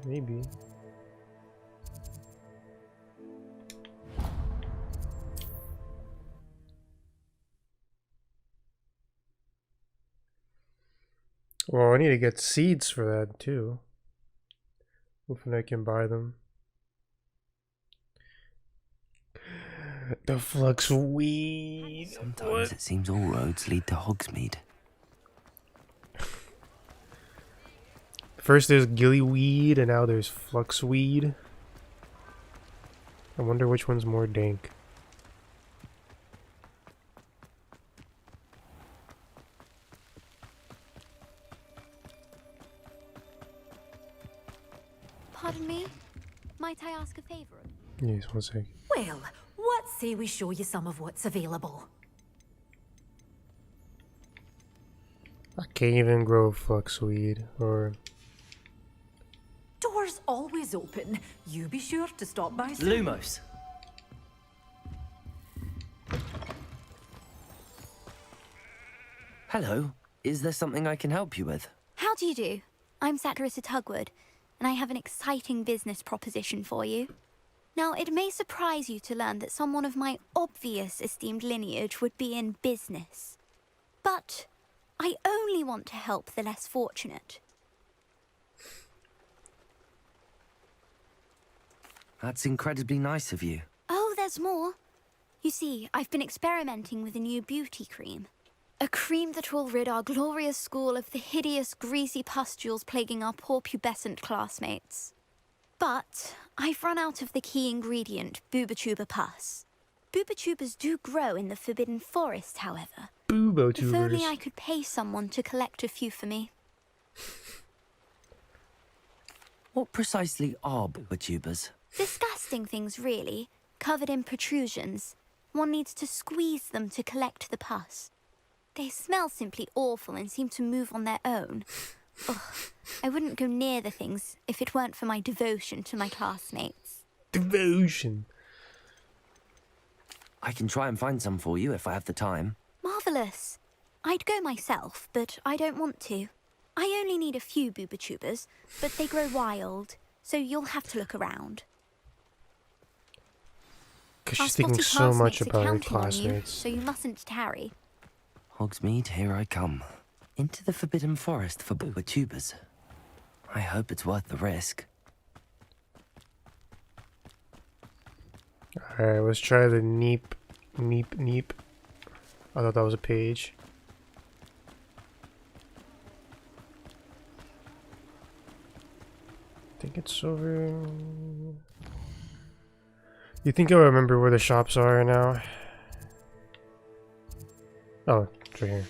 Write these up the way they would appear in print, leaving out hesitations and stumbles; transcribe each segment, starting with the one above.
Maybe. Well, I need to get seeds for that too. Hopefully I can buy them. The flux weed. Sometimes it seems all roads lead to Hogsmeade. First there's gillyweed and now there's fluxweed. I wonder which one's more dank. Pardon me? Might I ask a favor? Yes, one sec. Well, what say we show you some of what's available? I can't even grow fluxweed or... Doors always open. You be sure to stop by soon. Lumos! Hello. Is there something I can help you with? How do you do? I'm Satirissa Tugwood, and I have an exciting business proposition for you. Now, it may surprise you to learn that someone of my obvious esteemed lineage would be in business. But I only want to help the less fortunate. That's incredibly nice of you. Oh, there's more. You see, I've been experimenting with a new beauty cream. A cream that will rid our glorious school of the hideous, greasy pustules plaguing our poor pubescent classmates. But I've run out of the key ingredient, boobotuber pus. Boobotubers do grow in the Forbidden Forest, however. Boobotubers. If only I could pay someone to collect a few for me. What precisely are boobotubers? Disgusting things, really, covered in protrusions. One needs to squeeze them to collect the pus. They smell simply awful and seem to move on their own. Ugh, I wouldn't go near the things if it weren't for my devotion to my classmates. Devotion. I can try and find some for you if I have the time. Marvellous. I'd go myself, but I don't want to. I only need a few boobotubers, but they grow wild, so you'll have to look around. Because Our she's thinking spotty so much classmates are about her counting on you, classmates. so you mustn't tarry. Hogsmeade, here I come. Into the Forbidden Forest for boobotubers. I hope it's worth the risk. Alright, let's try the neep. I thought that was a page. I think it's over. You think I remember where the shops are now? Oh, it's right here.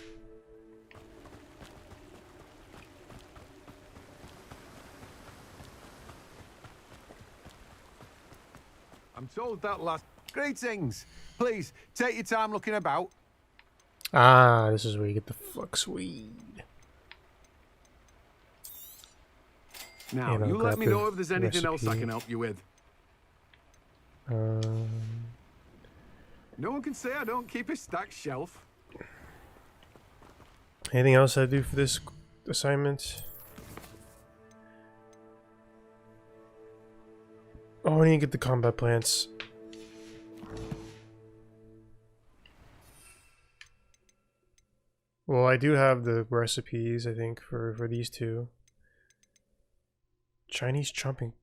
I'm told that last... Greetings! Please, take your time looking about. Ah, this is where you get the fluxweed. Now, And I'll you let grab me the know if there's anything else I recipe. can help you with. No one can say I don't keep a stacked shelf. Anything else I do for this assignment? Oh, I need to get the combat plants. Well, I do have the recipes, I think, for these two. Chinese chomping.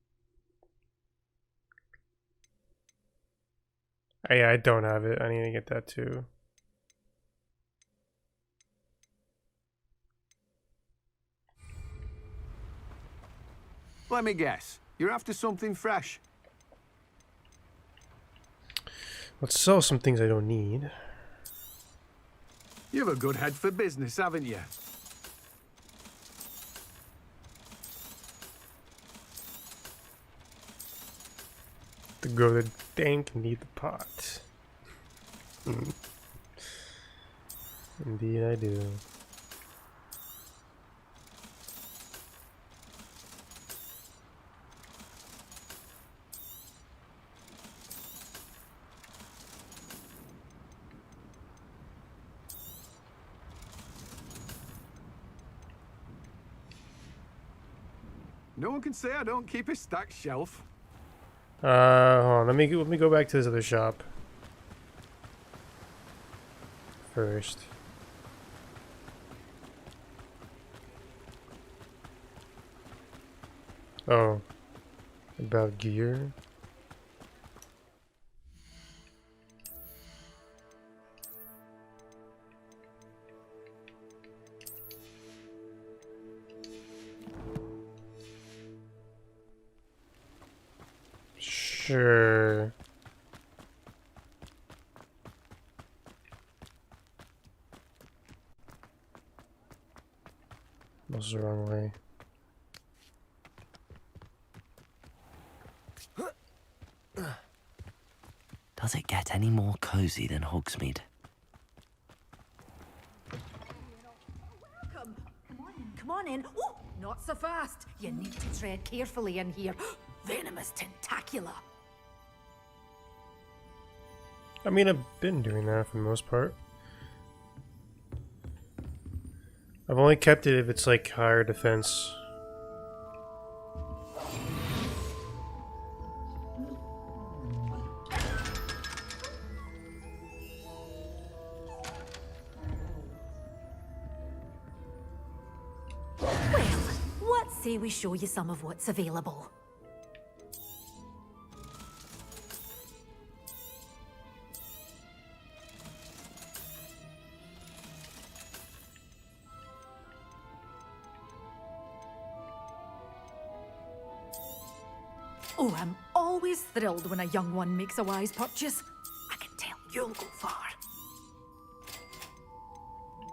Oh, yeah, I don't have it. I need to get that too. Let me guess. You're after something fresh. Let's sell some things I don't need. You have a good head for business, haven't you? To grow the dank, need the pot. Indeed I do. No one can say I don't keep a stacked shelf. Hold on. Let me go back to this other shop first. Oh, about gear. Sure. That's the wrong way. Does it get any more cozy than Hogsmeade? Come on in. Oh, not so fast. You need to tread carefully in here. Venomous tentacula. I mean, I've been doing that for the most part. I've only kept it if it's like higher defense. Well, what say we show you some of what's available? Oh, I'm always thrilled when a young one makes a wise purchase. I can tell you'll go far.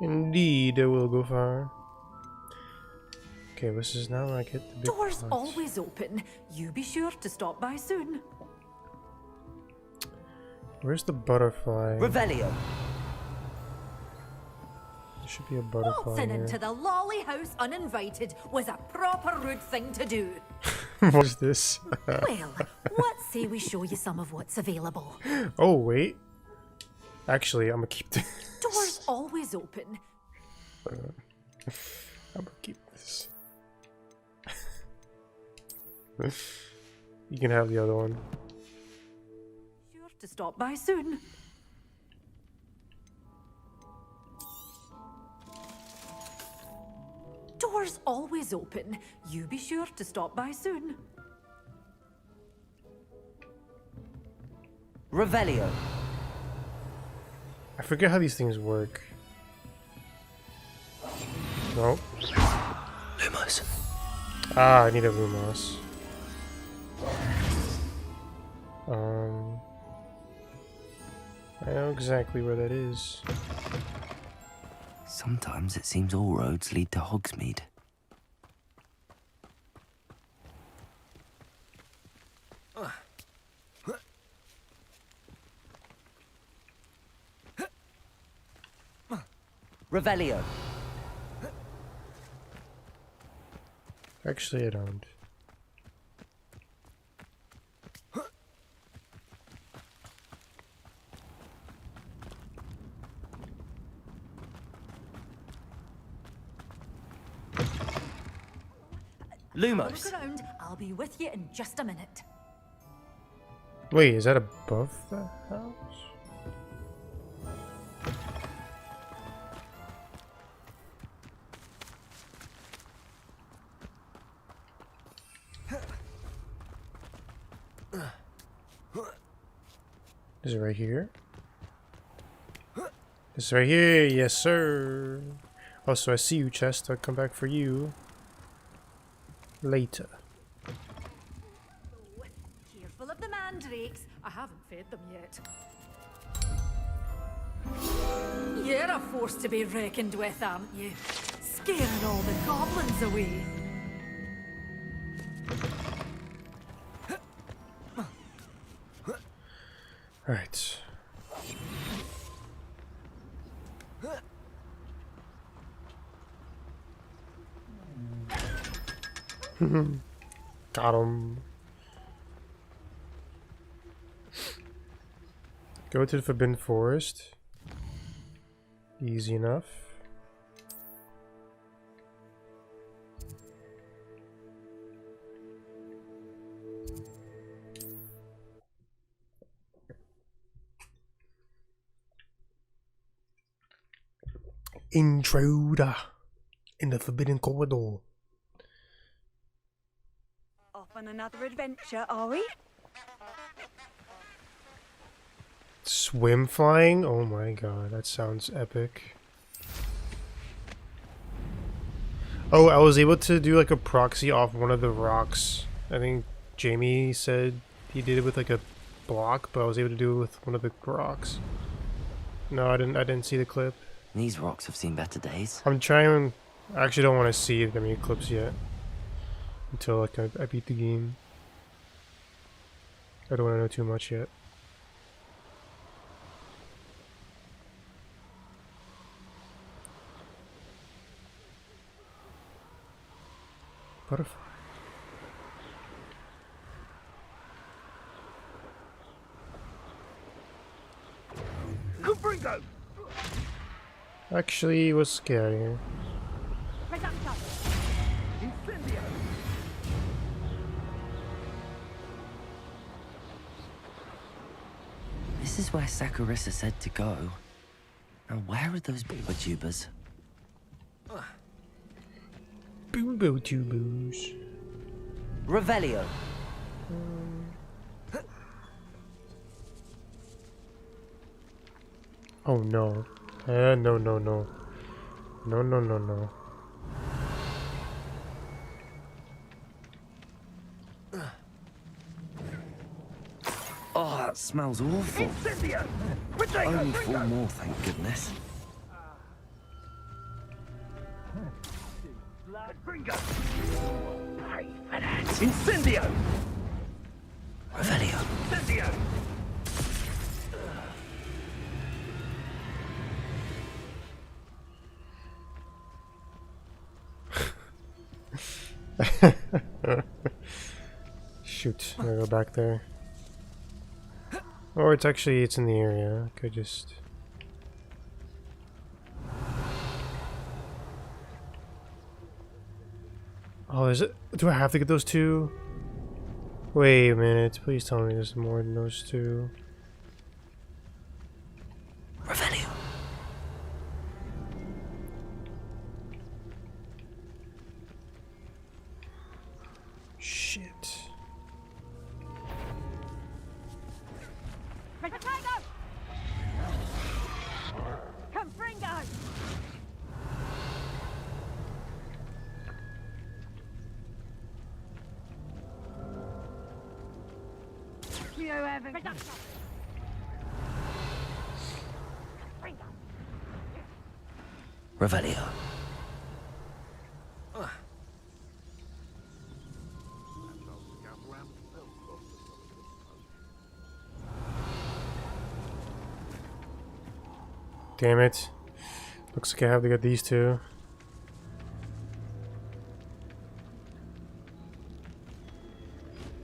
Indeed, it will go far. Okay, this is now when I get the big Doors parts. always open. You be sure to stop by soon. Where's the butterfly? Revelio. There should be a butterfly Waltzing here. into the lolly house uninvited was a proper rude thing to do. What's this? Well, what say we show you some of what's available? Oh, wait. Actually, I'm gonna keep this. Doors always open. I'm gonna keep this. You can have the other one. Sure to stop by soon. Doors always open. You be sure to stop by soon. Revelio. I forget how these things work. Nope. Lumos. Ah, I need a Lumos. I know exactly where that is. Sometimes it seems all roads lead to Hogsmeade. Revelio. Actually, I don't. Lumos. Look around. I'll be with you in just a minute. Wait, is that above the house? Is it right here? It's right here, yes sir. Also, I see you, chest. I'll come back for you later. Careful of the mandrakes. I haven't fed them yet. You're a force to be reckoned with, aren't you? Scaring all the goblins away. Alright. Got him. Go to the Forbidden Forest. Easy enough. Intruder in the Forbidden Corridor. Off on another adventure, are we? Swim flying? Oh my god, that sounds epic. Oh, I was able to do like a proxy off one of the rocks. I think Jamie said he did it with like a block, but I was able to do it with one of the rocks. No, I didn't see the clip. These rocks have seen better days. I'm trying. I actually don't want to see any clips yet until like I beat the game. I don't want to know too much yet. Butterfly. Actually, it was scary. This is where Saccharissa said to go. Now where are those tubers? Boobo tubos. Revelio. Oh no. No, no, no. No, no, no, no. Oh, that smells awful. Only 4 more, thank goodness. Incendio! Revelio. Incendio! Shoot, I'm gonna go back there. Or it's in the area. I could just... Oh, is it? Do I have to get those 2? Wait a minute. Please tell me there's more than those 2. Revelio. Shit. Revelio. Damn it. Looks like I have to get these 2.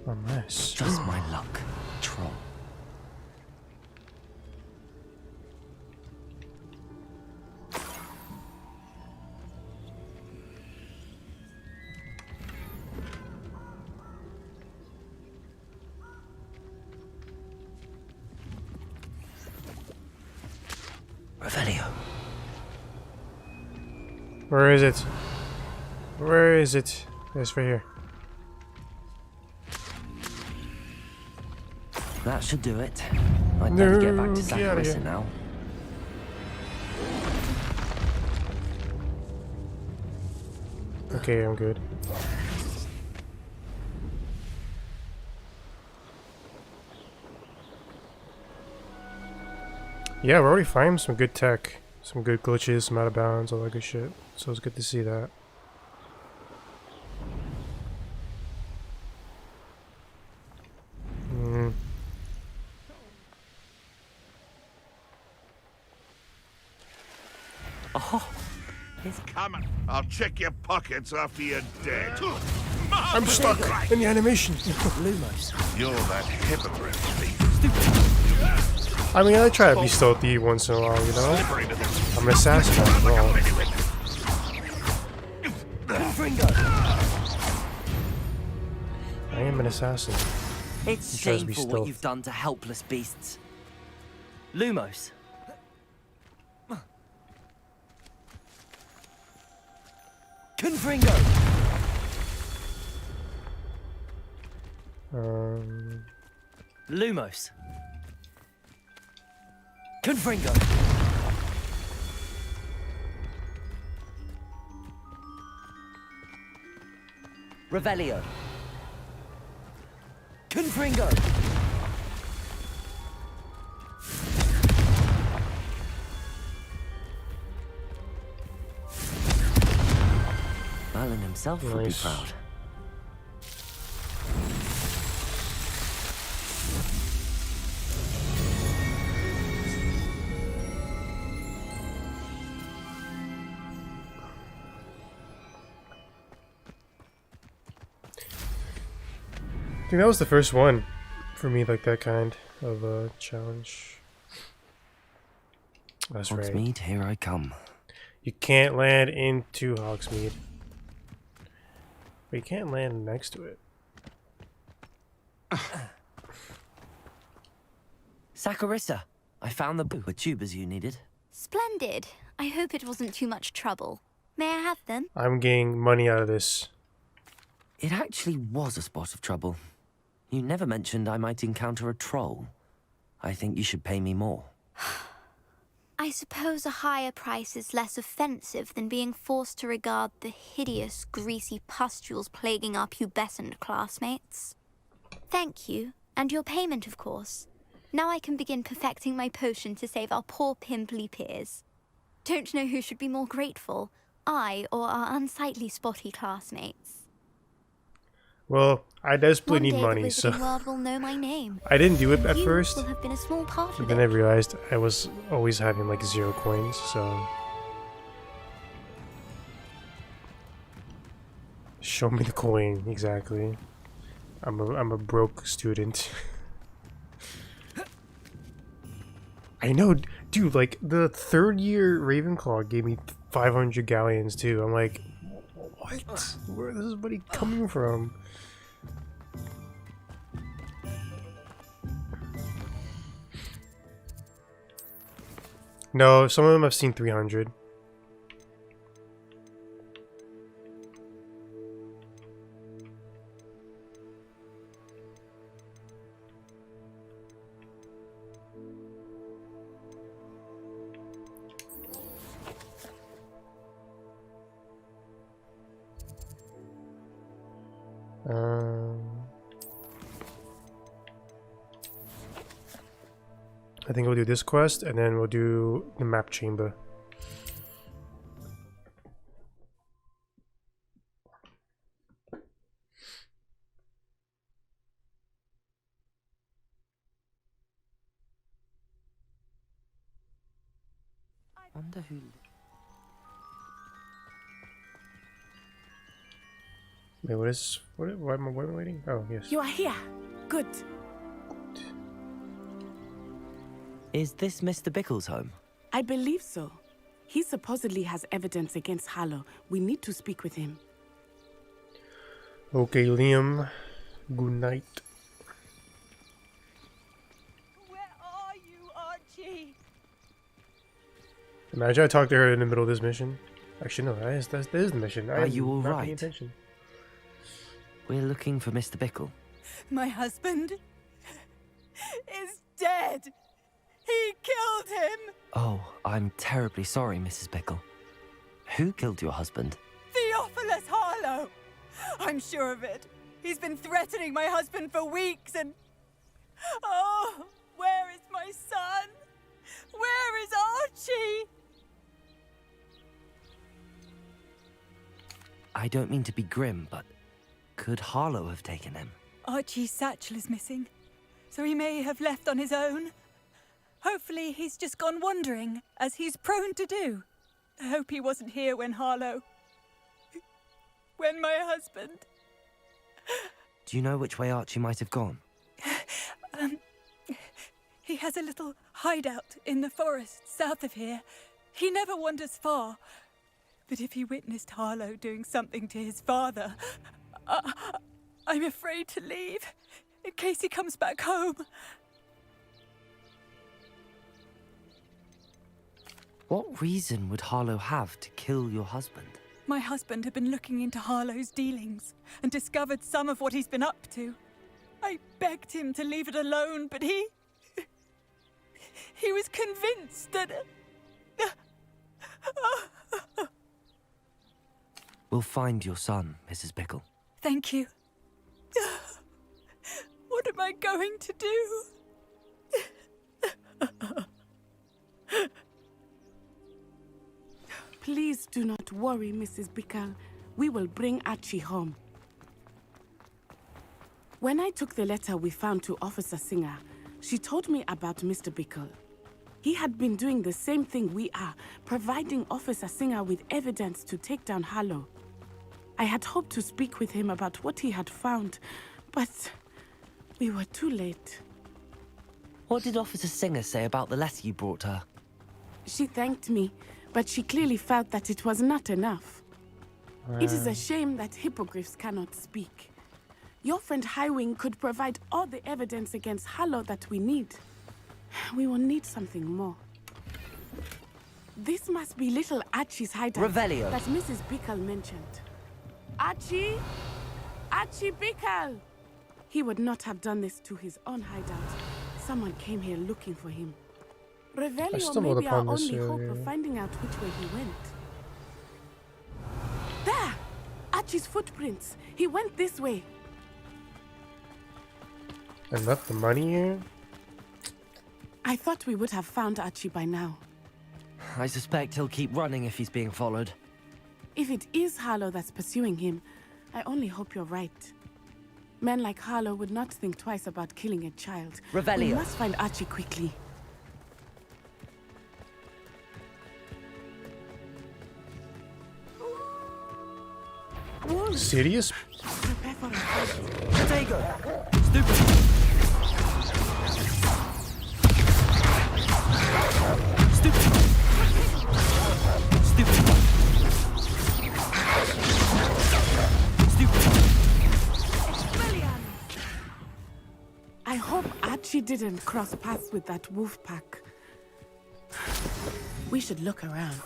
Unless... Just my luck. Troll. Revelio. Where is it? Where is it? It's right here. That should do it. I'd better get back to get outta here. Saccharissa now. Okay, I'm good. Yeah, we're already finding some good tech. Some good glitches, some out of bounds, all that good shit. So it's good to see that. Oh, Come on, I'll check your pockets after you're dead. I'm stuck in the animation. Lumos. You're that hypocrite. I mean, I try to be stealthy once in a while, you know? I'm an assassin after all. I am an assassin. It's He tries to be shameful what stealth. you've done to helpless beasts. Lumos. Confringo! Lumos. Confringo. Revelio. Confringo. Merlin himself would be Nice. proud. I think that was the first one for me, like that kind of challenge. That's right. Hogsmeade, here I come. You can't land into Hogsmeade. But you can't land next to it. Saccharissa, I found the book with tubers you needed. Splendid. I hope it wasn't too much trouble. May I have them? I'm getting money out of this. It actually was a spot of trouble. You never mentioned I might encounter a troll. I think you should pay me more. I suppose a higher price is less offensive than being forced to regard the hideous, greasy pustules plaguing our pubescent classmates. Thank you, and your payment, of course. Now I can begin perfecting my potion to save our poor pimply peers. Don't know who should be more grateful, I or our unsightly spotty classmates. Well, I desperately One need day money, the so Wizarding world will know my name. I didn't do it and at you first. will have been a small part But of then I it. realized I was always having like 0 coins, so... Show me the coin, exactly. I'm a broke student. I know, dude, like, the 3rd year Ravenclaw gave me 500 galleons, too. I'm like, what? Where is this money coming from? No, some of them I've seen 300. I think we'll do this quest and then we'll do the map chamber. Wonder who... Wait, what is... why am I waiting? Oh, yes. You are here. Good. Is this Mr. Bickle's home? I believe so. He supposedly has evidence against Harlow. We need to speak with him. Okay, Liam. Good night. Where are you, Archie? Imagine I talked to her in the middle of this mission. Actually, no, that is the mission. Are you all not paying right? attention. We're looking for Mr. Bickle. My husband is dead. He killed him. Oh, I'm terribly sorry, Mrs. Bickle. Who killed your husband? Theophilus Harlow. I'm sure of it. He's been threatening my husband for weeks and... Oh, where is my son? Where is Archie? I don't mean to be grim, but could Harlow have taken him? Archie's satchel is missing, so he may have left on his own. Hopefully he's just gone wandering, as he's prone to do. I hope he wasn't here when Harlow... when my husband... Do you know which way Archie might have gone? He has a little hideout in the forest south of here. He never wanders far. But if he witnessed Harlow doing something to his father, I'm afraid to leave, in case he comes back home. What reason would Harlow have to kill your husband? My husband had been looking into Harlow's dealings and discovered some of what he's been up to. I begged him to leave it alone, but he was convinced that... We'll find your son, Mrs. Bickle. Thank you. What am I going to do? Please do not worry, Mrs. Bickle. We will bring Archie home. When I took the letter we found to Officer Singer, she told me about Mr. Bickle. He had been doing the same thing we are, providing Officer Singer with evidence to take down Harlow. I had hoped to speak with him about what he had found, but we were too late. What did Officer Singer say about the letter you brought her? She thanked me, but she clearly felt that it was not enough. It is a shame that hippogriffs cannot speak. Your friend Highwing could provide all the evidence against Harlow that we need. We will need something more. This must be little Archie's hideout Revelio. that Mrs. Bickle mentioned. Archie? Archie Bickle! He would not have done this to his own hideout. Someone came here looking for him. Revelio may stumbled be our upon this only hope earlier. of finding out which way he went. There! Archie's footprints. He went this way. And left the money here? I thought we would have found Archie by now. I suspect he'll keep running if he's being followed. If it is Harlow that's pursuing him, I only hope you're right. Men like Harlow would not think twice about killing a child. Revelio. We must find Archie quickly. Serious? Prepare for a fight. Potato! Stupid! Stupid! Stupid! Stupid! I hope Archie didn't cross paths with that wolf pack. We should look around.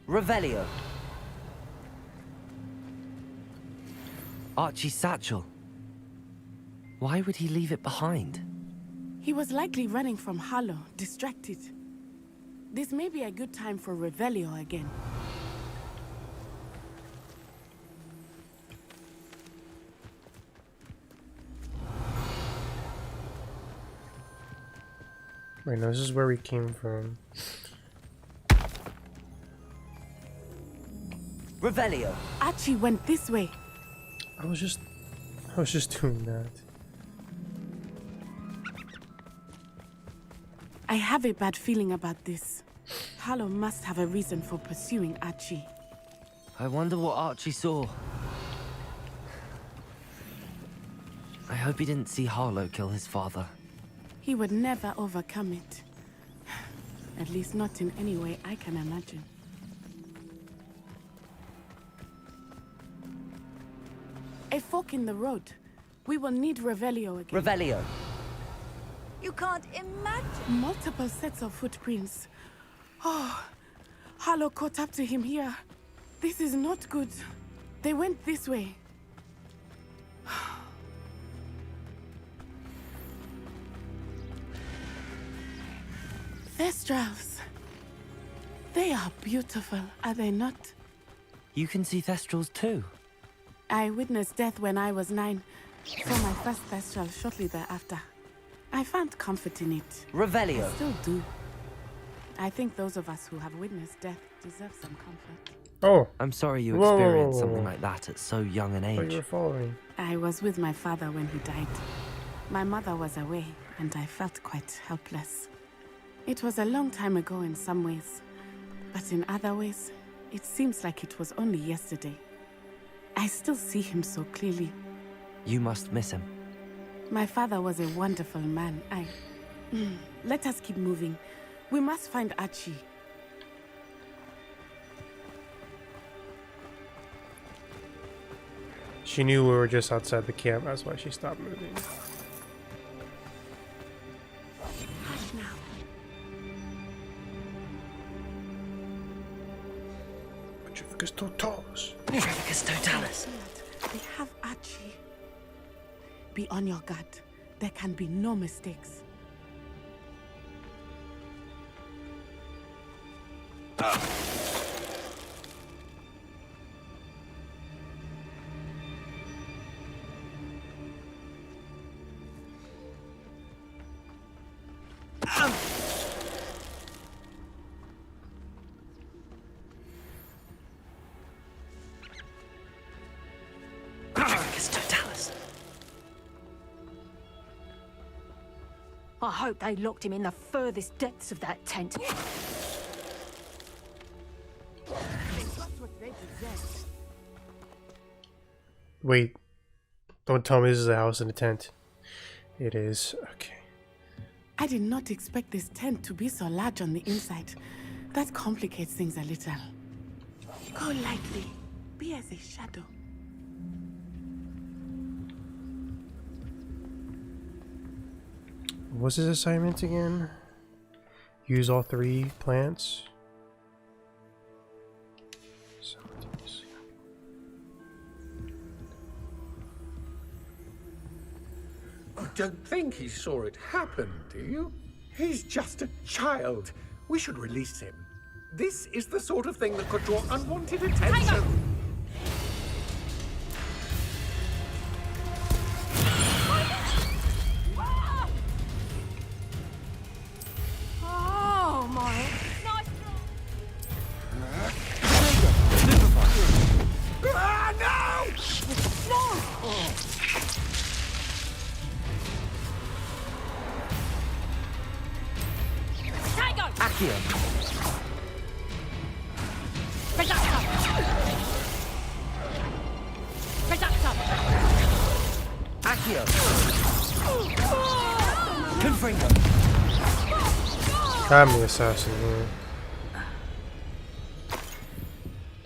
Revelio. Archie's satchel. Why would he leave it behind? He was likely running from Harlow, distracted. This may be a good time for Revelio again. Wait, no, this is where we came from. Revelio. Archie went this way. I was just doing that. I have a bad feeling about this. Harlow must have a reason for pursuing Archie. I wonder what Archie saw. I hope he didn't see Harlow kill his father. He would never overcome it. At least not in any way I can imagine. A fork in the road. We will need Revelio again. Revelio. You can't imagine. Multiple sets of footprints. Oh, Harlow caught up to him here. This is not good. They went this way. Thestrals. They are beautiful, are they not? You can see Thestrals too. I witnessed death when I was 9. Saw my first Thestral shortly thereafter. I found comfort in it. Revelio. I still do. I think those of us who have witnessed death deserve some comfort. Oh, I'm sorry you Whoa, experienced whoa, whoa, something whoa. like that at so young an I thought you were age. following. I was with my father when he died. My mother was away, and I felt quite helpless. It was a long time ago in some ways, but in other ways, it seems like it was only yesterday. I still see him so clearly. You must miss him. My father was a wonderful man. Let us keep moving. We must find Archie. She knew we were just outside the camp, that's why she stopped moving. Hush now. Petrificus totalis. Petrificus totalis. They have Archie. Be on your guard. There can be no mistakes. Petrificus totalis. I hope they locked him in the furthest depths of that tent. Wait. Don't tell me this is a house in a tent. It is. Okay. I did not expect this tent to be so large on the inside. That complicates things a little. Go lightly. Be as a shadow. What's his assignment again? Use all 3 plants. You don't think he saw it happen, do you? He's just a child. We should release him. This is the sort of thing that could draw unwanted attention. Oh my! Ah, no! Accio. Accio. Confringo. I'm the assassin here.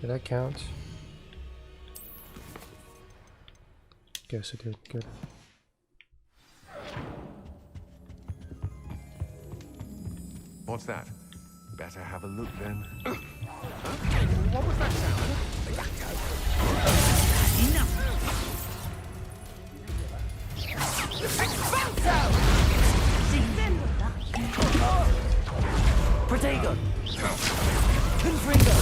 Did that count? Guess it did. Good. What's that? Better have a look then. What was that Protego. Confringo.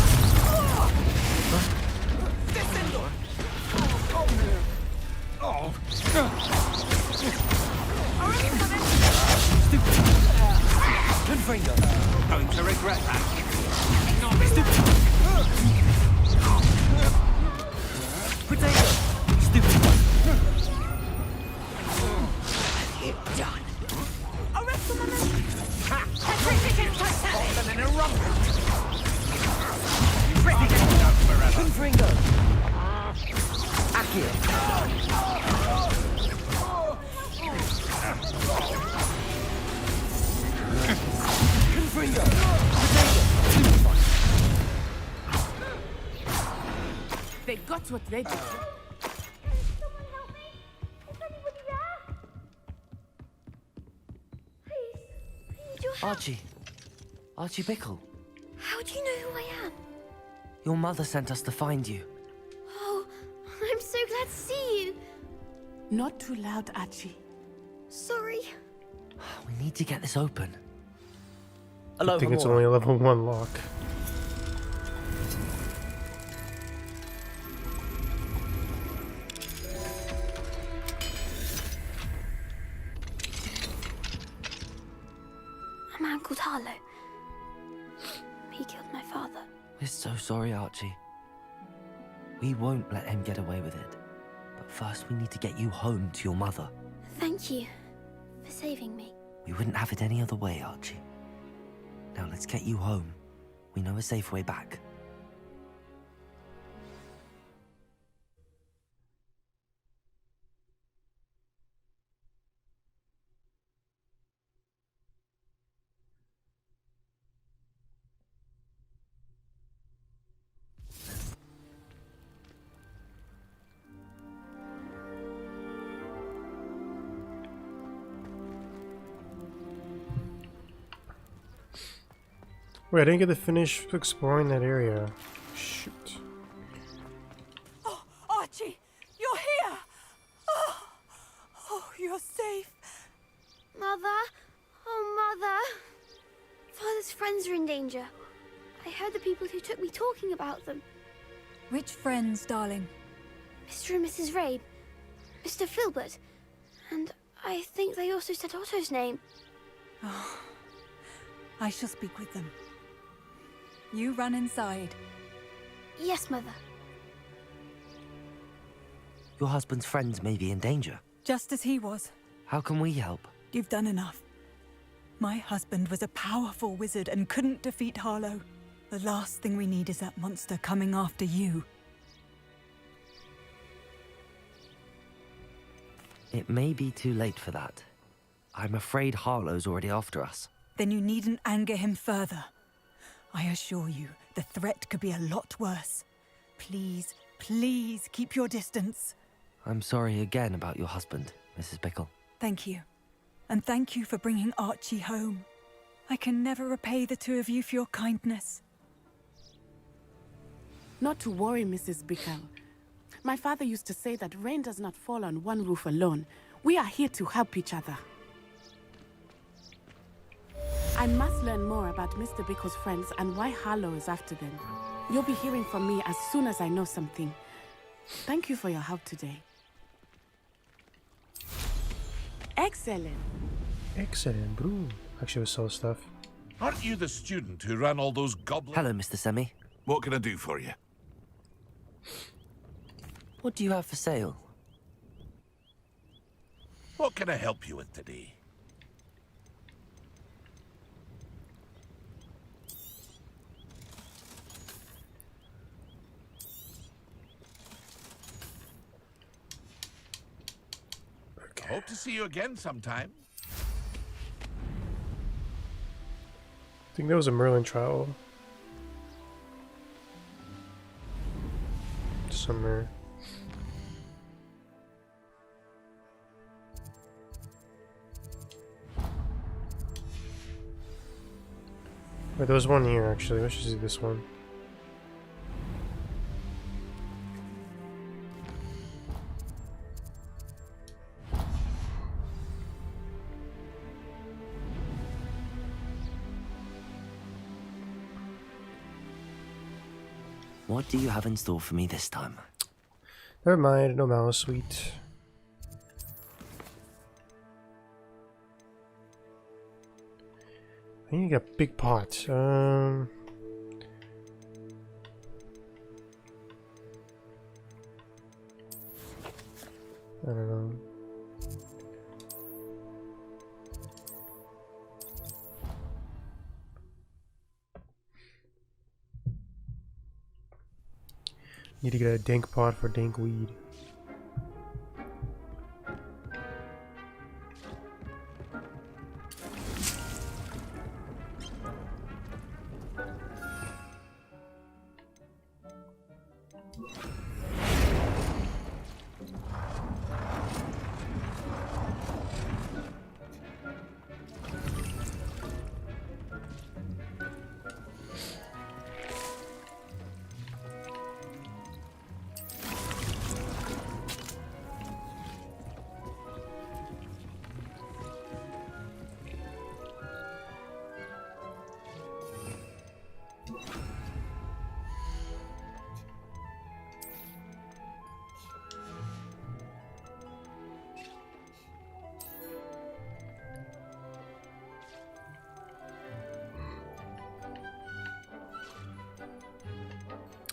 Confringo. Going to regret that. Protego. Stupid one. You're done. Confringo. Accio. Confringo. They got what they did. Someone help me! Is anybody there? Please, I need your help. Archie Bickle. How do you know who I am? Your mother sent us to find you. Oh, I'm so glad to see you. Not too loud, Archie. Sorry. We need to get this open. I think it's only a level 1 lock. A man called Harlow. He killed my father. We're so sorry, Archie. We won't let him get away with it. But first we need to get you home to your mother. Thank you for saving me. We wouldn't have it any other way, Archie. Now let's get you home. We know a safe way back. Wait, I didn't get to finish exploring that area. Shoot. Oh, Archie, you're here! Oh, you're safe. Mother? Oh, Mother. Father's friends are in danger. I heard the people who took me talking about them. Which friends, darling? Mr. and Mrs. Rabe, Mr. Filbert, and I think they also said Otto's name. Oh, I shall speak with them. You run inside. Yes, Mother. Your husband's friends may be in danger. Just as he was. How can we help? You've done enough. My husband was a powerful wizard and couldn't defeat Harlow. The last thing we need is that monster coming after you. It may be too late for that. I'm afraid Harlow's already after us. Then you needn't anger him further. I assure you, the threat could be a lot worse. Please, please keep your distance. I'm sorry again about your husband, Mrs. Bickle. Thank you. And thank you for bringing Archie home. I can never repay the two of you for your kindness. Not to worry, Mrs. Bickle. My father used to say that rain does not fall on one roof alone. We are here to help each other. I must learn more about Mr. Bickle's friends and why Harlow is after them. You'll be hearing from me as soon as I know something. Thank you for your help today. Excellent. Excellent, bro. Actually, we sell stuff. Aren't you the student who ran all those goblins? Hello, Mr. Semi. What can I do for you? What do you have for sale? What can I help you with today? I hope to see you again sometime. I think there was a Merlin trial. Somewhere. Wait, there was one here actually. Let's just do this one. What do you have in store for me this time? Never mind, no mouse, sweet. I need to get a big pot. I don't know. Need to get a dank pot for dank weed.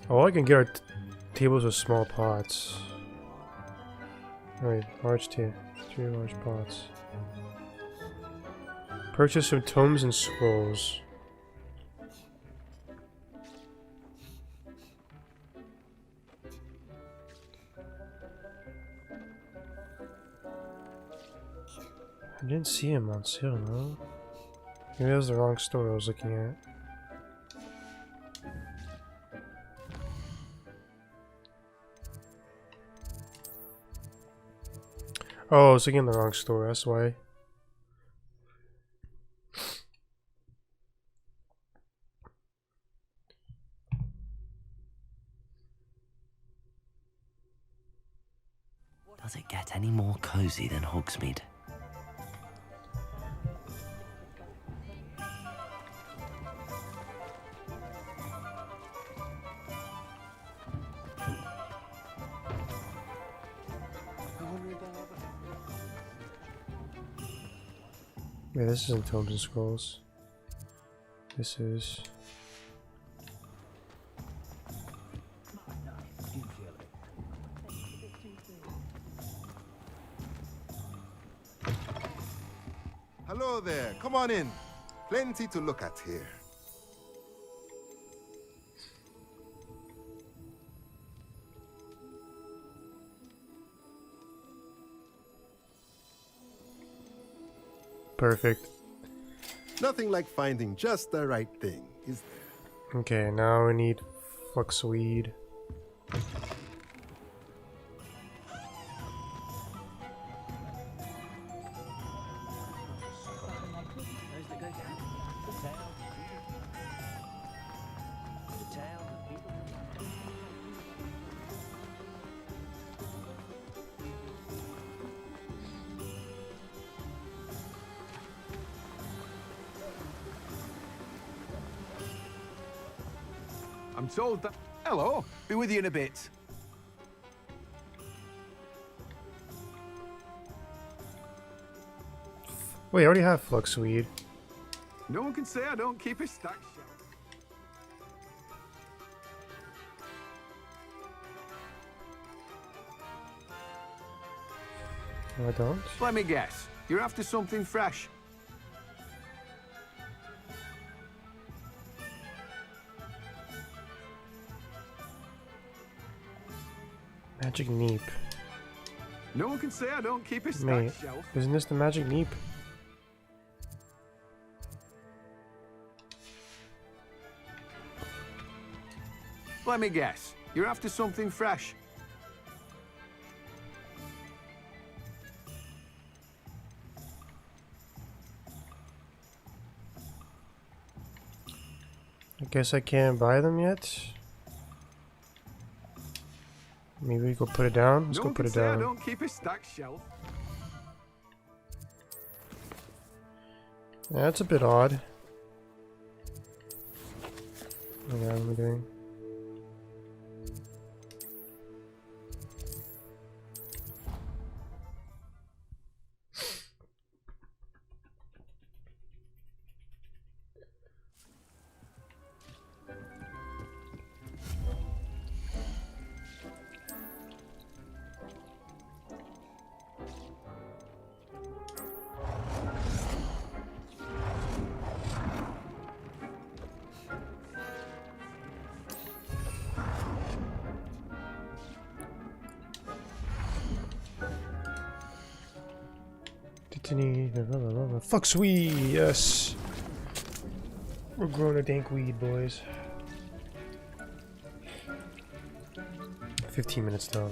Oh, I can get our tables with small pots. Alright, large three large pots. Purchase some tomes and scrolls. I didn't see him on sale, no? Maybe that was the wrong store I was looking at. Oh, I was looking in the wrong store, that's why. Does it get any more cozy than Hogsmeade? Yeah, this isn't Tomes and Scrolls. This is. Hello there, come on in. Plenty to look at here. Perfect. Nothing like finding just the right thing, is there? Okay, now we need fluxweed. I'm told that... Hello, be with you in a bit. Wait, I already have fluxweed. No one can say I don't keep a stack shelf. No, I don't. Let me guess, you're after something fresh. Magic Neep. No one can say I don't keep a stack Mate, shelf. isn't this the Magic Neep? Let me guess, you're after something fresh. I guess I can't buy them yet. Maybe we go put it down. Let's No go one put can it say I down. don't keep a stack shelf. Yeah, that's a bit odd. Oh yeah, what am I doing? Fuck sweet, yes. We're growing a dank weed, boys. 15 minutes down.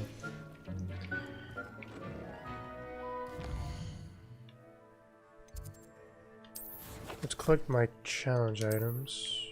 Let's collect my challenge items.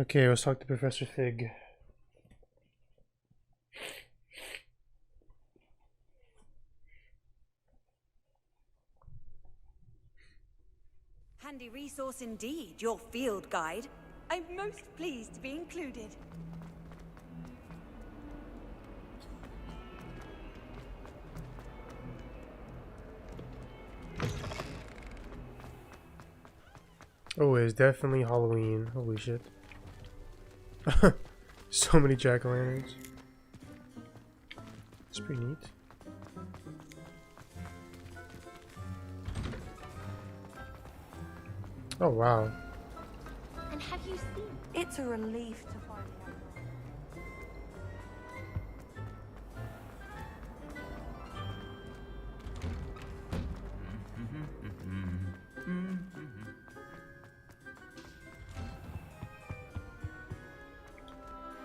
Okay, let's talk to Professor Fig. Handy resource indeed, your field guide. I'm most pleased to be included. Oh, it's definitely Halloween. Holy shit. So many jack-o'-lanterns. It's pretty neat. Oh, wow. And have you seen? It's a relief to find one.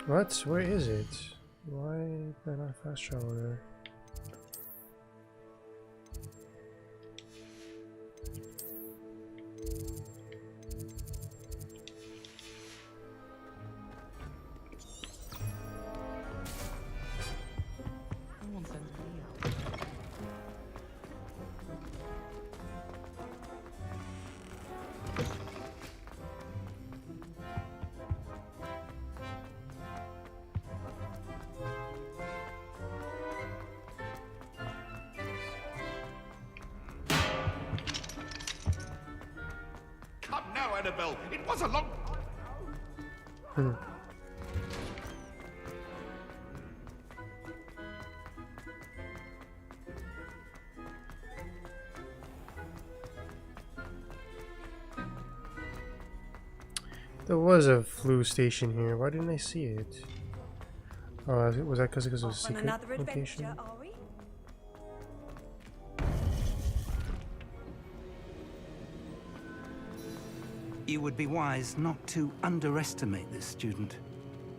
What? Where is it? Why can I not fast travel there? Come now, Annabelle. It was a long... There was a flu station here. Why didn't I see it? Oh, was that because it was a secret Another location? adventure, are we? You would be wise not to underestimate this student.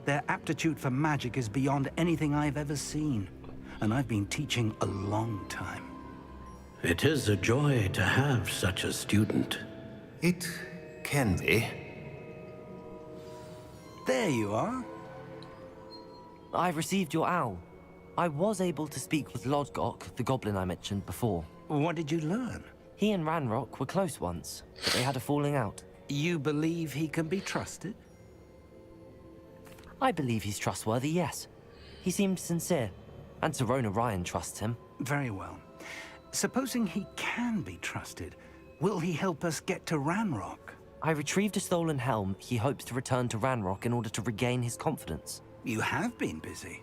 Their aptitude for magic is beyond anything I've ever seen, and I've been teaching a long time. It is a joy to have such a student. It can be. There you are. I received your owl. I was able to speak with Lodgok, the goblin I mentioned before. What did you learn? He and Ranrock were close once, but they had a falling out. You believe he can be trusted? I believe he's trustworthy, yes. He seemed sincere, and Serona Ryan trusts him. Very well. Supposing he can be trusted, will he help us get to Ranrock? I retrieved a stolen helm. He hopes to return to Ranrock in order to regain his confidence. You have been busy.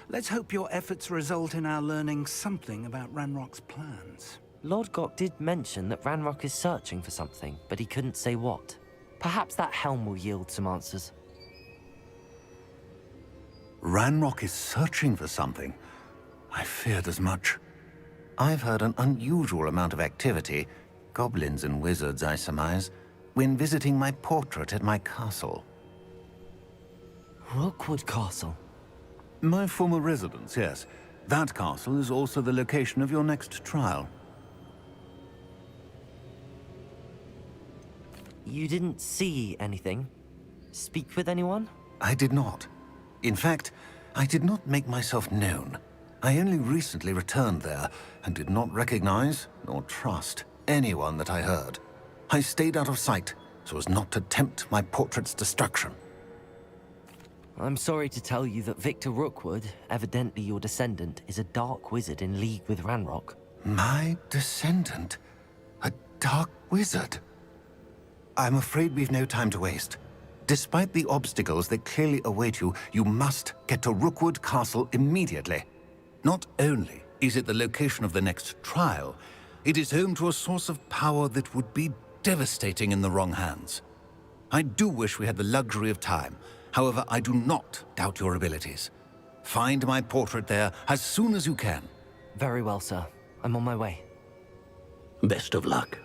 Let's hope your efforts result in our learning something about Ranrock's plans. Lodgok did mention that Ranrock is searching for something, but he couldn't say what. Perhaps that helm will yield some answers. Ranrock is searching for something. I feared as much. I've heard an unusual amount of activity, goblins and wizards, I surmise, when visiting my portrait at my castle. Rookwood Castle? My former residence, yes. That castle is also the location of your next trial. You didn't see anything? Speak with anyone? I did not. In fact, I did not make myself known. I only recently returned there and did not recognize nor trust anyone that I heard. I stayed out of sight so as not to tempt my portrait's destruction. I'm sorry to tell you that Victor Rookwood, evidently your descendant, is a dark wizard in league with Ranrock. My descendant? A dark wizard? I'm afraid we've no time to waste. Despite the obstacles that clearly await you, you must get to Rookwood Castle immediately. Not only is it the location of the next trial, it is home to a source of power that would be devastating in the wrong hands. I do wish we had the luxury of time. However, I do not doubt your abilities. Find my portrait there as soon as you can. Very well, sir. I'm on my way. Best of luck.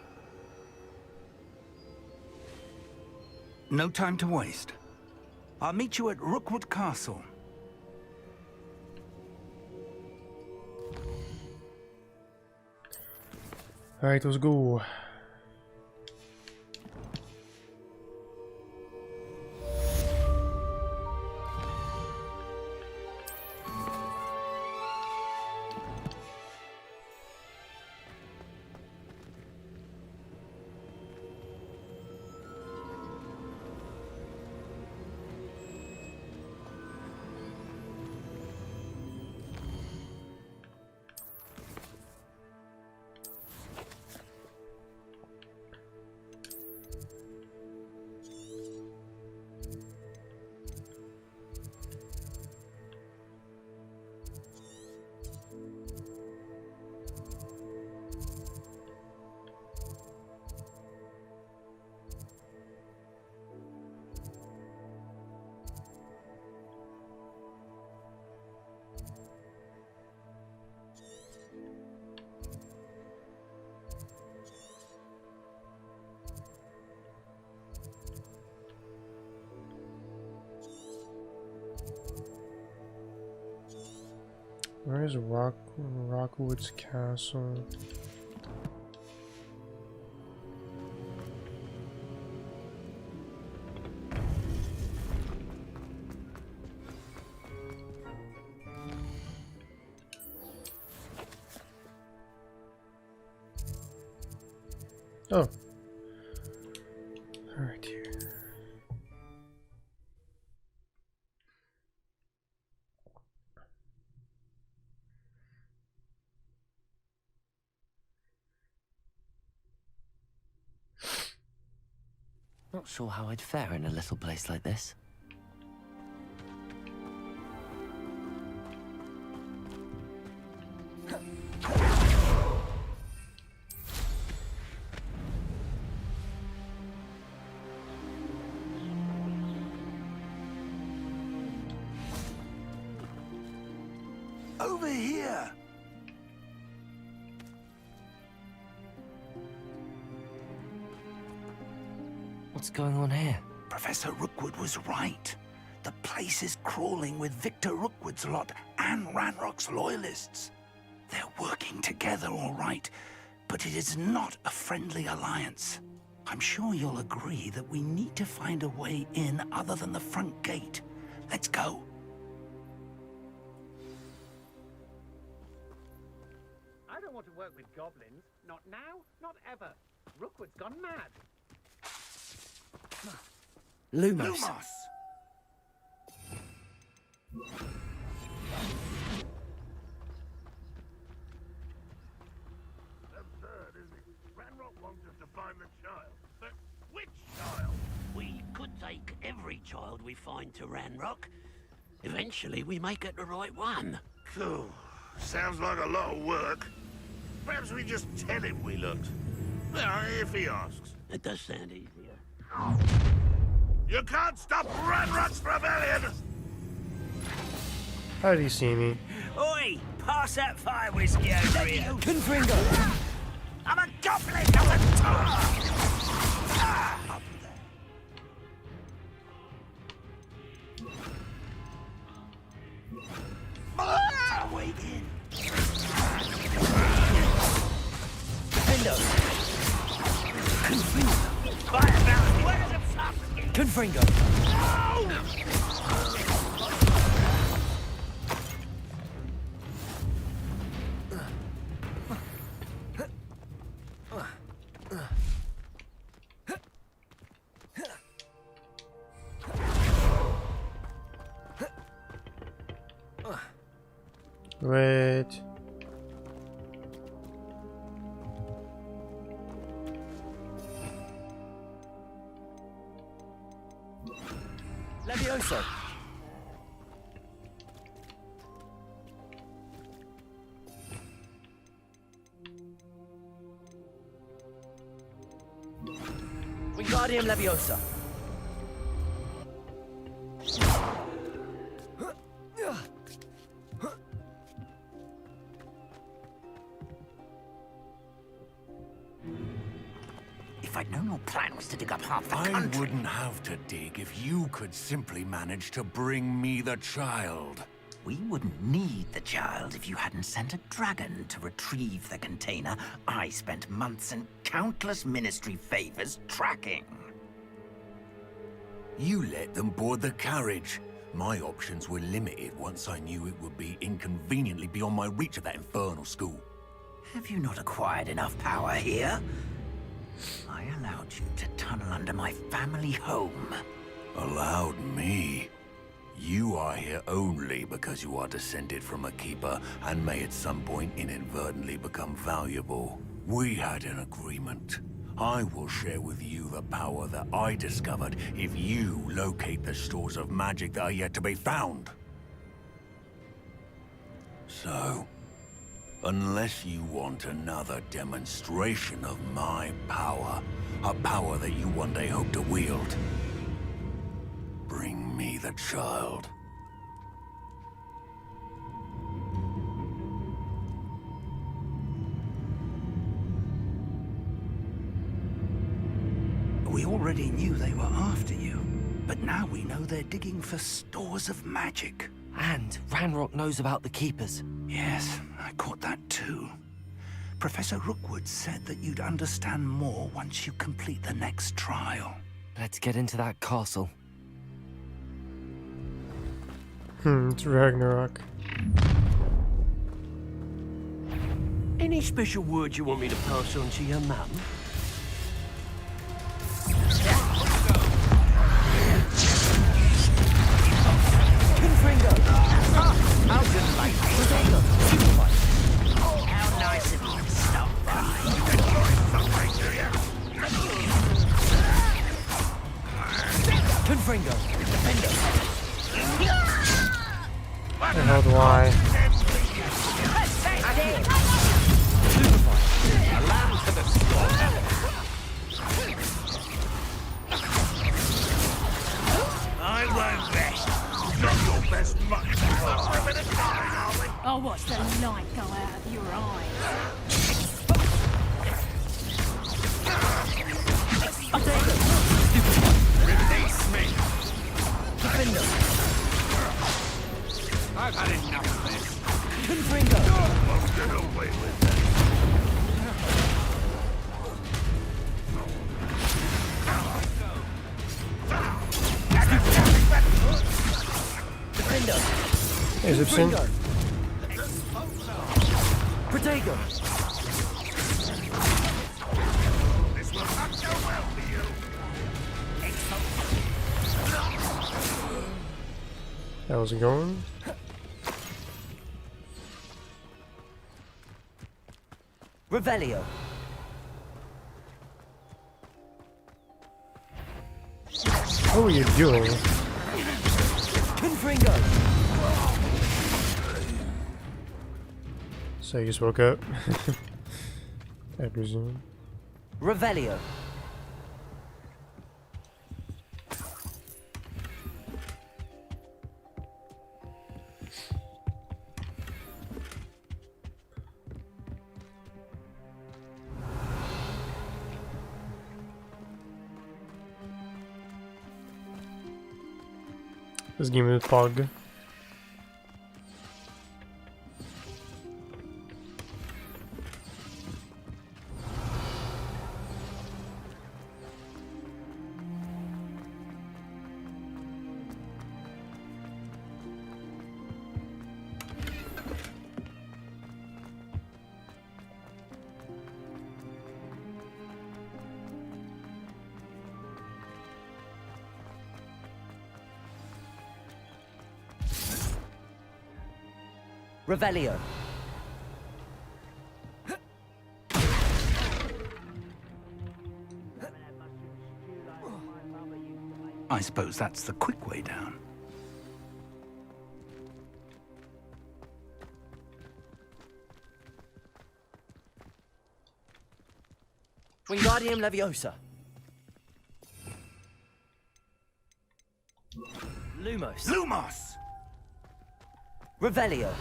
No time to waste. I'll meet you at Rookwood Castle. Alright, let's go. Where is Rockwood's castle? Oh. Alright here. Not sure how I'd fare in a little place like this. Over here! What's going on here? Professor Rookwood was right. The place is crawling with Victor Rookwood's lot and Ranrock's loyalists. They're working together, all right, but it is not a friendly alliance. I'm sure you'll agree that we need to find a way in other than the front gate. Let's go. I don't want to work with goblins. Not now, not ever. Rookwood's gone mad. Lumos. Absurd, isn't it? Ranrock wants us to find the child. But which child? We could take every child we find to Ranrock. Eventually, we may get the right one. Cool. Sounds like a lot of work. Perhaps we just tell him we looked. Well, if he asks. It does sound easier. You can't stop Ranrock's rebellion! How did he see me? Oi! Pass that fire whiskey over here! Confringo! I'm a goblin, not a toad! Wait in. Defendo! Confringo! Fire bounty! Where is it from? Confringo! Wait. Levioso! Wingardium Leviosa! If I'd known your plan was to dig up half the I country... wouldn't have to dig if you could simply manage to bring me the child. We wouldn't need the child if you hadn't sent a dragon to retrieve the container I spent months and countless ministry favors tracking. You let them board the carriage. My options were limited once I knew it would be inconveniently beyond my reach at that infernal school. Have you not acquired enough power here? I allowed you to tunnel under my family home. Allowed me? You are here only because you are descended from a keeper and may at some point inadvertently become valuable. We had an agreement. I will share with you the power that I discovered if you locate the stores of magic that are yet to be found. So, unless you want another demonstration of my power, a power that you one day hope to wield, bring me the child. We already knew they were after you, but now we know they're digging for stores of magic. And Ranrock knows about the Keepers. Yes, I caught that too. Professor Rookwood said that you'd understand more once you complete the next trial. Let's get into that castle. It's Ragnarok. Any special words you want me to pass on to your mum? How delightful. How nice of you to stop by. Confringo, defender. The hell do I? A lamb to the slaughter. I won't rest. Not your best much. For a bit of time, are we? I'll watch the light go out of your eyes. Release me. Defender. I've had enough of this. Confringo. Won't get away with that. Defender. Is it Sin? Protego. This will not go well for you. How's it going? Revelio. What are you doing? Confringo. So you just woke up? I presume. Revelio. This game is Pog. Revelio. I suppose that's the quick way down. Wingardium Leviosa. Lumos. Lumos! Revelio.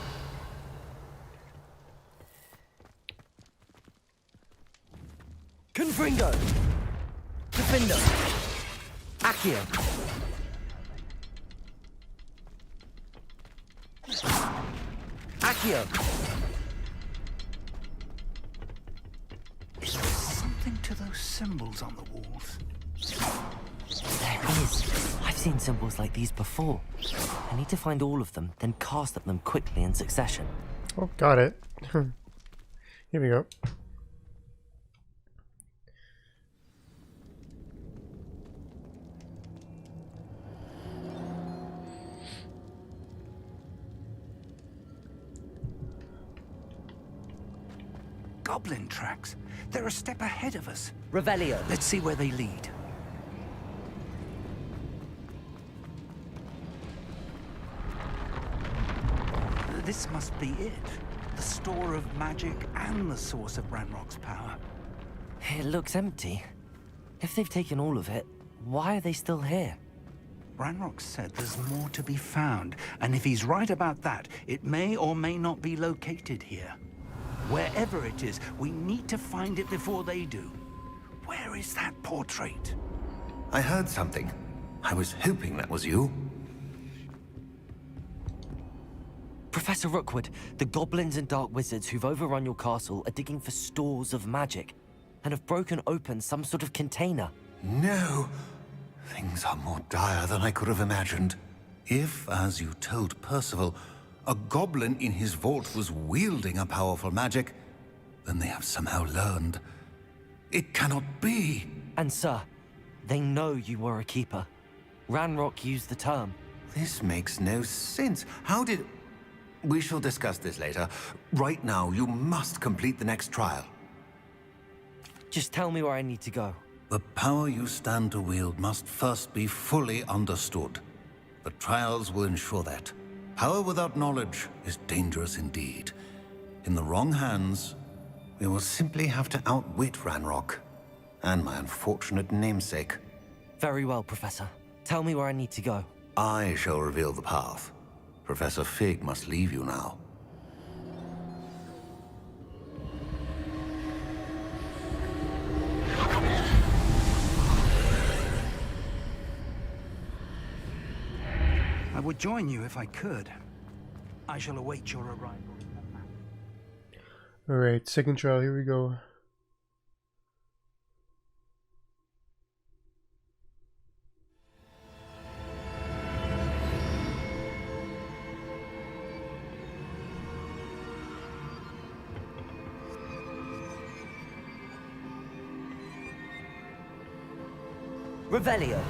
Confringo. Defender. Accio. Accio. Is there something to those symbols on the walls? There is. I've seen symbols like these before. I need to find all of them, then cast at them quickly in succession. Oh, got it. Here we go. Goblin tracks. They're a step ahead of us. Revelio. Let's see where they lead. This must be it. The store of magic and the source of Ranrock's power. It looks empty. If they've taken all of it, why are they still here? Ranrock said there's more to be found, and if he's right about that, it may or may not be located here. Wherever it is, we need to find it before they do. Where is that portrait? I heard something. I was hoping that was you. Professor Rookwood, the goblins and dark wizards who've overrun your castle are digging for stores of magic and have broken open some sort of container. No! Things are more dire than I could have imagined. If, as you told Percival, a goblin in his vault was wielding a powerful magic, then they have somehow learned. It cannot be! And sir, they know you were a keeper. Ranrock used the term. This makes no sense. How did... We shall discuss this later. Right now, you must complete the next trial. Just tell me where I need to go. The power you stand to wield must first be fully understood. The trials will ensure that. Power without knowledge is dangerous indeed. In the wrong hands, we will simply have to outwit Ranrock and my unfortunate namesake. Very well, Professor. Tell me where I need to go. I shall reveal the path. Professor Fig must leave you now. I would join you if I could. I shall await your arrival. Alright, second trial, here we go. Revelio.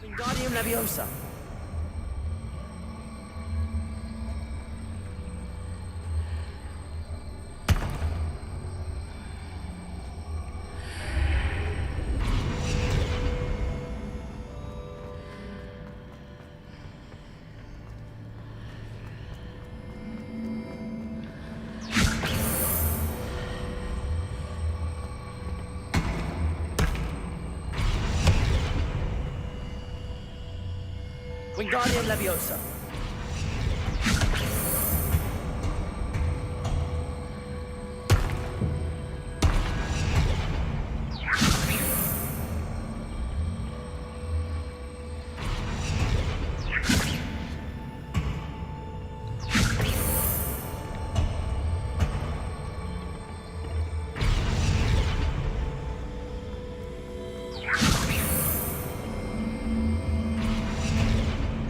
Wingardium Leviosa. Wingardium Leviosa.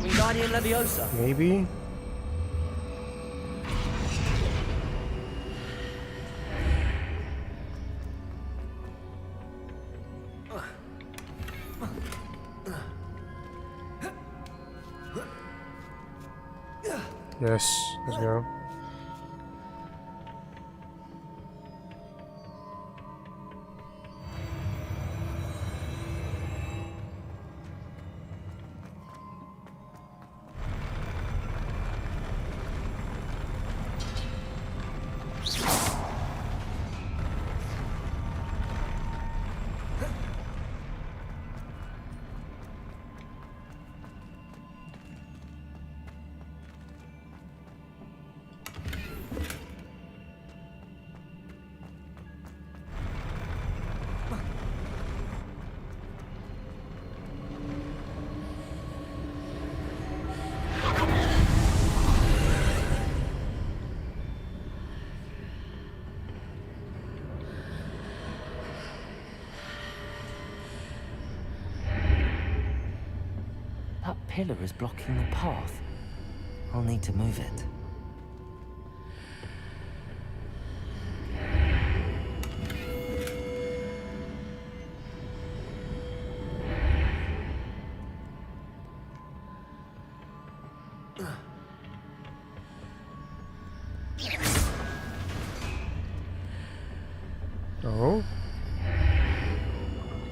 Wingardium Leviosa. Maybe? Yes, let's go. That pillar is blocking the path. I'll need to move it. Oh?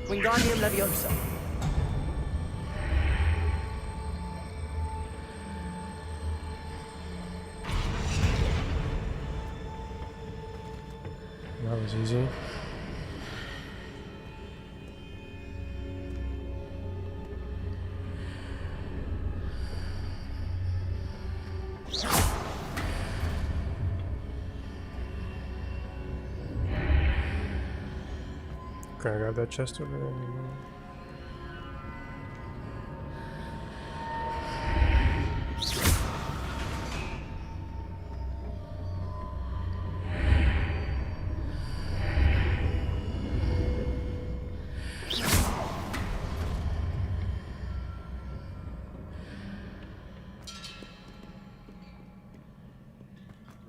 Wingardium Leviosa. That was easy. Okay, I got that chest over there.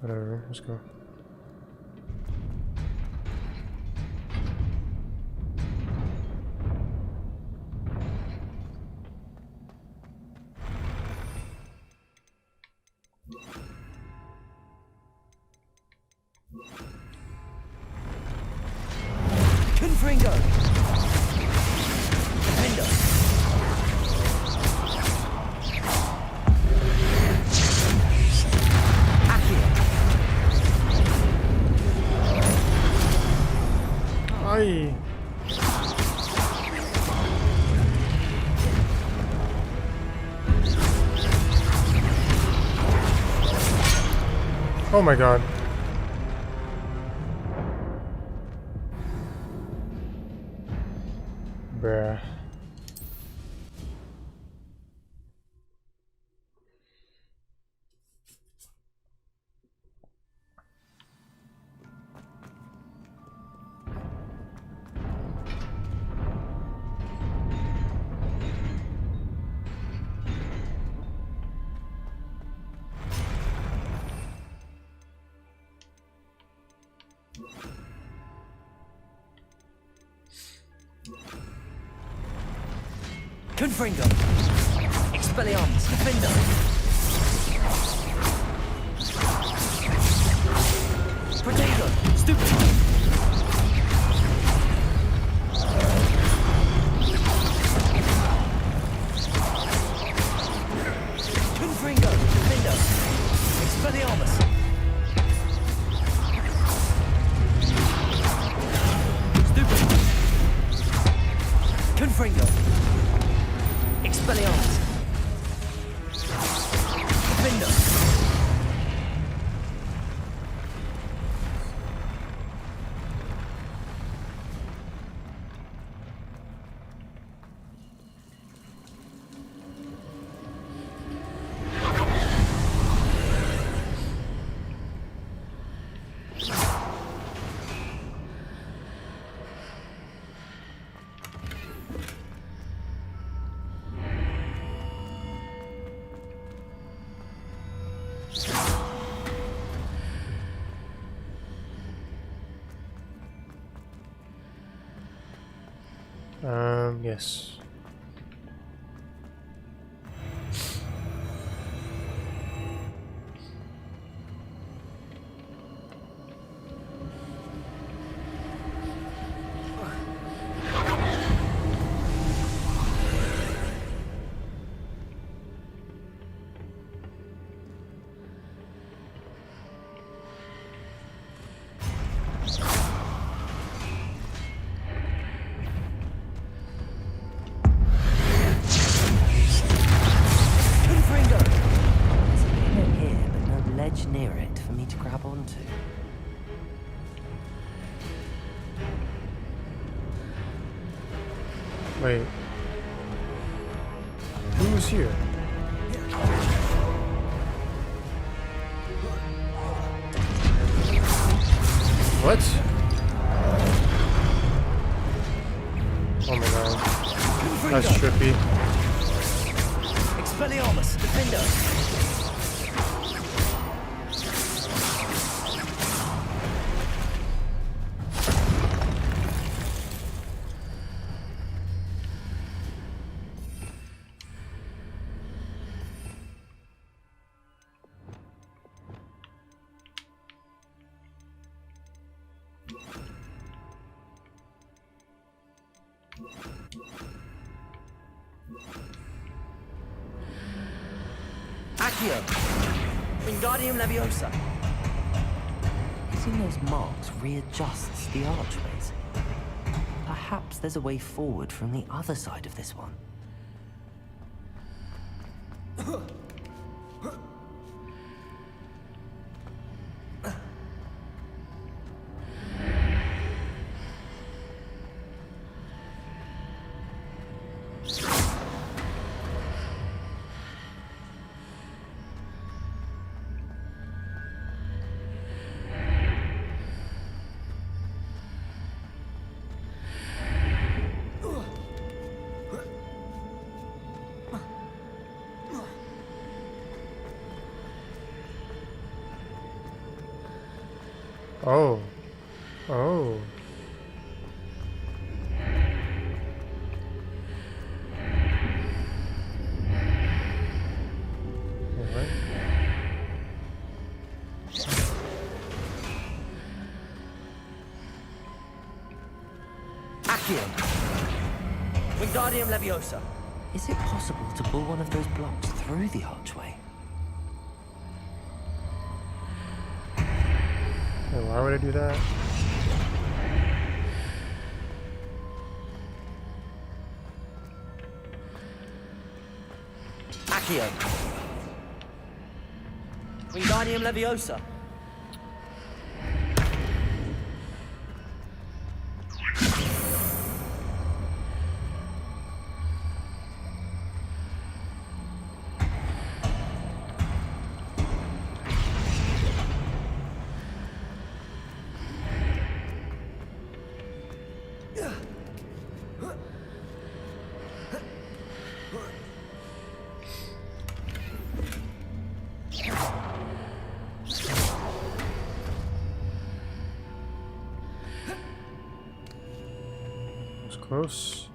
Whatever, let's go. Confringo. Defender. Ay. Oh my god. Bruh. Confringo. Expelliarmus. Defender. Protego. Stupefy. Confringo. Defender. Expelliarmus. Stupefy. Confringo. Expelliarmus. Defender. Yes. Near it for me to grab onto. Wait. Who's here? What? Oh my god. That's trippy. Expelliarmus, Defender. Accio! Wingardium Leviosa! Hitting those marks readjusts the archways. Perhaps there's a way forward from the other side of this one. Oh. Oh. Alright. Accio! Wingardium Leviosa! Is it possible to pull one of those blocks through the archway? Why would I do that? Accio! Wingardium Leviosa! Close.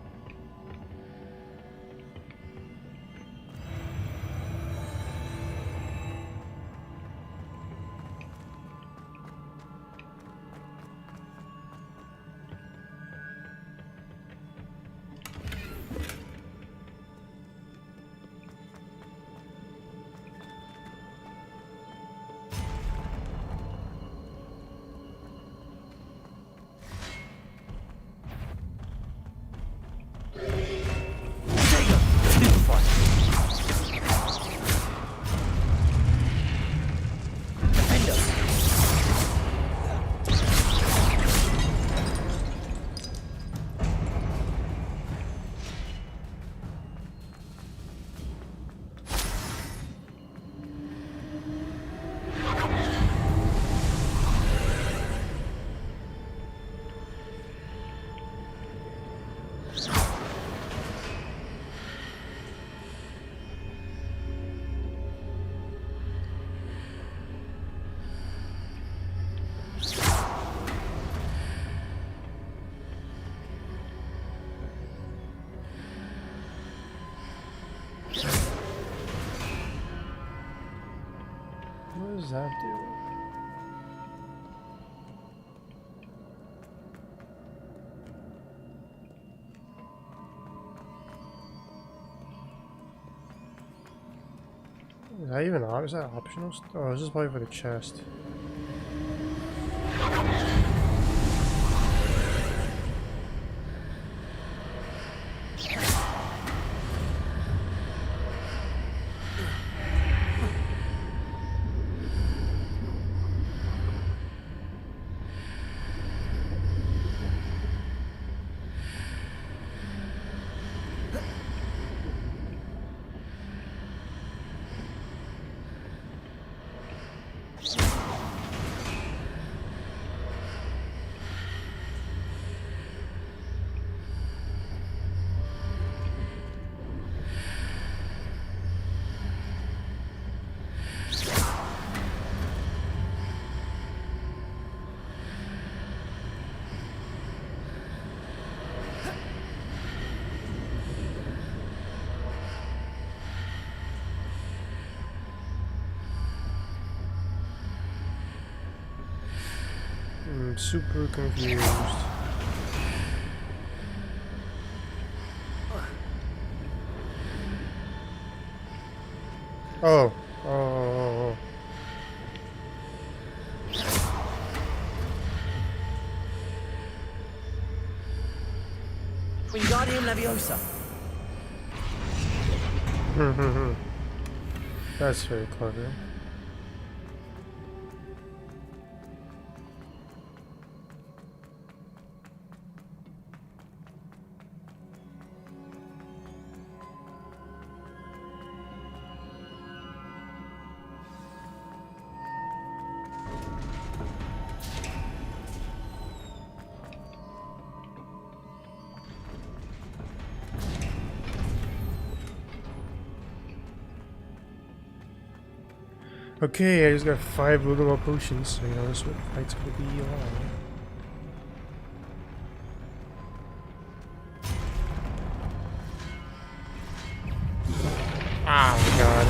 What does that do? Is that even is that optional? Oh, this is probably for the chest. I'm super confused. Oh, Oh. Wingardium Leviosa. That's very clever. Okay, I just got 5 little more potions, so you know this fight's gonna be long. Oh my god.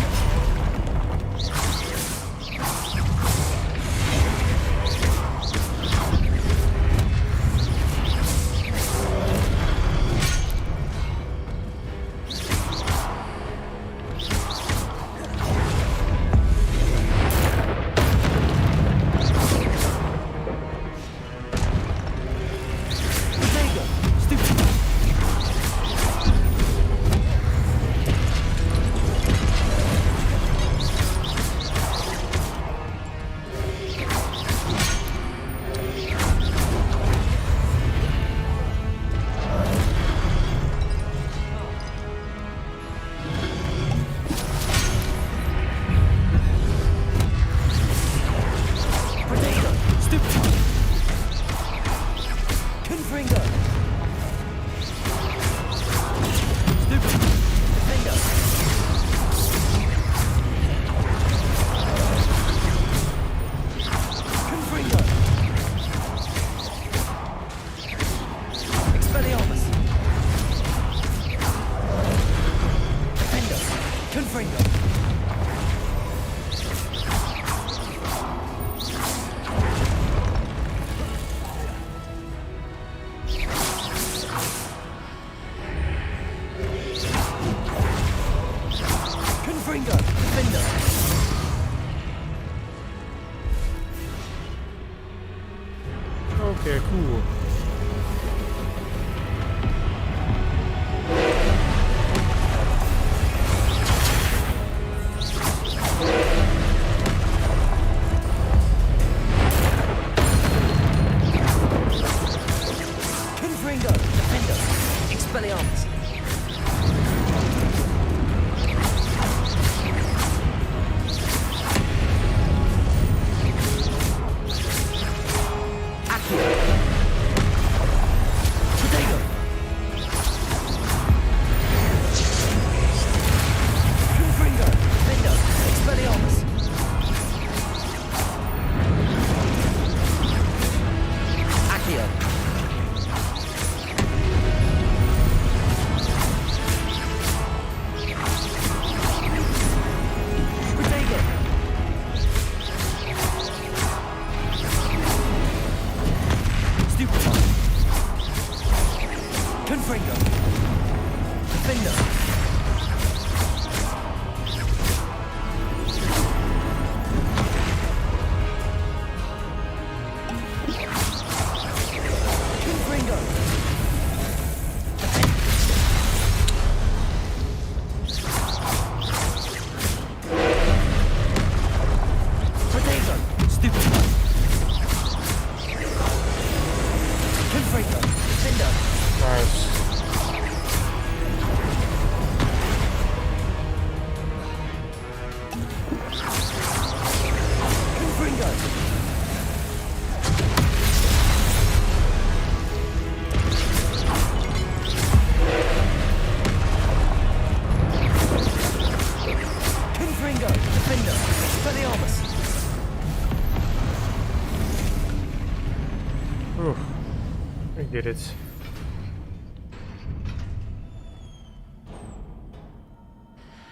Okay, cool. Did it.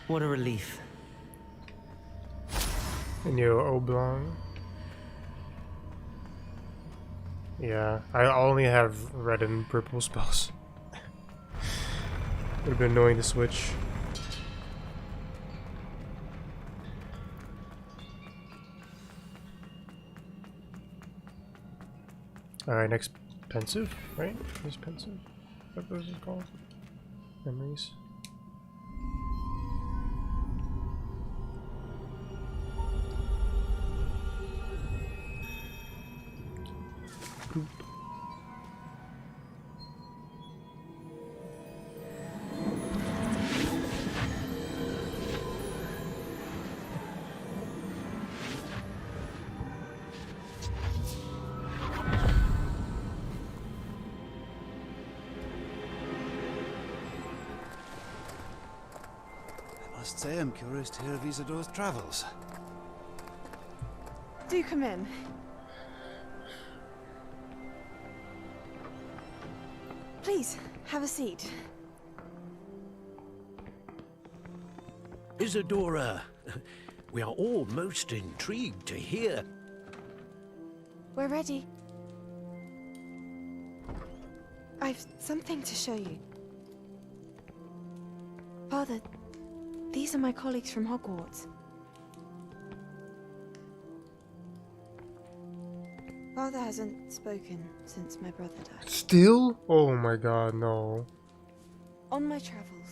What a relief. And your oblong. Yeah, I only have red and purple spells. Would have been annoying to switch. Alright, next pensive, right? Is pensive? What was it called? Memories. Boop. I must say I'm curious to hear of Isadore's travels. Do come in. Please, have a seat. Isadora, we are all most intrigued to hear. We're ready. I've something to show you. Father, these are my colleagues from Hogwarts. Father hasn't spoken since my brother died. Still? Oh my god, no. On my travels,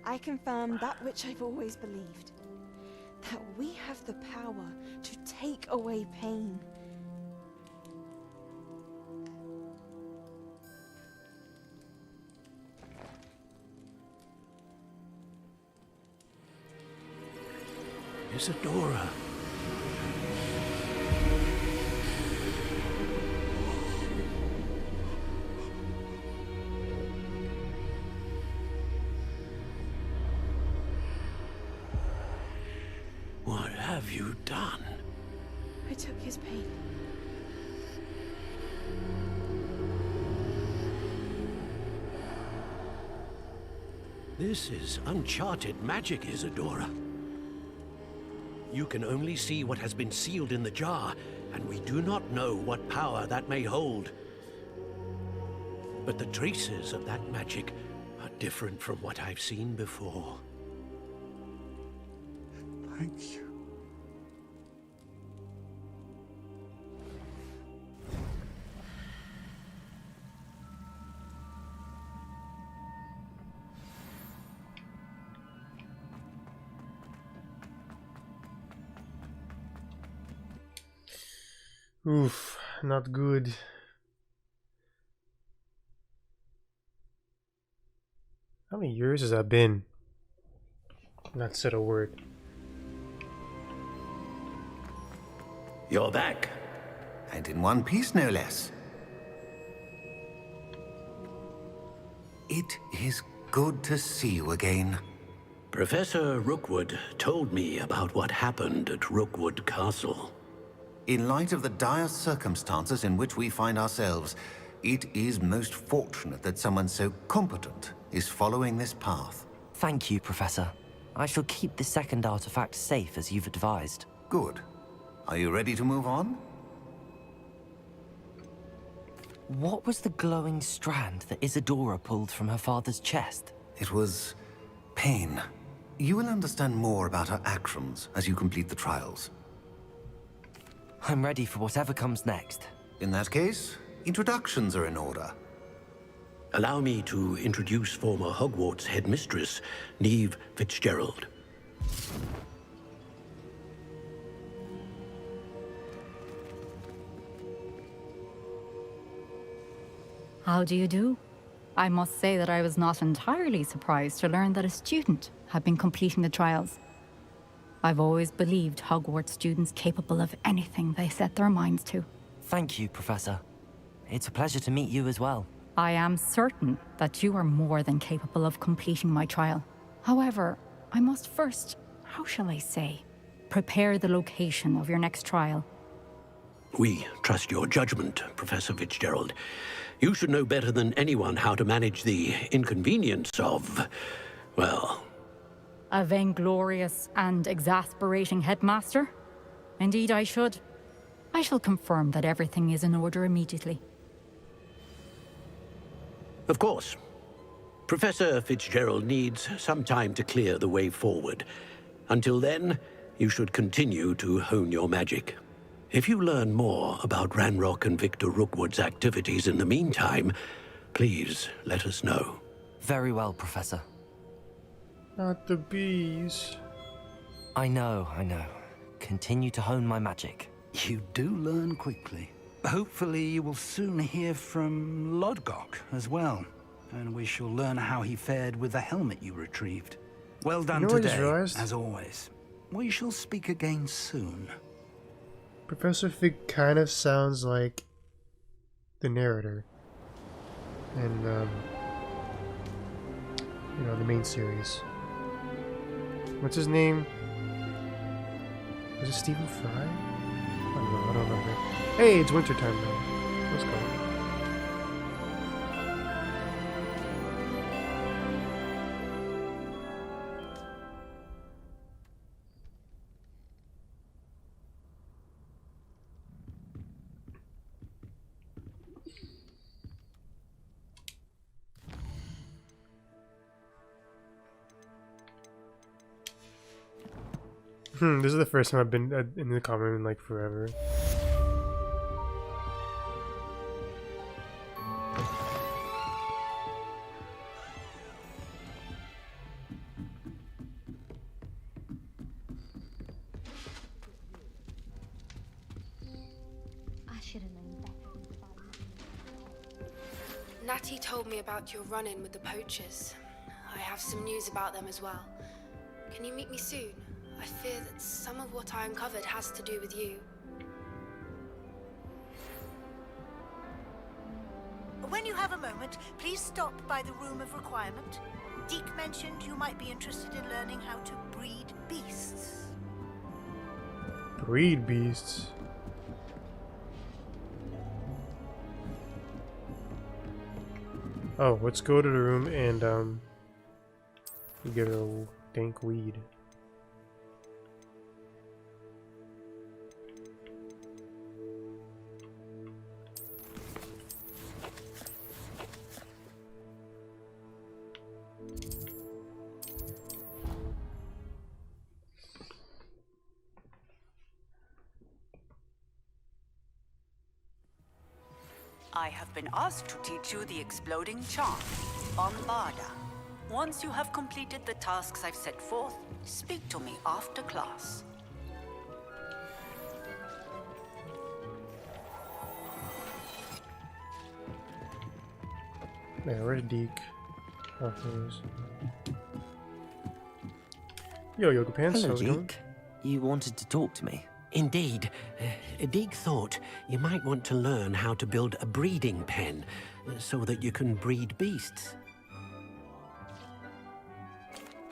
I confirmed that which I've always believed. That we have the power to take away pain. Isadora. What have you done? I took his pain. This is uncharted magic, Isadora. You can only see what has been sealed in the jar, and we do not know what power that may hold. But the traces of that magic are different from what I've seen before. Thank you. Oof, not good. How many years has that been? Not said a word. You're back. And in one piece, no less. It is good to see you again. Professor Rookwood told me about what happened at Rookwood Castle. In light of the dire circumstances in which we find ourselves, it is most fortunate that someone so competent is following this path. Thank you, Professor. I shall keep the second artifact safe as you've advised. Good. Are you ready to move on? What was the glowing strand that Isadora pulled from her father's chest? It was pain. You will understand more about her actions as you complete the trials. I'm ready for whatever comes next. In that case, introductions are in order. Allow me to introduce former Hogwarts headmistress, Neve Fitzgerald. How do you do? I must say that I was not entirely surprised to learn that a student had been completing the trials. I've always believed Hogwarts students capable of anything they set their minds to. Thank you, Professor. It's a pleasure to meet you as well. I am certain that you are more than capable of completing my trial. However, I must first, how shall I say, prepare the location of your next trial. We trust your judgment, Professor Fitzgerald. You should know better than anyone how to manage the inconvenience of, well... A vainglorious and exasperating headmaster? Indeed I should. I shall confirm that everything is in order immediately. Of course. Professor Fitzgerald needs some time to clear the way forward. Until then, you should continue to hone your magic. If you learn more about Ranrock and Victor Rookwood's activities in the meantime, please let us know. Very well, Professor. Not the bees. I know. Continue to hone my magic. You do learn quickly. Hopefully you will soon hear from Lodgok as well, and we shall learn how he fared with the helmet you retrieved. Well done today, as always. We shall speak again soon. Professor Fig kind of sounds like the narrator and you know, the main series. What's his name? Was it Stephen Fry? I don't remember. Hey, it's wintertime now. Let's go. This is the first time I've been in the common room in like forever. I should have known better. Natty told me about your run-in with the poachers. I have some news about them as well. Can you meet me soon? I fear that some of what I uncovered has to do with you. When you have a moment, please stop by the Room of Requirement. Deke mentioned you might be interested in learning how to breed beasts. Breed beasts? Oh, let's go to the room and get a dank weed. I have been asked to teach you the exploding charm, Bombarda. Once you have completed the tasks I've set forth, speak to me after class. Man, where's Deke? Oh, here he is. Yo, Yoga Pants, Hello, how's it going? Deke. You wanted to talk to me? Indeed. Deke thought you might want to learn how to build a breeding pen so that you can breed beasts.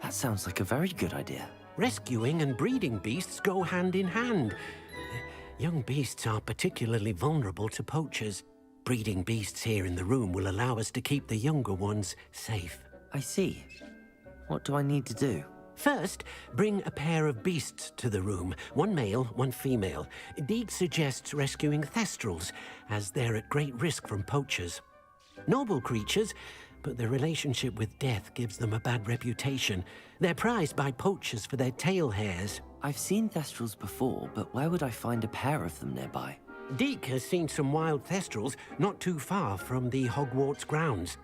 That sounds like a very good idea. Rescuing and breeding beasts go hand in hand. Young beasts are particularly vulnerable to poachers. Breeding beasts here in the room will allow us to keep the younger ones safe. I see. What do I need to do? First, bring a pair of beasts to the room. One male, one female. Deke suggests rescuing thestrals, as they're at great risk from poachers. Noble creatures, but their relationship with death gives them a bad reputation. They're prized by poachers for their tail hairs. I've seen thestrals before, but where would I find a pair of them nearby? Deke has seen some wild thestrals not too far from the Hogwarts grounds.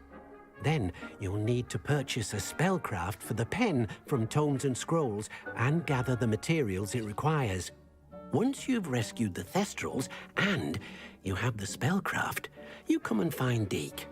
Then you'll need to purchase a spellcraft for the pen from Tomes and Scrolls and gather the materials it requires. Once you've rescued the thestrals and you have the spellcraft, you come and find Deke.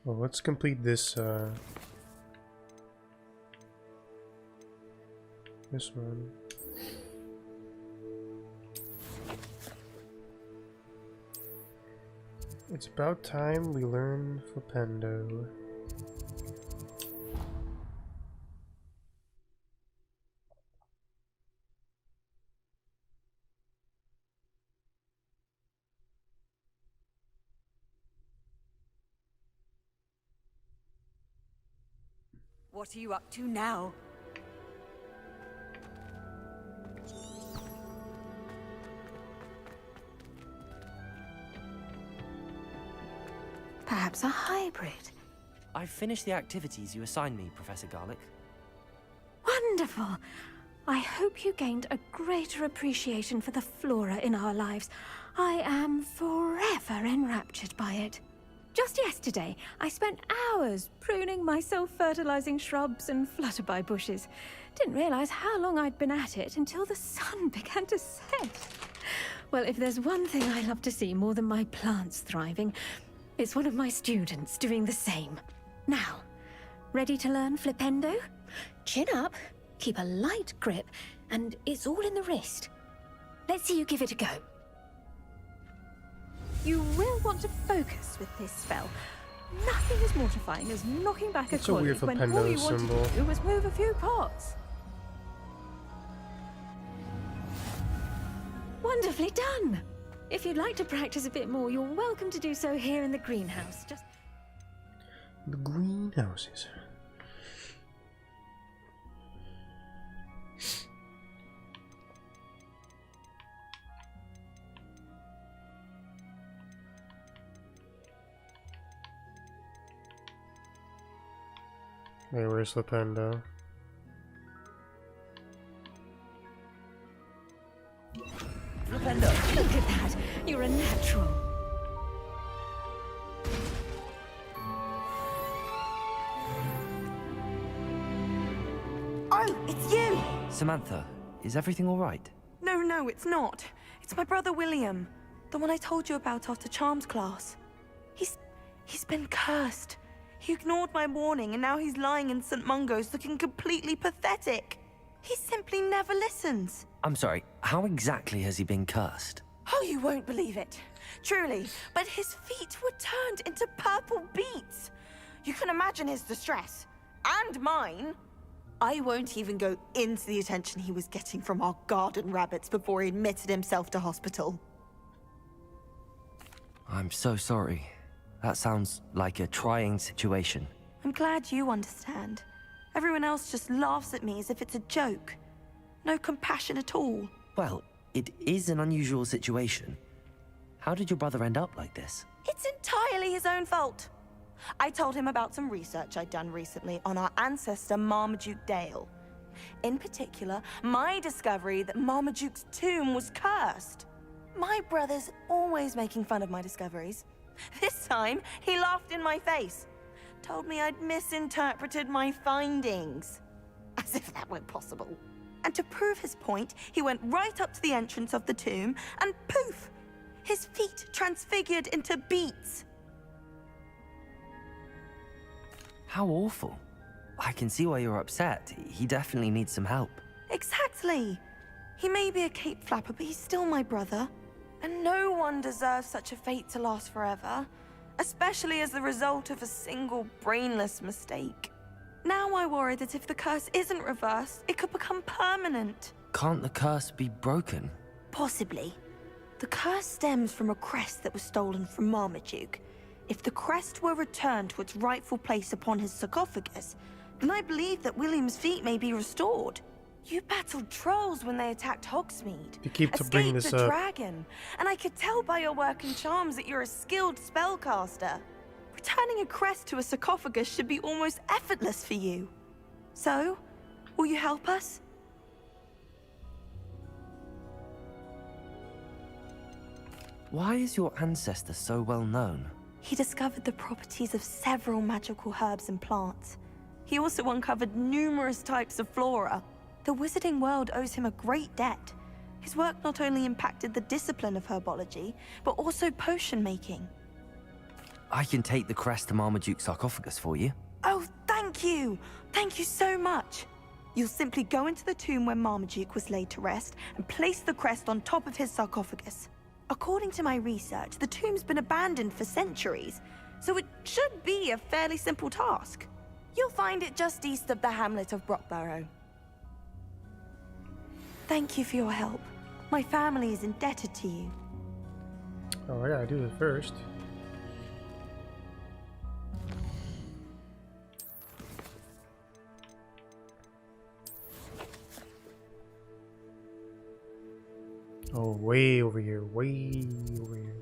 Well, let's complete this, this one. It's about time we learn Flipendo. What are you up to now? Perhaps a hybrid. I've finished the activities you assigned me, Professor Garlick. Wonderful. I hope you gained a greater appreciation for the flora in our lives. I am forever enraptured by it. Just yesterday, I spent hours pruning my self-fertilizing shrubs and flutterby bushes. Didn't realize how long I'd been at it until the sun began to set. Well, if there's one thing I love to see more than my plants thriving, it's one of my students doing the same. Now, ready to learn Flipendo? Chin up, keep a light grip, and it's all in the wrist. Let's see you give it a go. You will want to focus with this spell. Nothing as mortifying as knocking back It's a a weird colleague when all Flipendo you symbol. wanted to do was move a few pots. Wonderfully done! If you'd like to practice a bit more, you're welcome to do so here in the greenhouse. Just The greenhouses. Hey, where's Flipendo? Flipendo! look at that! You're a natural. Oh, it's you! Samantha, is everything all right? No, it's not. It's my brother William. The one I told you about after Charms class. He's been cursed. He ignored my warning and now he's lying in St. Mungo's looking completely pathetic. He simply never listens. I'm sorry, how exactly has he been cursed? Oh, you won't believe it. Truly, but his feet were turned into purple beets. You can imagine his distress. And mine. I won't even go into the attention he was getting from our garden rabbits before he admitted himself to hospital. I'm so sorry. That sounds like a trying situation. I'm glad you understand. Everyone else just laughs at me as if it's a joke. No compassion at all. Well, it is an unusual situation. How did your brother end up like this? It's entirely his own fault. I told him about some research I'd done recently on our ancestor Marmaduke Dale. In particular, my discovery that Marmaduke's tomb was cursed. My brother's always making fun of my discoveries. This time, he laughed in my face. Told me I'd misinterpreted my findings. As if that were possible. And to prove his point, he went right up to the entrance of the tomb and poof! His feet transfigured into beets. How awful. I can see why you're upset. He definitely needs some help. Exactly. He may be a cape flapper, but he's still my brother. And no one deserves such a fate to last forever, especially as the result of a single brainless mistake. Now I worry that if the curse isn't reversed, it could become permanent. Can't the curse be broken? Possibly. The curse stems from a crest that was stolen from Marmaduke. If the crest were returned to its rightful place upon his sarcophagus, then I believe that William's feet may be restored. You battled trolls when they attacked Hogsmeade. You keep to bring Escaped this the up. dragon, and I could tell by your work and charms that you're a skilled spellcaster. Returning a crest to a sarcophagus should be almost effortless for you. So, will you help us? Why is your ancestor so well known? He discovered the properties of several magical herbs and plants. He also uncovered numerous types of flora. The wizarding world owes him a great debt. His work not only impacted the discipline of herbology, but also potion making. I can take the crest to Marmaduke's sarcophagus for you. Oh, thank you! Thank you so much! You'll simply go into the tomb where Marmaduke was laid to rest and place the crest on top of his sarcophagus. According to my research, the tomb's been abandoned for centuries, so it should be a fairly simple task. You'll find it just east of the hamlet of Brockborough. Thank you for your help. My family is indebted to you. Oh, I gotta do it first. Oh, way over here. Way over here.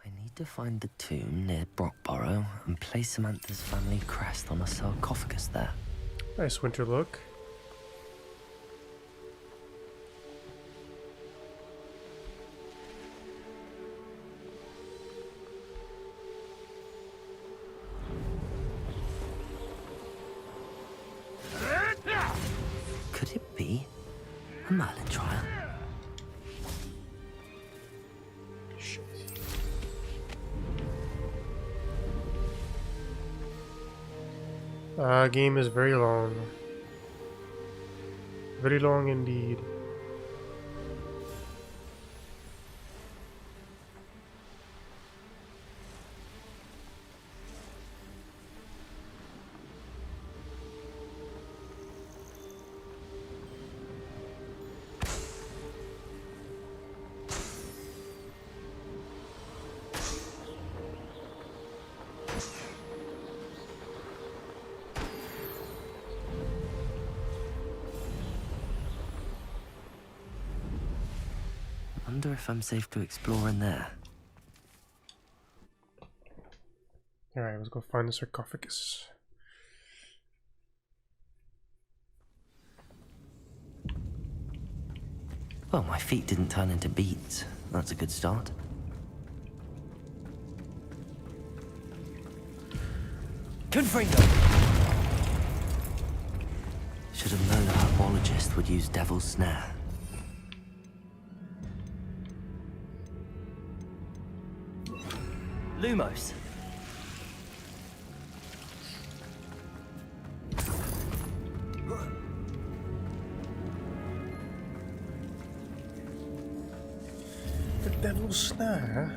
I need to find the tomb near Brockborough and place Samantha's family crest on a sarcophagus there. Nice winter look. Could it be a Merlin trial? Game is very long. Very long indeed. Wonder if I'm safe to explore in there. Alright, let's go find the sarcophagus. Well, my feet didn't turn into beads. That's a good start. Confringo! Should have known a herbologist would use Devil's Snare. Lumos. The Devil's Snare?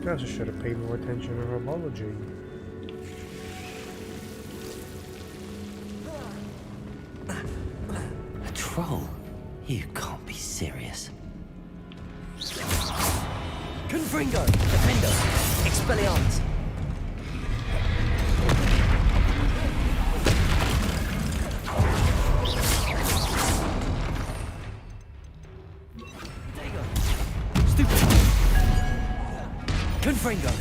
Guess I should have paid more attention to herbology. A troll? You can't be serious. Confringo! Defendo! Expelliarmus! Stupid! Confringo!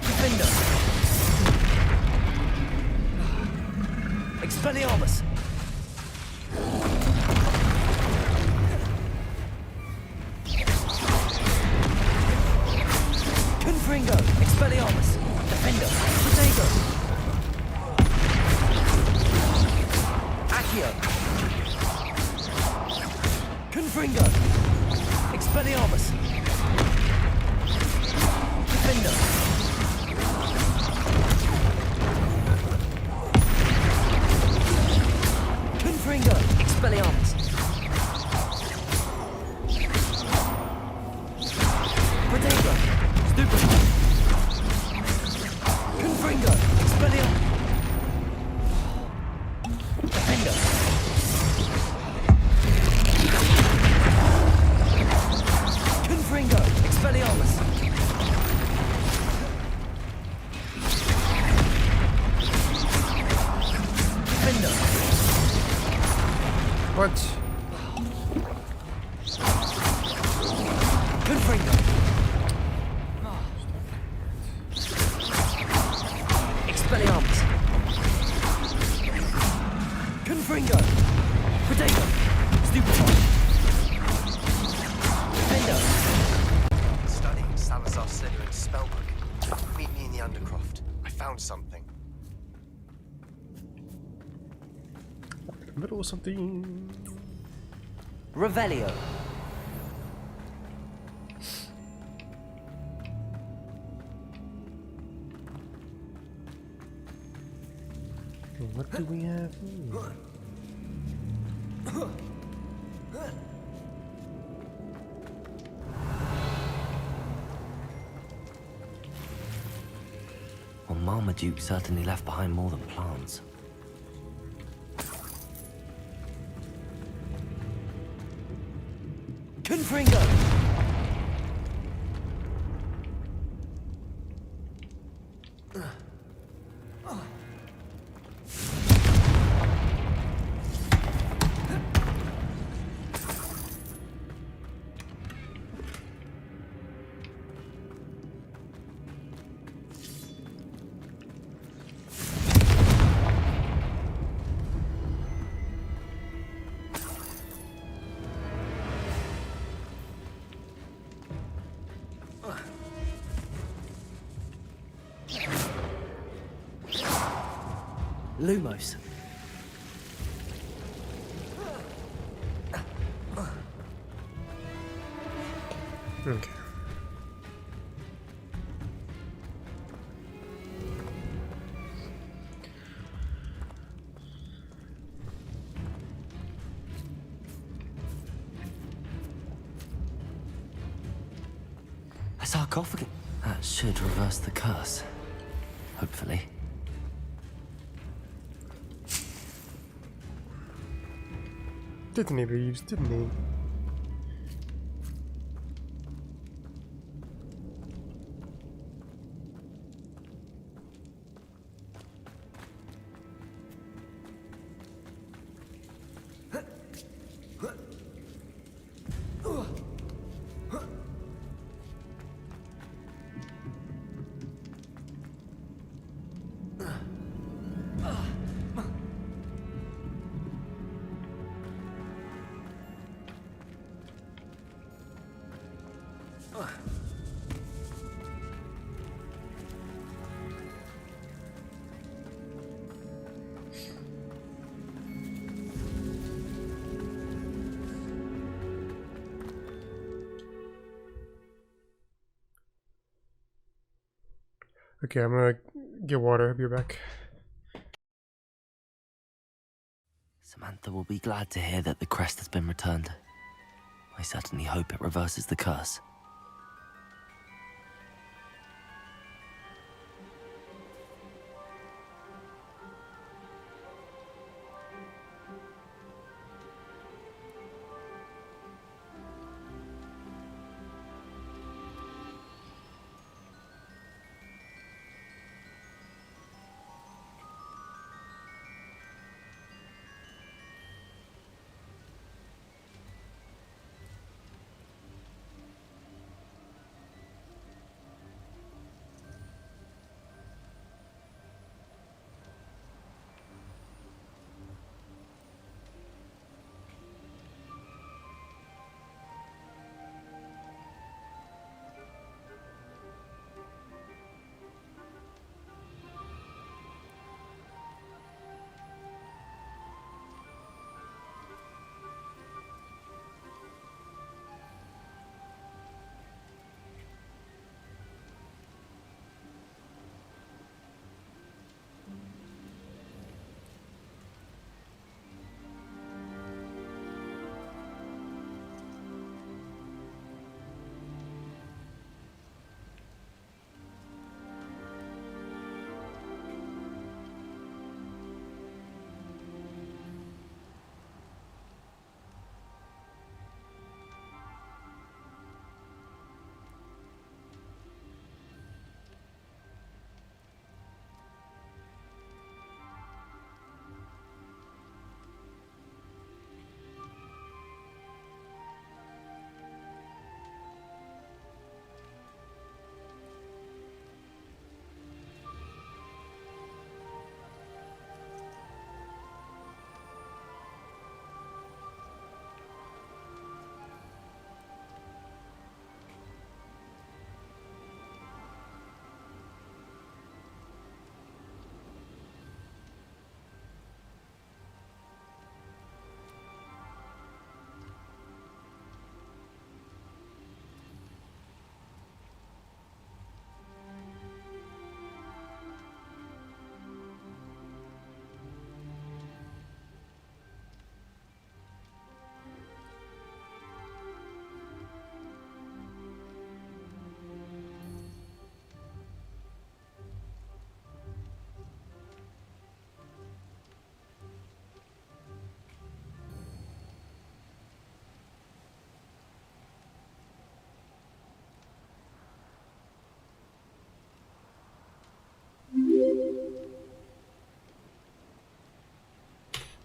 Defendo! Expelliarmus! Confringo! Expelliarmus! Defendo! Protego! Accio! Confringo! Expelliarmus! Defendo! Confringo! Expelliarmus! Protego! Stupid! Confringo! Expelliarmus! Defendo! Confringo! Expelliarmus! Defendo! What? Confringo! Expelliarmus! Confringo! Protego! Stupefy! Defendo! Studying Salazar Slytherin's spellbook. Meet me in the Undercroft. I found something. Middle of something. Revelio. What do we have here? Well, Marmaduke certainly left behind more than plants. Fringo! Lumos. Okay. A sarcophagus. That should reverse the curse. Hopefully. Didn't he, Reeves? Didn't he? Okay, I'm gonna get water. I'll be back. Samantha will be glad to hear that the crest has been returned. I certainly hope it reverses the curse.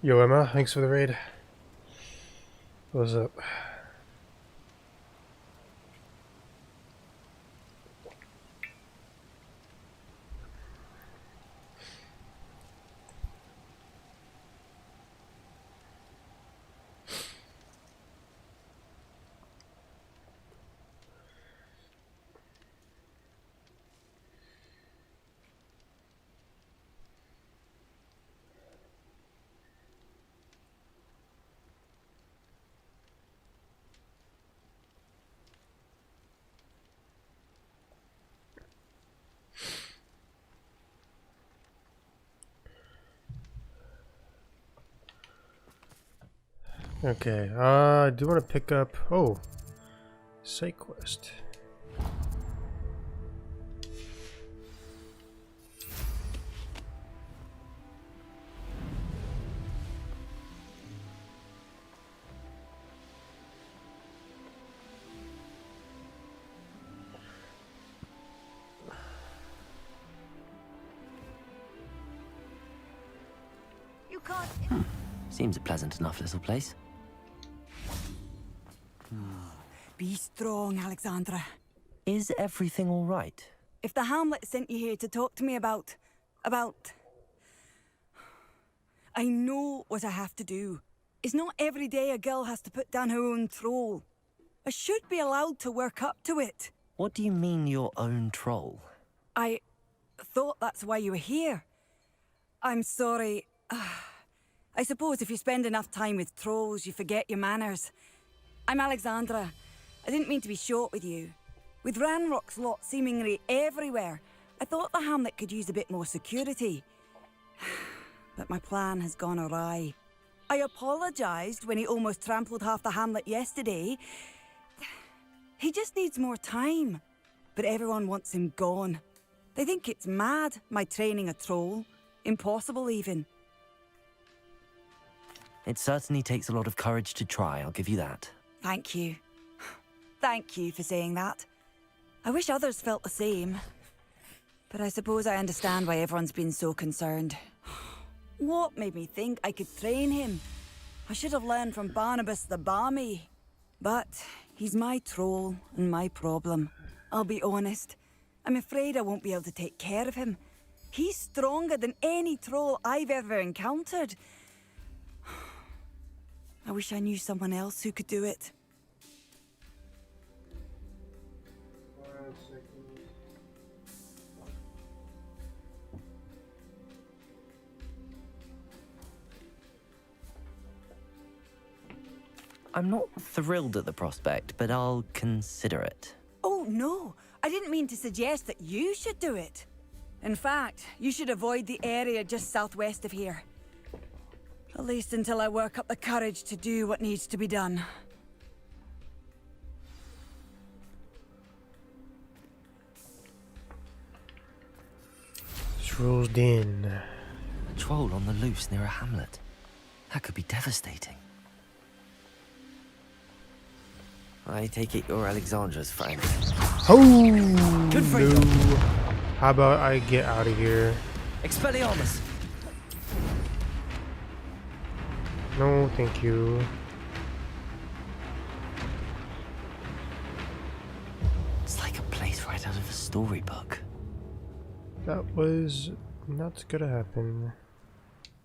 Yo, Emma, thanks for the raid. What's up? Okay, I do want to pick up, side quest. You can't. Seems a pleasant enough little place. Be strong, Alexandra. Is everything all right? If the Hamlet sent you here to talk to me about... I know what I have to do. It's not every day a girl has to put down her own troll. I should be allowed to work up to it. What do you mean, your own troll? I thought that's why you were here. I'm sorry. I suppose if you spend enough time with trolls, you forget your manners. I'm Alexandra. I didn't mean to be short with you. With Ranrock's lot seemingly everywhere, I thought the Hamlet could use a bit more security. But my plan has gone awry. I apologised when he almost trampled half the Hamlet yesterday. He just needs more time. But everyone wants him gone. They think it's mad, my training a troll. Impossible, even. It certainly takes a lot of courage to try, I'll give you that. Thank you. Thank you for saying that. I wish others felt the same. But I suppose I understand why everyone's been so concerned. What made me think I could train him? I should have learned from Barnabas the Barmy. But he's my troll and my problem. I'll be honest. I'm afraid I won't be able to take care of him. He's stronger than any troll I've ever encountered. I wish I knew someone else who could do it. I'm not thrilled at the prospect, but I'll consider it. Oh, no. I didn't mean to suggest that you should do it. In fact, you should avoid the area just southwest of here. At least until I work up the courage to do what needs to be done. Troll's Den. A troll on the loose near a hamlet. That could be devastating. I take it you're Alexandra's friend. Oh, good for no. you. How about I get out of here? Expelliarmus. No, thank you. It's like a place right out of a storybook. That was not gonna happen.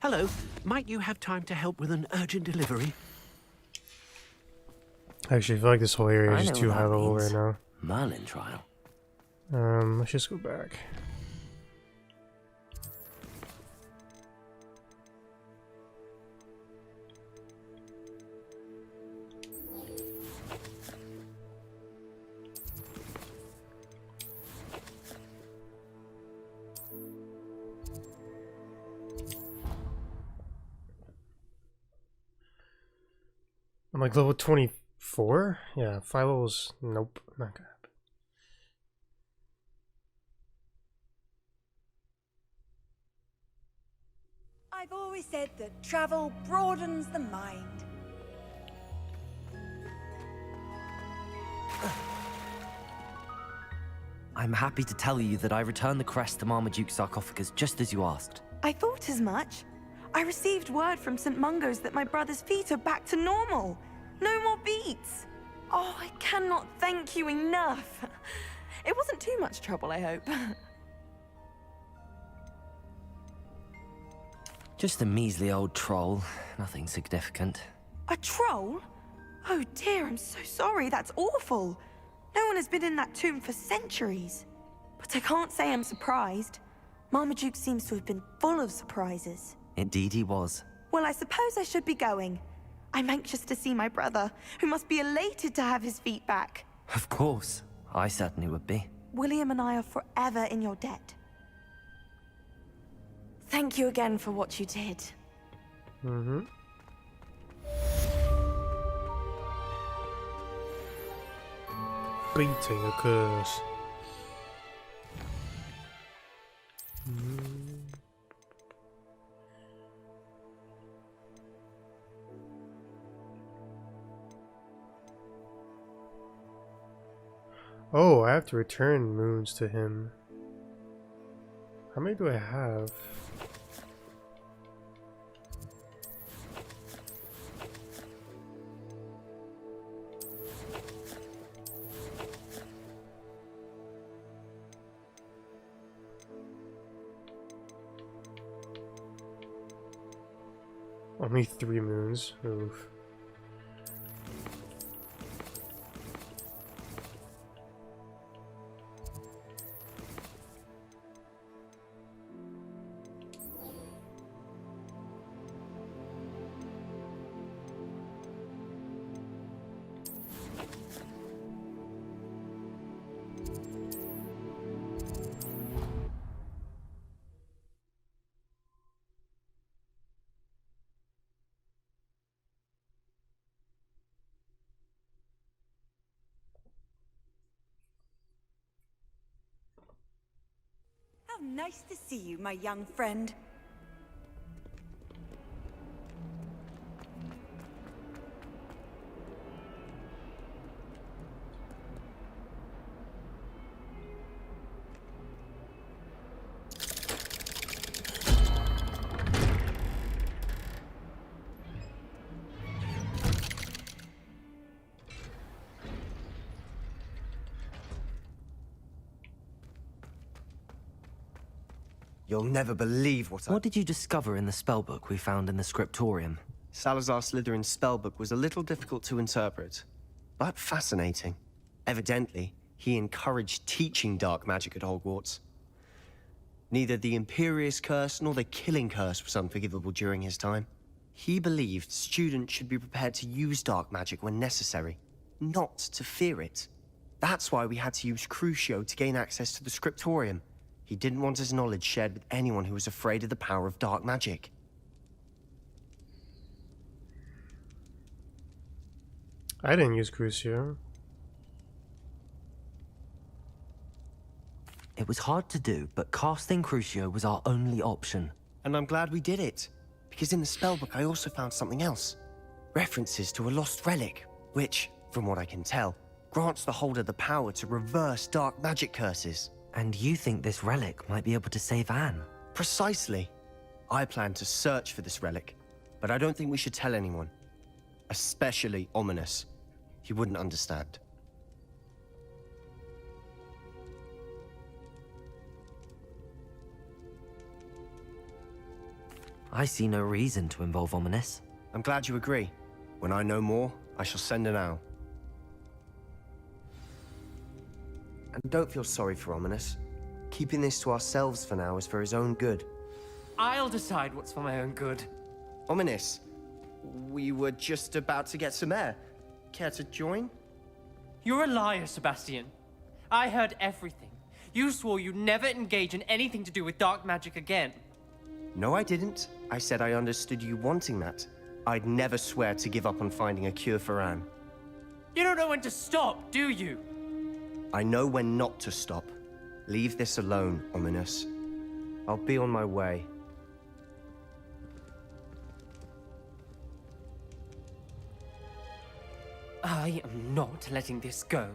Hello, might you have time to help with an urgent delivery? Actually, I feel like this whole area is just too high level right now. Merlin trial. Let's just go back. I'm like level 24? Yeah, 5 levels. Nope, not gonna happen. I've always said that travel broadens the mind. I'm happy to tell you that I returned the crest to Marmaduke's sarcophagus just as you asked. I thought as much. I received word from St. Mungo's that my brother's feet are back to normal. No more beats. Oh, I cannot thank you enough. It wasn't too much trouble, I hope. Just a measly old troll. Nothing significant. A troll? Oh dear, I'm so sorry. That's awful. No one has been in that tomb for centuries. But I can't say I'm surprised. Marmaduke seems to have been full of surprises. Indeed he was. Well, I suppose I should be going. I'm anxious to see my brother, who must be elated to have his feet back. Of course. I certainly would be. William and I are forever in your debt. Thank you again for what you did. Mm-hmm. Beating occurs. Oh, I have to return moons to him. How many do I have? Only 3 moons. Oof. How nice to see you, my young friend. You'll never believe What did you discover in the spellbook we found in the scriptorium? Salazar Slytherin's spellbook was a little difficult to interpret, but fascinating. Evidently, he encouraged teaching dark magic at Hogwarts. Neither the Imperious Curse nor the Killing Curse was unforgivable during his time. He believed students should be prepared to use dark magic when necessary, not to fear it. That's why we had to use Crucio to gain access to the scriptorium. He didn't want his knowledge shared with anyone who was afraid of the power of dark magic. I didn't use Crucio. It was hard to do, but casting Crucio was our only option. And I'm glad we did it, because in the spellbook I also found something else. References to a lost relic, which, from what I can tell, grants the holder the power to reverse dark magic curses. And you think this relic might be able to save Anne? Precisely. I plan to search for this relic, but I don't think we should tell anyone. Especially Ominous. He wouldn't understand. I see no reason to involve Ominous. I'm glad you agree. When I know more, I shall send an owl. And don't feel sorry for Ominous. Keeping this to ourselves for now is for his own good. I'll decide what's for my own good. Ominous, we were just about to get some air. Care to join? You're a liar, Sebastian. I heard everything. You swore you'd never engage in anything to do with dark magic again. No, I didn't. I said I understood you wanting that. I'd never swear to give up on finding a cure for Anne. You don't know when to stop, do you? I know when not to stop. Leave this alone, Ominous. I'll be on my way. I am not letting this go.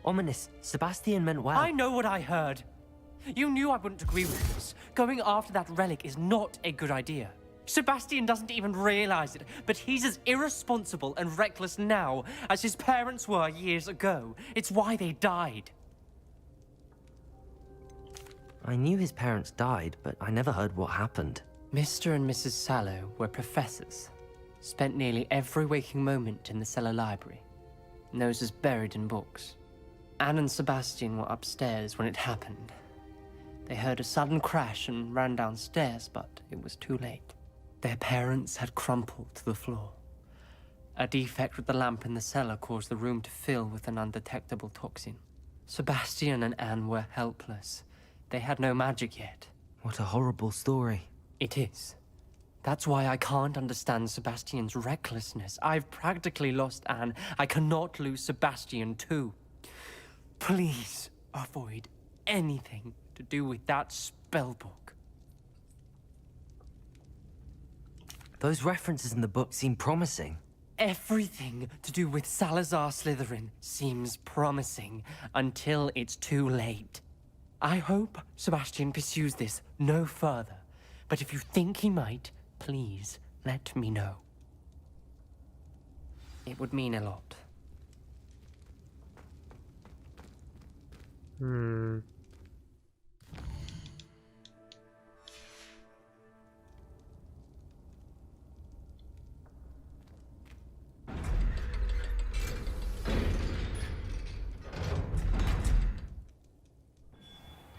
Ominous, Sebastian meant well. I know what I heard. You knew I wouldn't agree with this. Going after that relic is not a good idea. Sebastian doesn't even realize it, but he's as irresponsible and reckless now as his parents were years ago. It's why they died. I knew his parents died, but I never heard what happened. Mr. and Mrs. Sallow were professors. Spent nearly every waking moment in the cellar library. Noses buried in books. Anne and Sebastian were upstairs when it happened. They heard a sudden crash and ran downstairs, but it was too late. Their parents had crumpled to the floor. A defect with the lamp in the cellar caused the room to fill with an undetectable toxin. Sebastian and Anne were helpless. They had no magic yet. What a horrible story. It is. That's why I can't understand Sebastian's recklessness. I've practically lost Anne. I cannot lose Sebastian too. Please avoid anything to do with that spellbook. Those references in the book seem promising. Everything to do with Salazar Slytherin seems promising until it's too late. I hope Sebastian pursues this no further, but if you think he might, please let me know. It would mean a lot.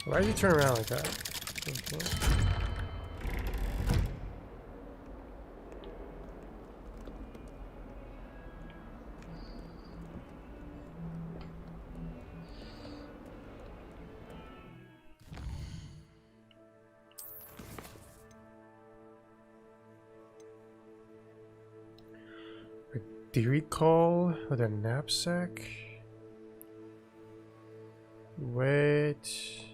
Why did you turn around like that? Okay. A recall with a knapsack? Wait.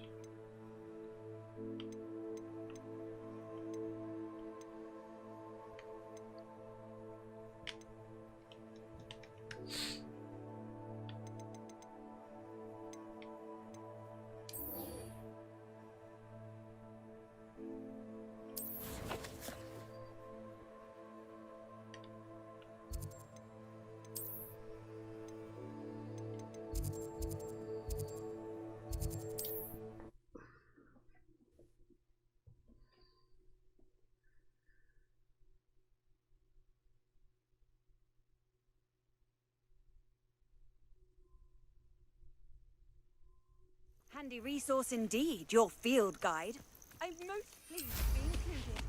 Handy resource indeed, your field guide. I'm most pleased to be included.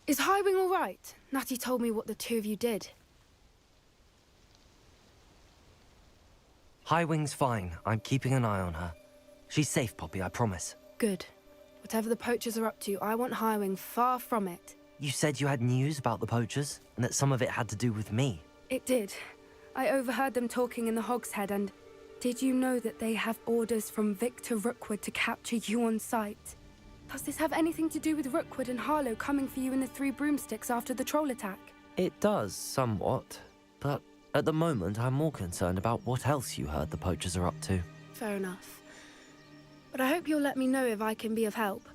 Is Highwing all right? Natty told me what the two of you did. Highwing's fine. I'm keeping an eye on her. She's safe, Poppy, I promise. Good. Whatever the poachers are up to, I want Highwing far from it. You said you had news about the poachers, and that some of it had to do with me. It did. I overheard them talking in the Hogshead, and did you know that they have orders from Victor Rookwood to capture you on sight? Does this have anything to do with Rookwood and Harlow coming for you in the Three Broomsticks after the troll attack? It does, somewhat. But at the moment, I'm more concerned about what else you heard the poachers are up to. Fair enough. But I hope you'll let me know if I can be of help,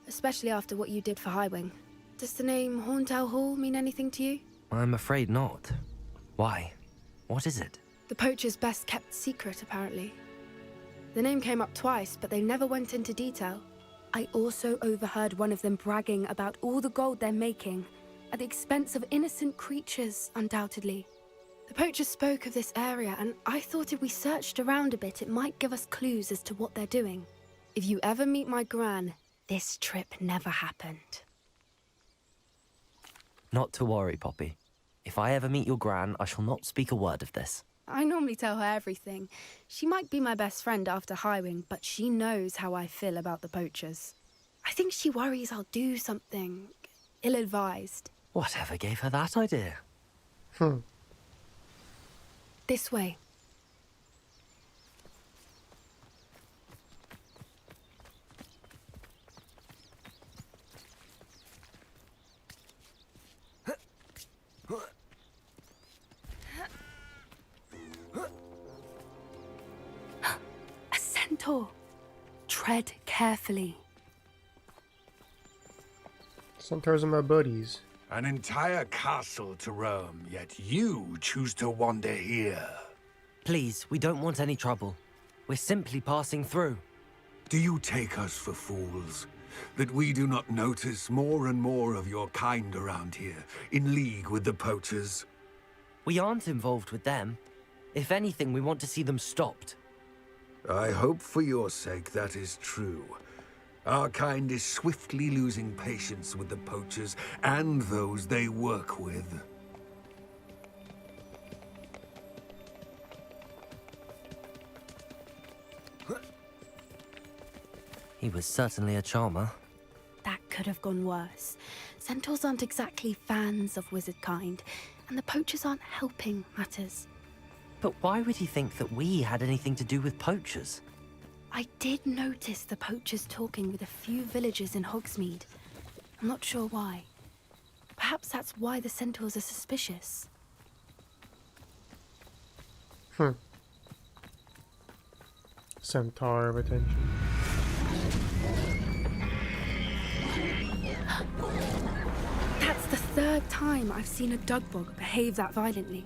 especially after what you did for Highwing. Does the name Horntail Hall mean anything to you? I'm afraid not. Why? What is it? The poachers' best kept secret, apparently. The name came up twice, but they never went into detail. I also overheard one of them bragging about all the gold they're making, at the expense of innocent creatures, undoubtedly. The poachers spoke of this area, and I thought if we searched around a bit, it might give us clues as to what they're doing. If you ever meet my gran, this trip never happened. Not to worry, Poppy. If I ever meet your gran, I shall not speak a word of this. I normally tell her everything. She might be my best friend after Highwing, but she knows how I feel about the poachers. I think she worries I'll do something ill-advised. Whatever gave her that idea? This way. A centaur. Tread carefully. Centaurs are my buddies. An entire castle to roam, yet you choose to wander here. Please, we don't want any trouble. We're simply passing through. Do you take us for fools? That we do not notice more and more of your kind around here, in league with the poachers? We aren't involved with them. If anything, we want to see them stopped. I hope for your sake that is true. Our kind is swiftly losing patience with the poachers and those they work with. He was certainly a charmer. That could have gone worse. Centaurs aren't exactly fans of wizard kind, and the poachers aren't helping matters. But why would he think that we had anything to do with poachers? I did notice the poachers talking with a few villagers in Hogsmeade. I'm not sure why. Perhaps that's why the centaurs are suspicious. Centaur retention. That's the third time I've seen a dugbog behave that violently.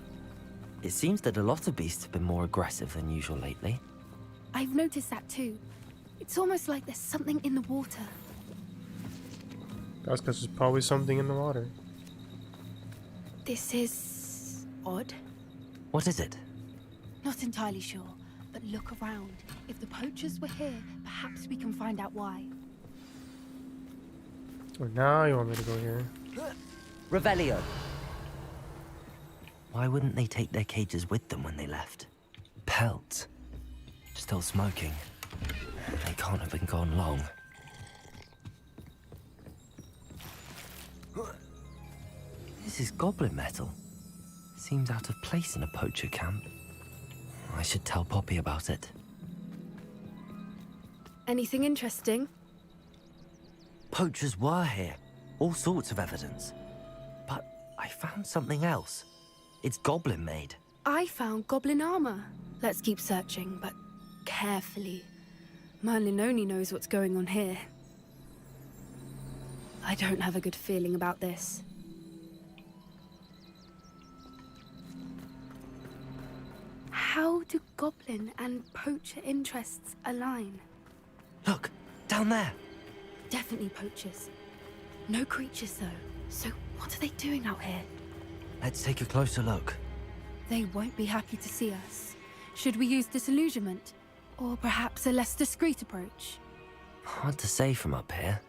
It seems that a lot of beasts have been more aggressive than usual lately. I've noticed that too. It's almost like there's something in the water. That's because there's probably something in the water. This is odd. What is it? Not entirely sure, but look around. If the poachers were here, perhaps we can find out why. Oh, now you want me to go here? Revelio. Why wouldn't they take their cages with them when they left? Pelts. Still smoking. They can't have been gone long. This is goblin metal. Seems out of place in a poacher camp. I should tell Poppy about it. Anything interesting? Poachers were here. All sorts of evidence. But I found something else. It's goblin made. I found goblin armor. Let's keep searching, but carefully. Merlin only knows what's going on here. I don't have a good feeling about this. How do goblin and poacher interests align? Look, down there. Definitely poachers. No creatures, though. So what are they doing out here? Let's take a closer look. They won't be happy to see us. Should we use disillusionment? Or perhaps a less discreet approach? Hard to say from up here.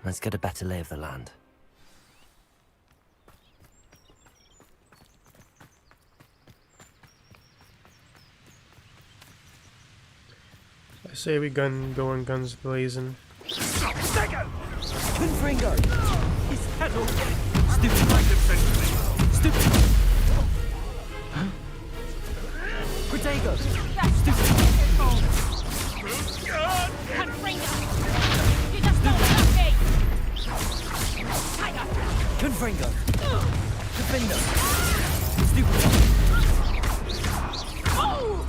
Let's get a better lay of the land. I say we go in guns blazing. Confringo! He's settled. Stupid. Stupid. Protego! Stupid. You just don't love me! Confringo! Defender! Stupid. Oh!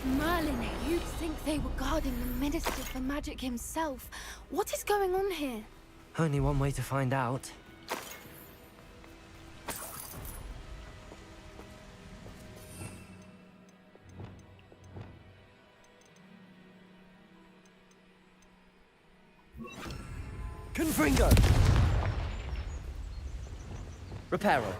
Merlin, you'd think they were guarding the Minister for Magic himself. What is going on here? Only one way to find out. Confringo! Reparo.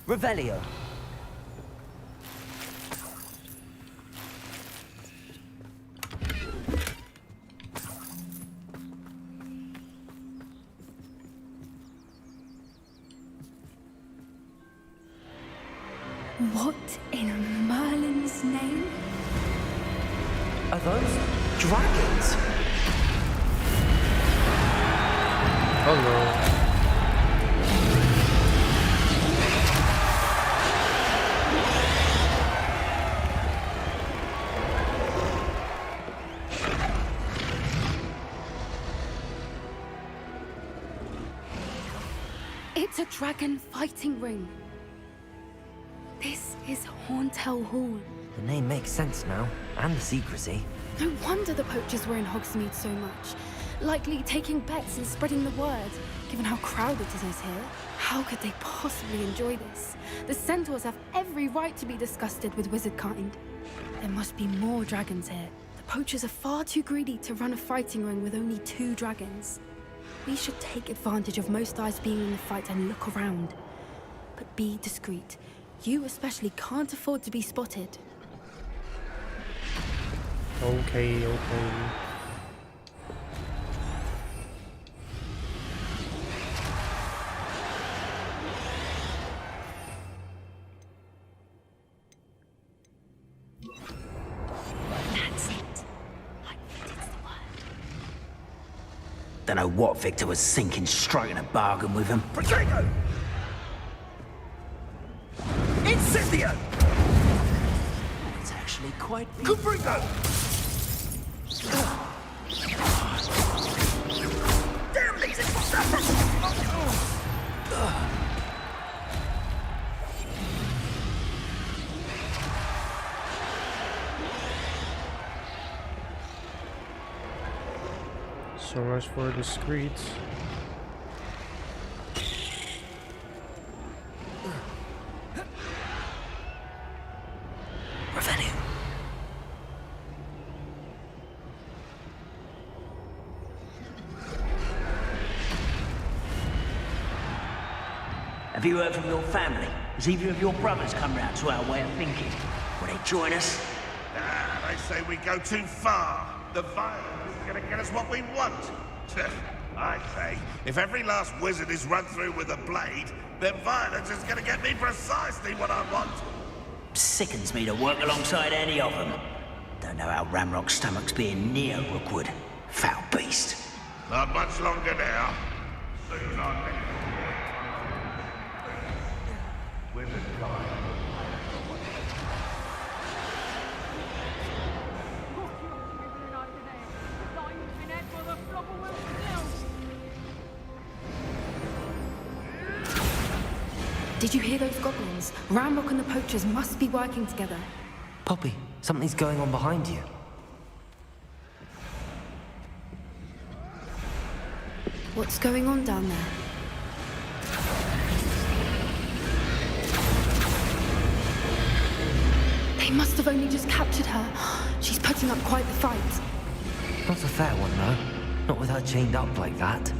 Revelio. What in Merlin's name? Are those dragons? Oh no. It's a dragon fighting ring. This is Hauntel Hall. The name makes sense now, and the secrecy. No wonder the poachers were in Hogsmeade so much. Likely taking bets and spreading the word, given how crowded it is here. How could they possibly enjoy this? The centaurs have every right to be disgusted with wizard kind. There must be more dragons here. The poachers are far too greedy to run a fighting ring with only 2 dragons. We should take advantage of most eyes being in the fight and look around. But be discreet. You especially can't afford to be spotted. Okay. That's it. It's the word. Don't know what Victor was thinking, striking a bargain with him. Protego! Incendio! It's actually quite... Cubrigo! Damn these So much for discreet. Revenue. Have you heard from your family? Has either of your brothers come round to our way of thinking? Will they join us? Nah, they say we go too far. The violence is gonna get us what we want. I say, if every last wizard is run through with a blade, then violence is gonna get me precisely what I want. Sickens me to work alongside any of them. Don't know how Ramrock's stomach's being near Rookwood. Foul beast. Not much longer now. Soon on me. Wizard guy. Did you hear those goblins? Ramrock and the poachers must be working together. Poppy, something's going on behind you. What's going on down there? They must have only just captured her. She's putting up quite the fight. Not a fair one, though. Not with her chained up like that.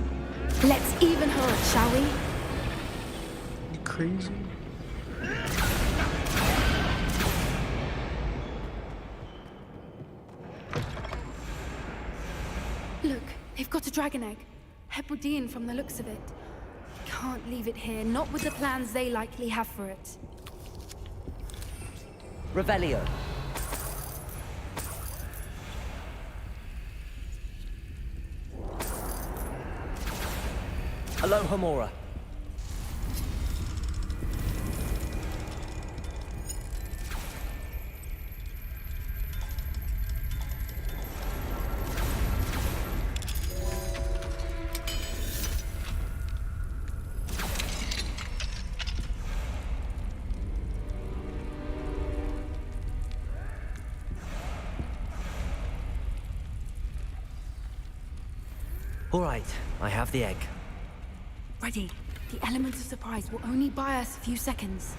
Let's even her up, shall we? You crazy? Look, they've got a dragon egg. Hebridean from the looks of it. Can't leave it here, not with the plans they likely have for it. Revelio. Alohomora. All right, I have the egg. Ready. The element of surprise will only buy us a few seconds.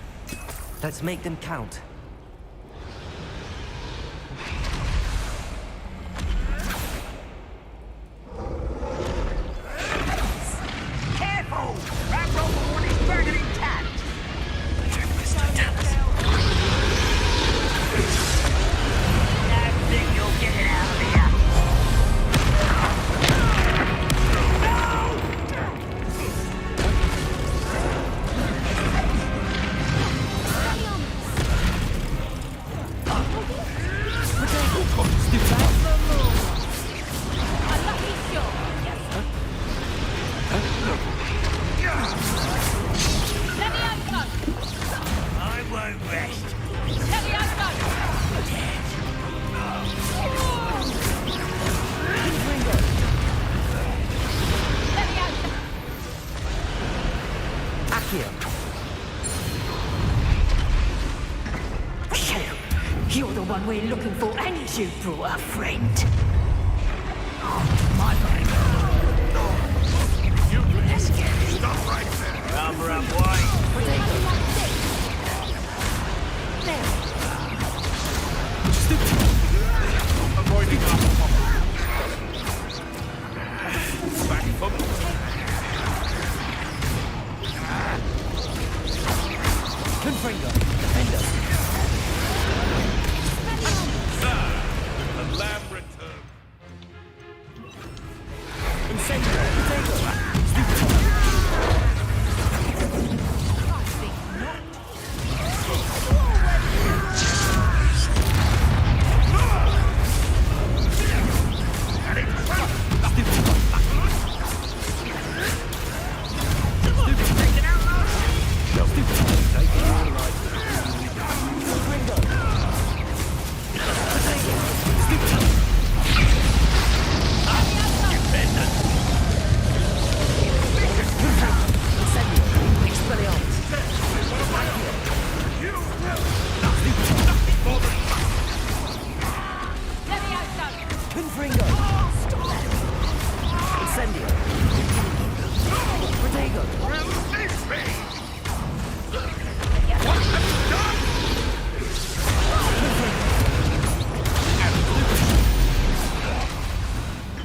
Let's make them count. Careful! Ramrock will want his dragon intact! I think you'll get it out of here! one we're looking for, and you brought a friend. Let's get it. Stop right there. Cover up, white. Avoiding alcohol. Back foot. Confringo, defender. Sir, the lab return. Incendio, potato.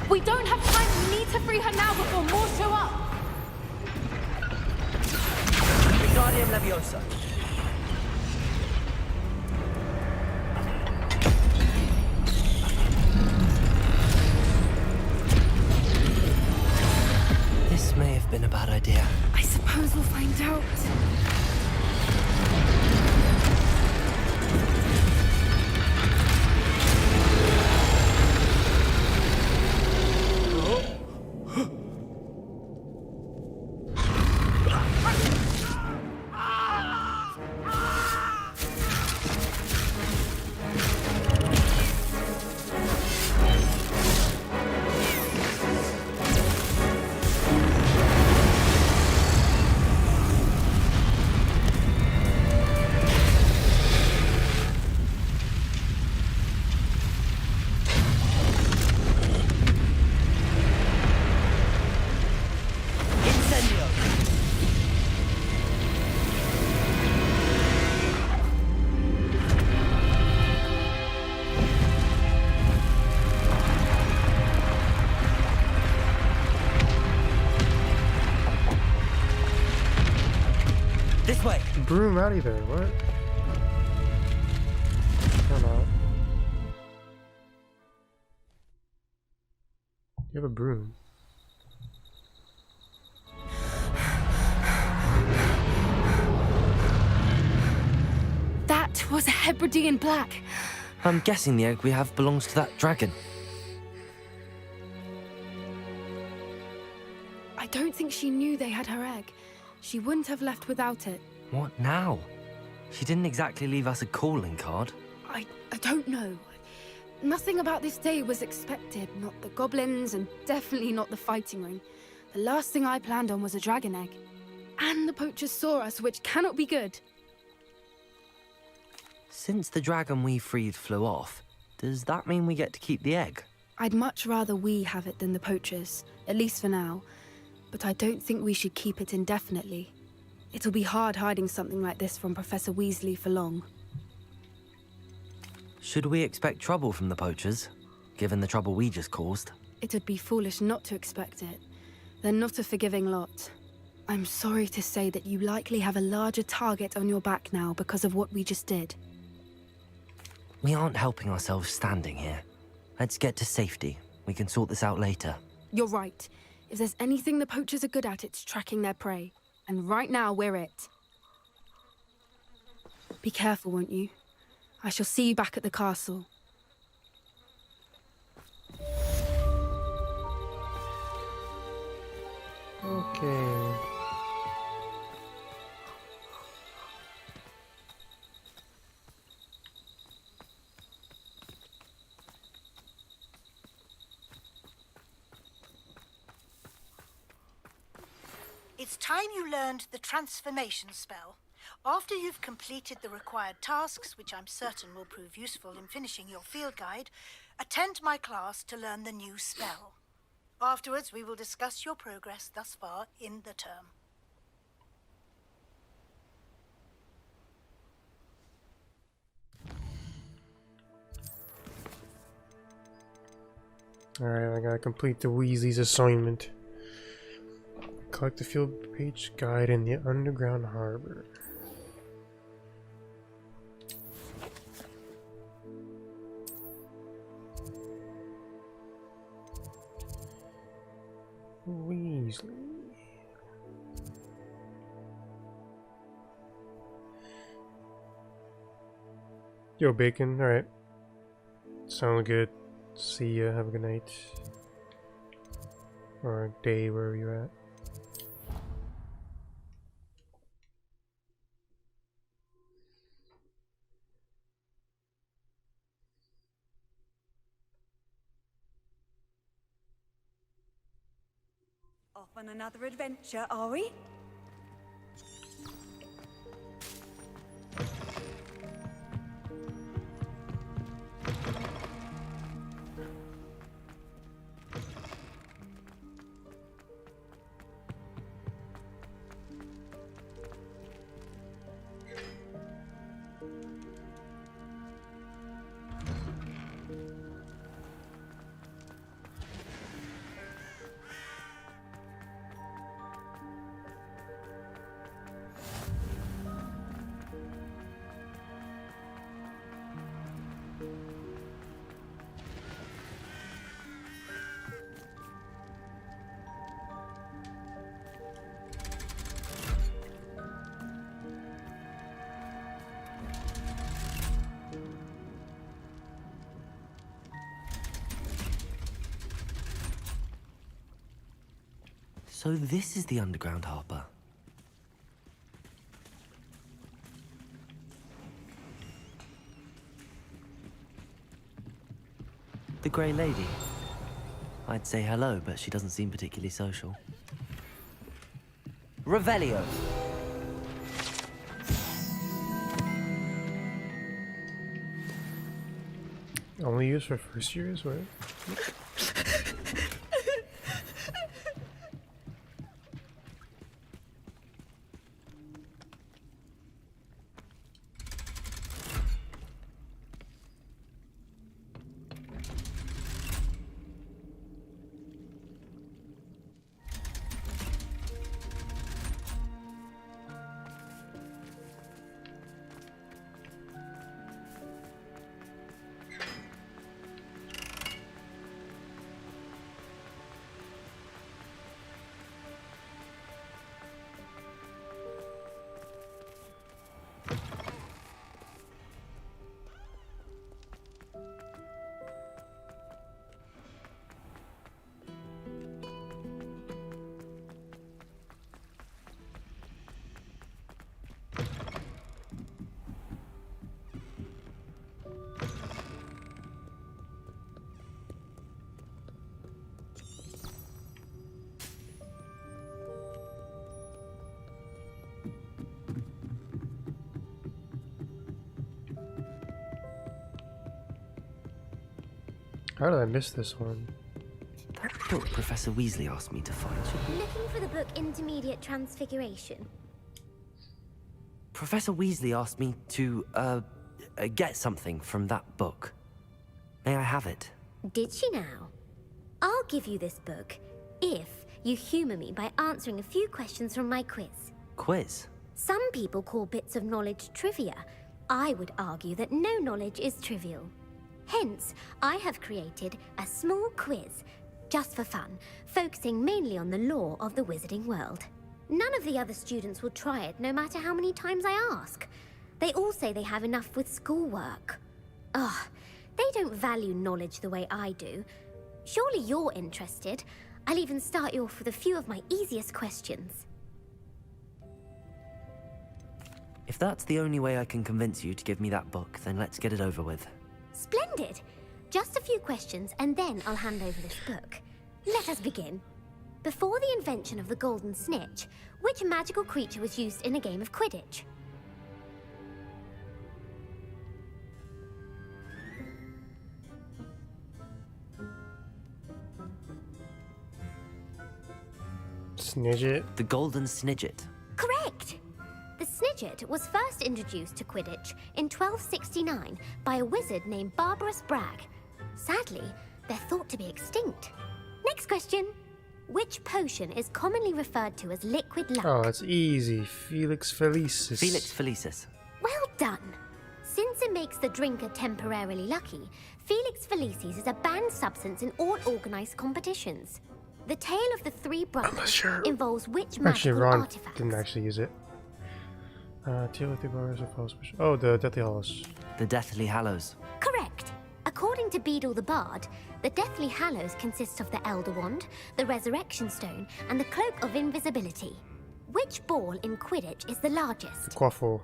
We don't have time. We need to free her now before more show up. Wingardium Leviosa. This may have been a bad idea. I suppose we'll find out. This way. Broom out of there, what? Or not. You have a broom. That was a Hebridean black. I'm guessing the egg we have belongs to that dragon. I don't think she knew they had her egg. She wouldn't have left without it. What now? She didn't exactly leave us a calling card. I don't know. Nothing about this day was expected. Not the goblins, and definitely not the fighting ring. The last thing I planned on was a dragon egg. And the poachers saw us, which cannot be good. Since the dragon we freed flew off, does that mean we get to keep the egg? I'd much rather we have it than the poachers, at least for now. But I don't think we should keep it indefinitely. It'll be hard hiding something like this from Professor Weasley for long. Should we expect trouble from the poachers, given the trouble we just caused? It would be foolish not to expect it. They're not a forgiving lot. I'm sorry to say that you likely have a larger target on your back now because of what we just did. We aren't helping ourselves standing here. Let's get to safety. We can sort this out later. You're right. If there's anything the poachers are good at, it's tracking their prey. And right now, we're it. Be careful, won't you? I shall see you back at the castle. Okay. It's time you learned the transformation spell. After you've completed the required tasks, which I'm certain will prove useful in finishing your field guide, attend my class to learn the new spell. Afterwards, we will discuss your progress thus far in the term. Alright, I gotta complete the Weasley's assignment. Collect the field page guide in the underground harbor. Weasley. Yo, Bacon. Alright. Sounds good. See ya. Have a good night. Or day, wherever you're at. Off on another adventure, are we? So this is the underground harbour. The Grey Lady. I'd say hello, but she doesn't seem particularly social. Revelio. Only used for first years, right? How did I miss this one? That book Professor Weasley asked me to find. Looking for the book Intermediate Transfiguration. Professor Weasley asked me to, get something from that book. May I have it? Did she now? I'll give you this book if you humour me by answering a few questions from my quiz. Quiz? Some people call bits of knowledge trivia. I would argue that no knowledge is trivial. Hence, I have created a small quiz, just for fun, focusing mainly on the lore of the wizarding world. None of the other students will try it, no matter how many times I ask. They all say they have enough with schoolwork. Ugh, they don't value knowledge the way I do. Surely you're interested. I'll even start you off with a few of my easiest questions. If that's the only way I can convince you to give me that book, then let's get it over with. Splendid! Just a few questions, and then I'll hand over this book. Let us begin. Before the invention of the golden snitch, which magical creature was used in a game of Quidditch? Snidget. The golden snidget. Correct! The snidget was first introduced to Quidditch in 1269 by a wizard named Barbarous Bragg. Sadly, they're thought to be extinct. Next question. Which potion is commonly referred to as liquid luck? Oh, it's easy. Felix Felicis. Felix Felicis. Well done. Since it makes the drinker temporarily lucky, Felix Felicis is a banned substance in all organized competitions. The tale of the three brothers involves which Actually, magical Ron artifact? didn't actually use it. Tale of the Brothers of False. Oh, the Deathly Hallows. The Deathly Hallows. Correct. According to Beadle the Bard, the Deathly Hallows consists of the Elder Wand, the Resurrection Stone, and the Cloak of Invisibility. Which ball in Quidditch is the largest? Quaffle.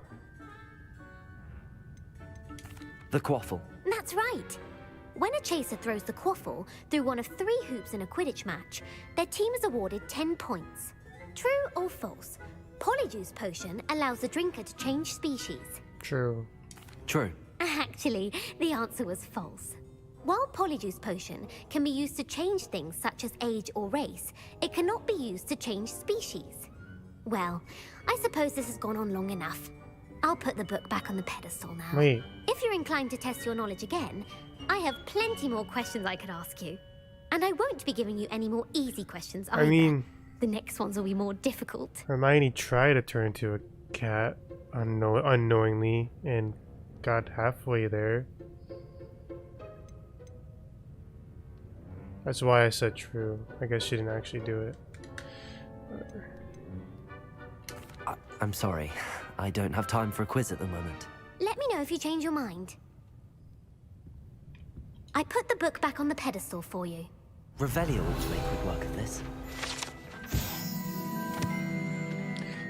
The Quaffle. That's right. When a chaser throws the quaffle through one of 3 hoops in a Quidditch match, their team is awarded 10 points. True or false? Polyjuice Potion allows the drinker to change species. True. True. Actually, the answer was false. While Polyjuice Potion can be used to change things such as age or race, it cannot be used to change species. Well, I suppose this has gone on long enough. I'll put the book back on the pedestal now. Wait. If you're inclined to test your knowledge again, I have plenty more questions I could ask you. And I won't be giving you any more easy questions either. I mean, the next ones will be more difficult. Hermione tried to turn into a cat unknowingly and got halfway there. That's why I said true. I guess she didn't actually do it. Whatever. I'm sorry. I don't have time for a quiz at the moment. Let me know if you change your mind. I put the book back on the pedestal for you. Revelio ought to make quick work of this.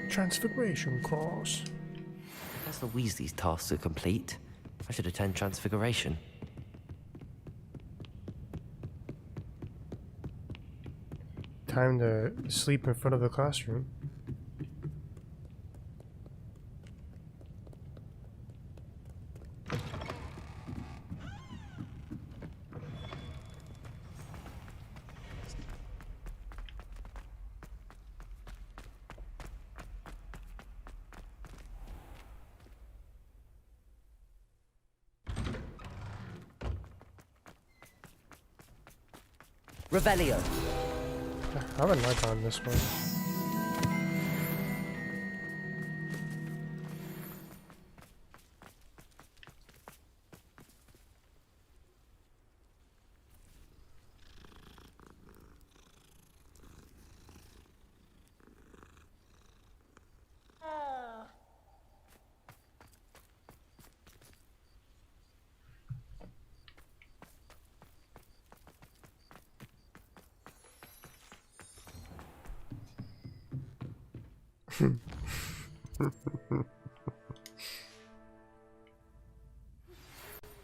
Transfiguration course. As the Weasley's tasks are complete, I should attend Transfiguration. Time to sleep in front of the classroom. Revelio. I haven't not done this one.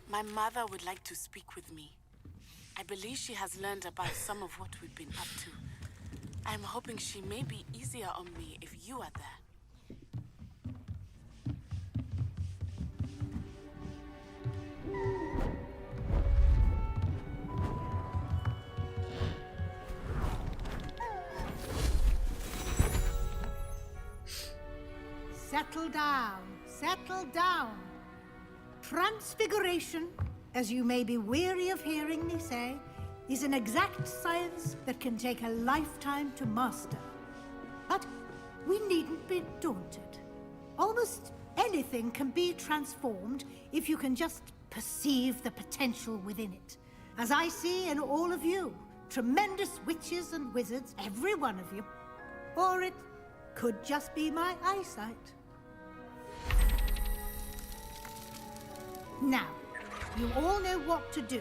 My mother would like to speak with me. I believe she has learned about some of what we've been up to. I'm hoping she may be easier on me if you are there. Settle down. Settle down. Transfiguration, as you may be weary of hearing me say, is an exact science that can take a lifetime to master. But we needn't be daunted. Almost anything can be transformed if you can just perceive the potential within it. As I see in all of you, tremendous witches and wizards, every one of you. Or it could just be my eyesight. Now, you all know what to do.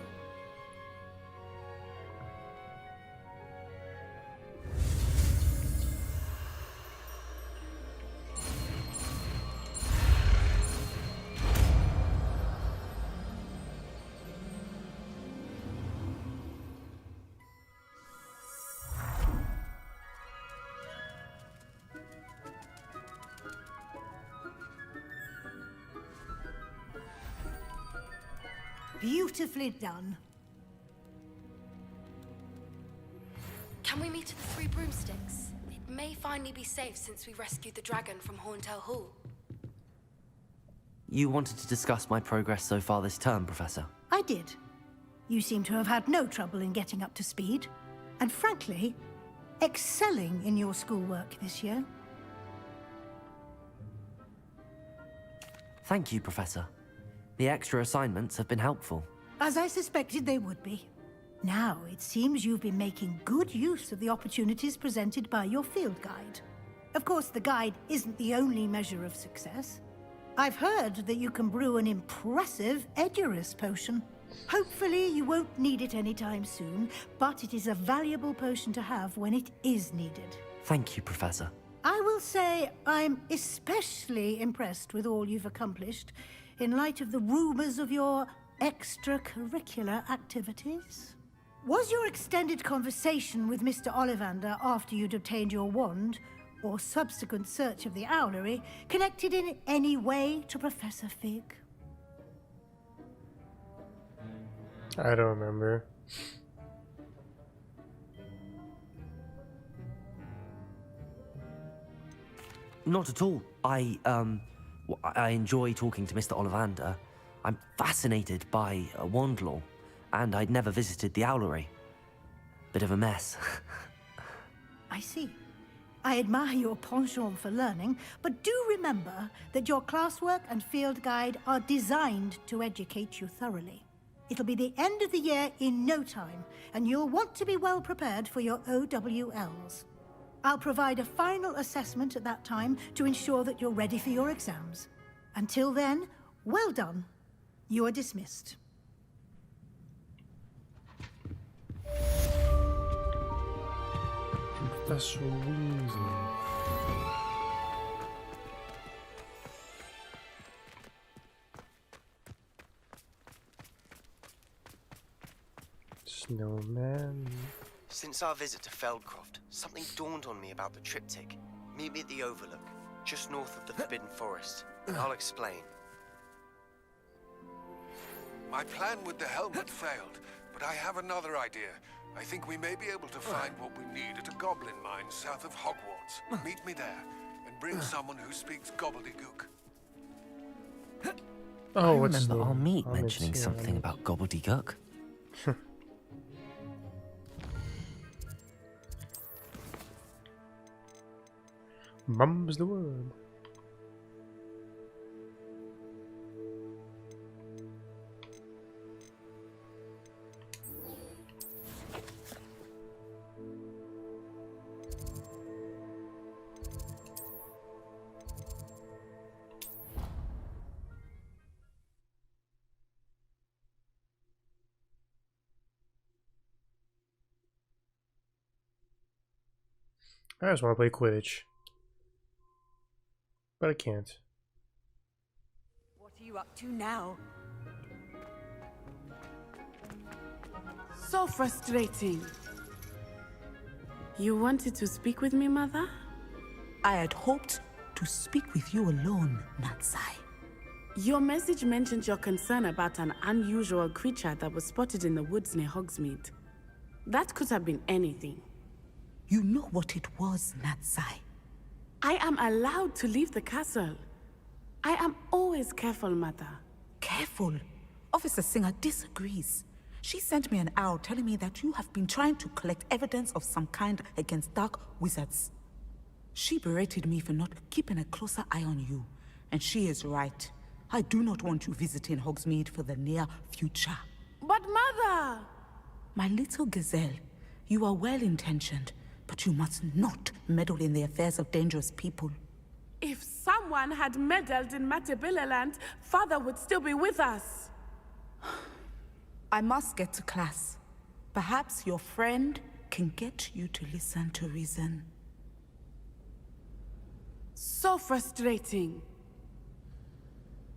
Beautifully done. Can we meet at the Three Broomsticks? It may finally be safe since we rescued the dragon from Horntail Hall. You wanted to discuss my progress so far this term, Professor? I did. You seem to have had no trouble in getting up to speed, and frankly, excelling in your schoolwork this year. Thank you, Professor. The extra assignments have been helpful. As I suspected they would be. Now, it seems you've been making good use of the opportunities presented by your field guide. Of course, the guide isn't the only measure of success. I've heard that you can brew an impressive Edurus potion. Hopefully, you won't need it anytime soon, but it is a valuable potion to have when it is needed. Thank you, Professor. I will say I'm especially impressed with all you've accomplished in light of the rumors of your extracurricular activities. Was your extended conversation with Mr. Ollivander after you'd obtained your wand, or subsequent search of the owlery, connected in any way to Professor Fig? I don't remember. Not at all. I enjoy talking to Mr. Ollivander. I'm fascinated by wand law, and I'd never visited the owlery. Bit of a mess. I see. I admire your penchant for learning, but do remember that your classwork and field guide are designed to educate you thoroughly. It'll be the end of the year in no time, and you'll want to be well prepared for your OWLs. I'll provide a final assessment at that time to ensure that you're ready for your exams. Until then, well done. You are dismissed. Professor Weasley. Snowman. Since our visit to Feldcroft, something dawned on me about the triptych. Meet me at the Overlook, just north of the Forbidden Forest, and I'll explain. My plan with the helmet failed, but I have another idea. I think we may be able to find what we need at a goblin mine south of Hogwarts. Meet me there, and bring someone who speaks gobbledygook. Oh, I what's remember the our meet mentioning something about gobbledygook. Mum's the word. I just want to play Quidditch. But I can't. What are you up to now? So frustrating. You wanted to speak with me, Mother? I had hoped to speak with you alone, Natsai. Your message mentioned your concern about an unusual creature that was spotted in the woods near Hogsmeade. That could have been anything. You know what it was, Natsai. I am allowed to leave the castle. I am always careful, Mother. Careful? Officer Singer disagrees. She sent me an owl telling me that you have been trying to collect evidence of some kind against dark wizards. She berated me for not keeping a closer eye on you, and she is right. I do not want you visiting Hogsmeade for the near future. But Mother! My little gazelle, you are well-intentioned, but you must not meddle in the affairs of dangerous people. If someone had meddled in Matabeleland, Father would still be with us. I must get to class. Perhaps your friend can get you to listen to reason. So frustrating.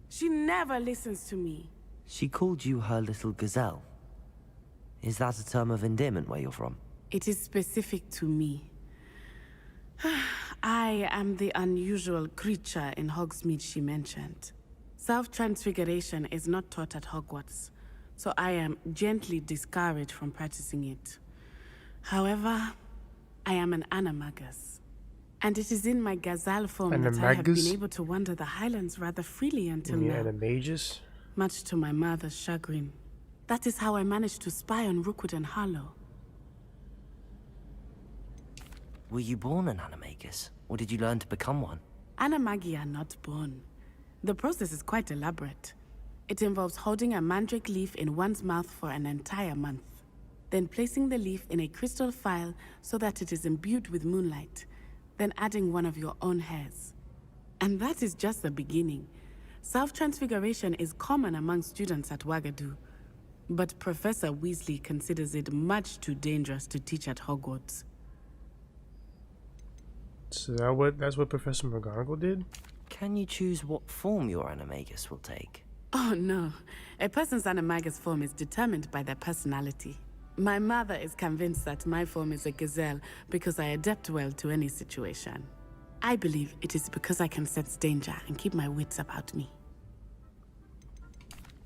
She never listens to me. She called you her little gazelle. Is that a term of endearment where you're from? It is specific to me. I am the unusual creature in Hogsmeade she mentioned. Self-transfiguration is not taught at Hogwarts, so I am gently discouraged from practicing it. However, I am an animagus. And it is in my gazelle form that I have been Animagus? able to wander the highlands rather freely until Yeah, now. Animagus? Much to my mother's chagrin. That is how I managed to spy on Rookwood and Harlow. Were you born an animagus, or did you learn to become one? Animagi are not born. The process is quite elaborate. It involves holding a mandrake leaf in one's mouth for an entire month, then placing the leaf in a crystal phial so that it is imbued with moonlight, then adding one of your own hairs. And that is just the beginning. Self-transfiguration is common among students at Wagadu, but Professor Weasley considers it much too dangerous to teach at Hogwarts. So that's what Professor McGonagall did? Can you choose what form your animagus will take? Oh no, a person's animagus form is determined by their personality. My mother is convinced that my form is a gazelle because I adapt well to any situation. I believe it is because I can sense danger and keep my wits about me.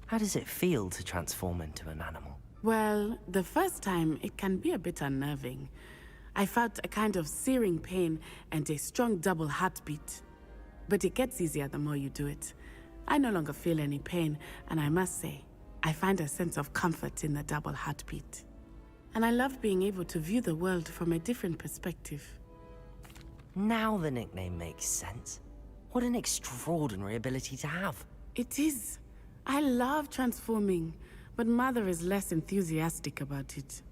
How does it feel to transform into an animal? Well, the first time it can be a bit unnerving. I felt a kind of searing pain and a strong double heartbeat. But it gets easier the more you do it. I no longer feel any pain, and I must say, I find a sense of comfort in the double heartbeat. And I love being able to view the world from a different perspective. Now the nickname makes sense. What an extraordinary ability to have. It is. I love transforming, but Mother is less enthusiastic about it.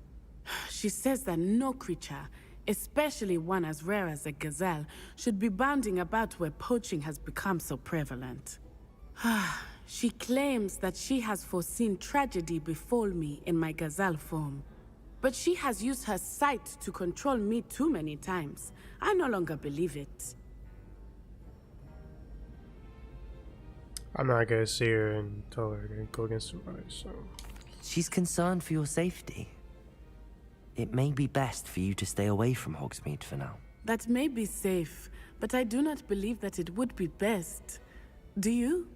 She says that no creature, especially one as rare as a gazelle, should be bounding about where poaching has become so prevalent. She claims that she has foreseen tragedy befall me in my gazelle form. But she has used her sight to control me too many times. I no longer believe it. I'm not gonna see her and tell her to go against somebody, so... She's concerned for your safety. It may be best for you to stay away from Hogsmeade for now. That may be safe, but I do not believe that it would be best. Do you?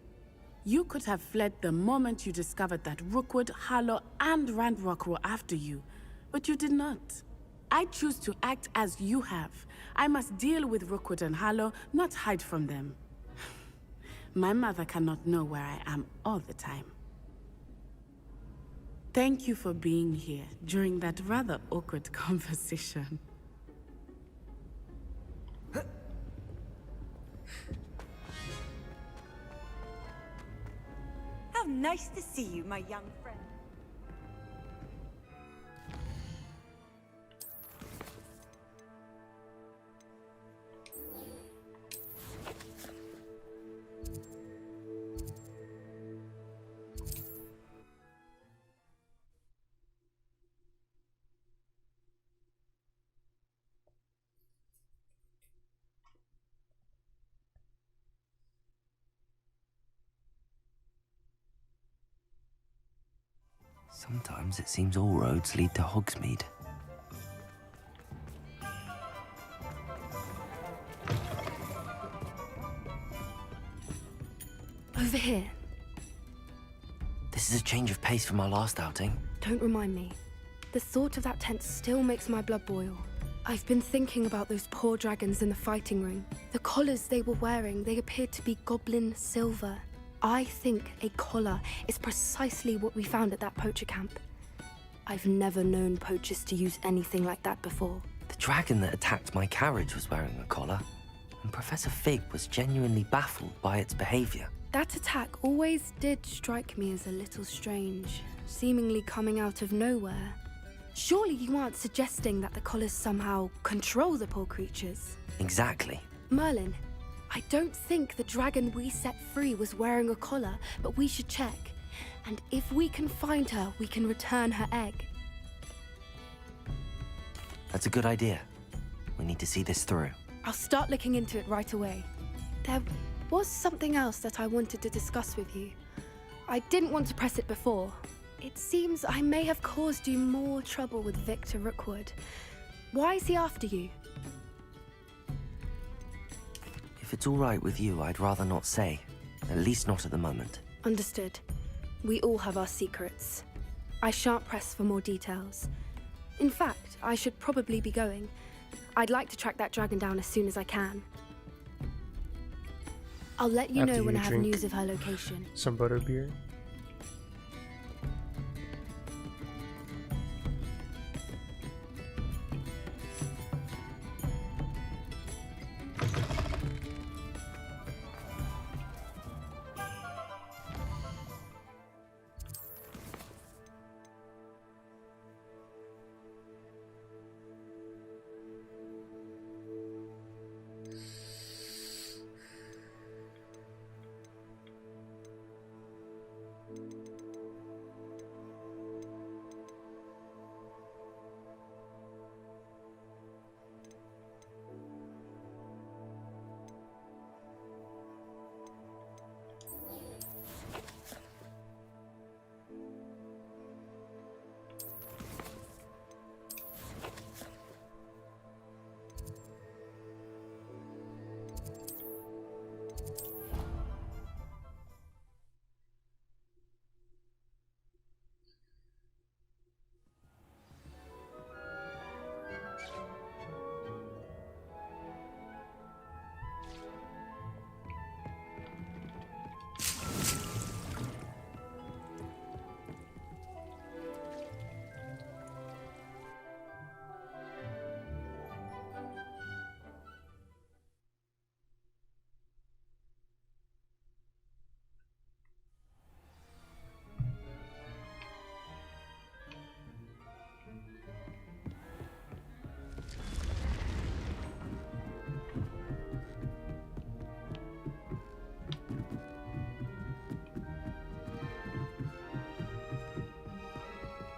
You could have fled the moment you discovered that Rookwood, Harlow, and Ranrock were after you, but you did not. I choose to act as you have. I must deal with Rookwood and Harlow, not hide from them. My mother cannot know where I am all the time. Thank you for being here during that rather awkward conversation. How nice to see you, my young friend. Sometimes it seems all roads lead to Hogsmeade. Over here. This is a change of pace from our last outing. Don't remind me. The thought of that tent still makes my blood boil. I've been thinking about those poor dragons in the fighting ring. The collars they were wearing, they appeared to be goblin silver. I think a collar is precisely what we found at that poacher camp. I've never known poachers to use anything like that before. The dragon that attacked my carriage was wearing a collar, and Professor Fig was genuinely baffled by its behavior. That attack always did strike me as a little strange, seemingly coming out of nowhere. Surely you aren't suggesting that the collars somehow control the poor creatures? Exactly. Merlin, I don't think the dragon we set free was wearing a collar, but we should check. And if we can find her, we can return her egg. That's a good idea. We need to see this through. I'll start looking into it right away. There was something else that I wanted to discuss with you. I didn't want to press it before. It seems I may have caused you more trouble with Victor Rookwood. Why is he after you? If it's all right with you, I'd rather not say. At least not at the moment. Understood. We all have our secrets. I shan't press for more details. In fact, I should probably be going. I'd like to track that dragon down as soon as I can. I'll let you After know when you I have drink news of her location. some butterbeer.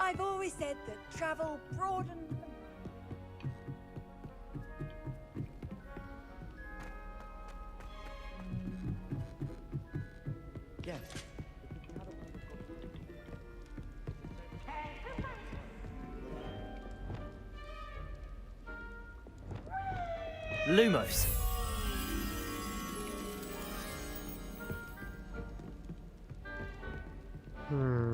I've always said that travel broadens. Yes. Lumos. Hmm.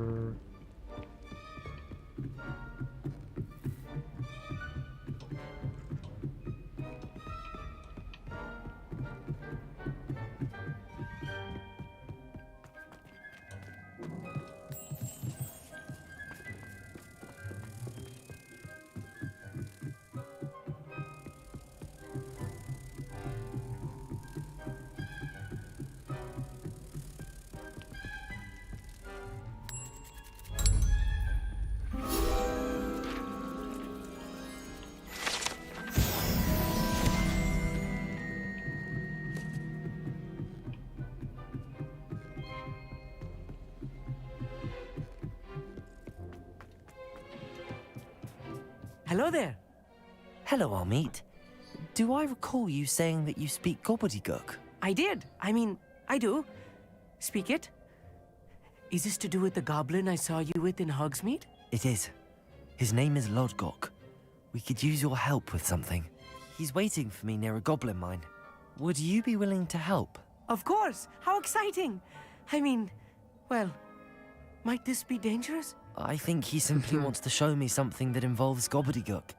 Hello there. Hello, Amit. Do I recall you saying that you speak gobbledygook? I did. I mean, I do. Speak it. Is this to do with the goblin I saw you with in Hogsmeade? It is. His name is Lodgok. We could use your help with something. He's waiting for me near a goblin mine. Would you be willing to help? Of course. How exciting. I mean, well, might this be dangerous? I think he simply wants to show me something that involves gobbledygook.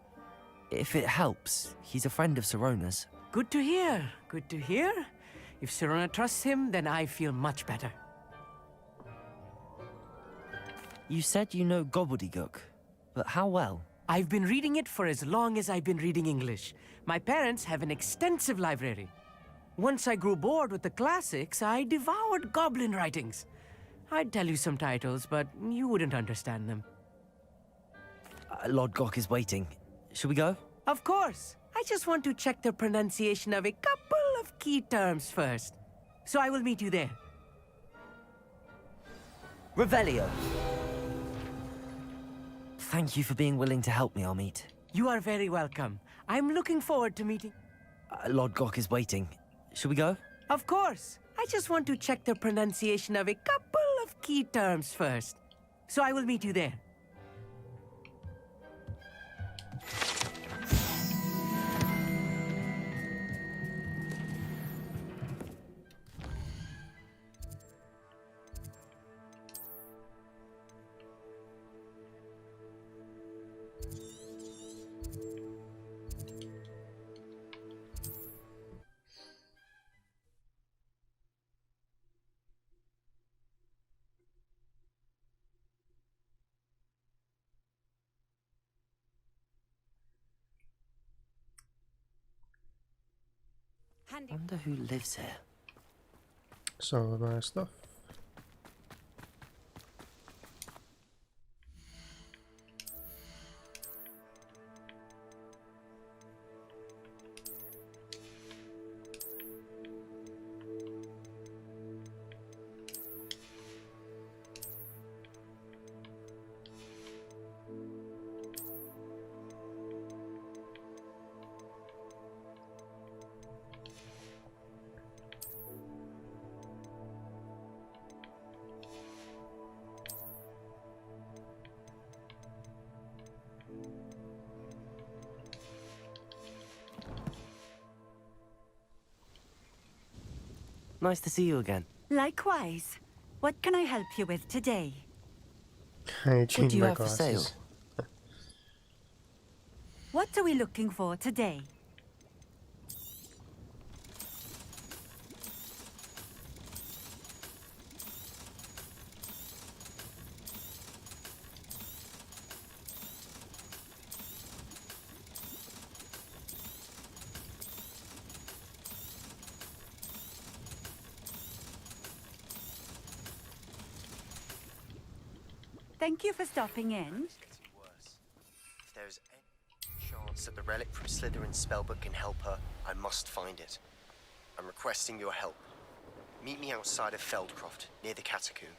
If it helps, he's a friend of Sirona's. Good to hear. Good to hear. If Sirona trusts him, then I feel much better. You said you know gobbledygook, but how well? I've been reading it for as long as I've been reading English. My parents have an extensive library. Once I grew bored with the classics, I devoured goblin writings. I'd tell you some titles, but you wouldn't understand them. Lodgok is waiting. Should we go? Of course. I just want to check the pronunciation of a couple of key terms first. So I will meet you there. Revelio. Thank you for being willing to help me, Amit. You are very welcome. I'm looking forward to meeting... Lodgok is waiting. Should we go? Of course. I just want to check the pronunciation of a couple of key terms first. So I will meet you there. I wonder who lives here. Some of my stuff. Nice to see you again. Likewise. What can I help you with today? I What changed do you my have for sale? glasses. What are we looking for today? Thank you for stopping in. If there's any chance that the relic from Slytherin's spellbook can help her, I must find it. I'm requesting your help. Meet me outside of Feldcroft, near the Catacomb.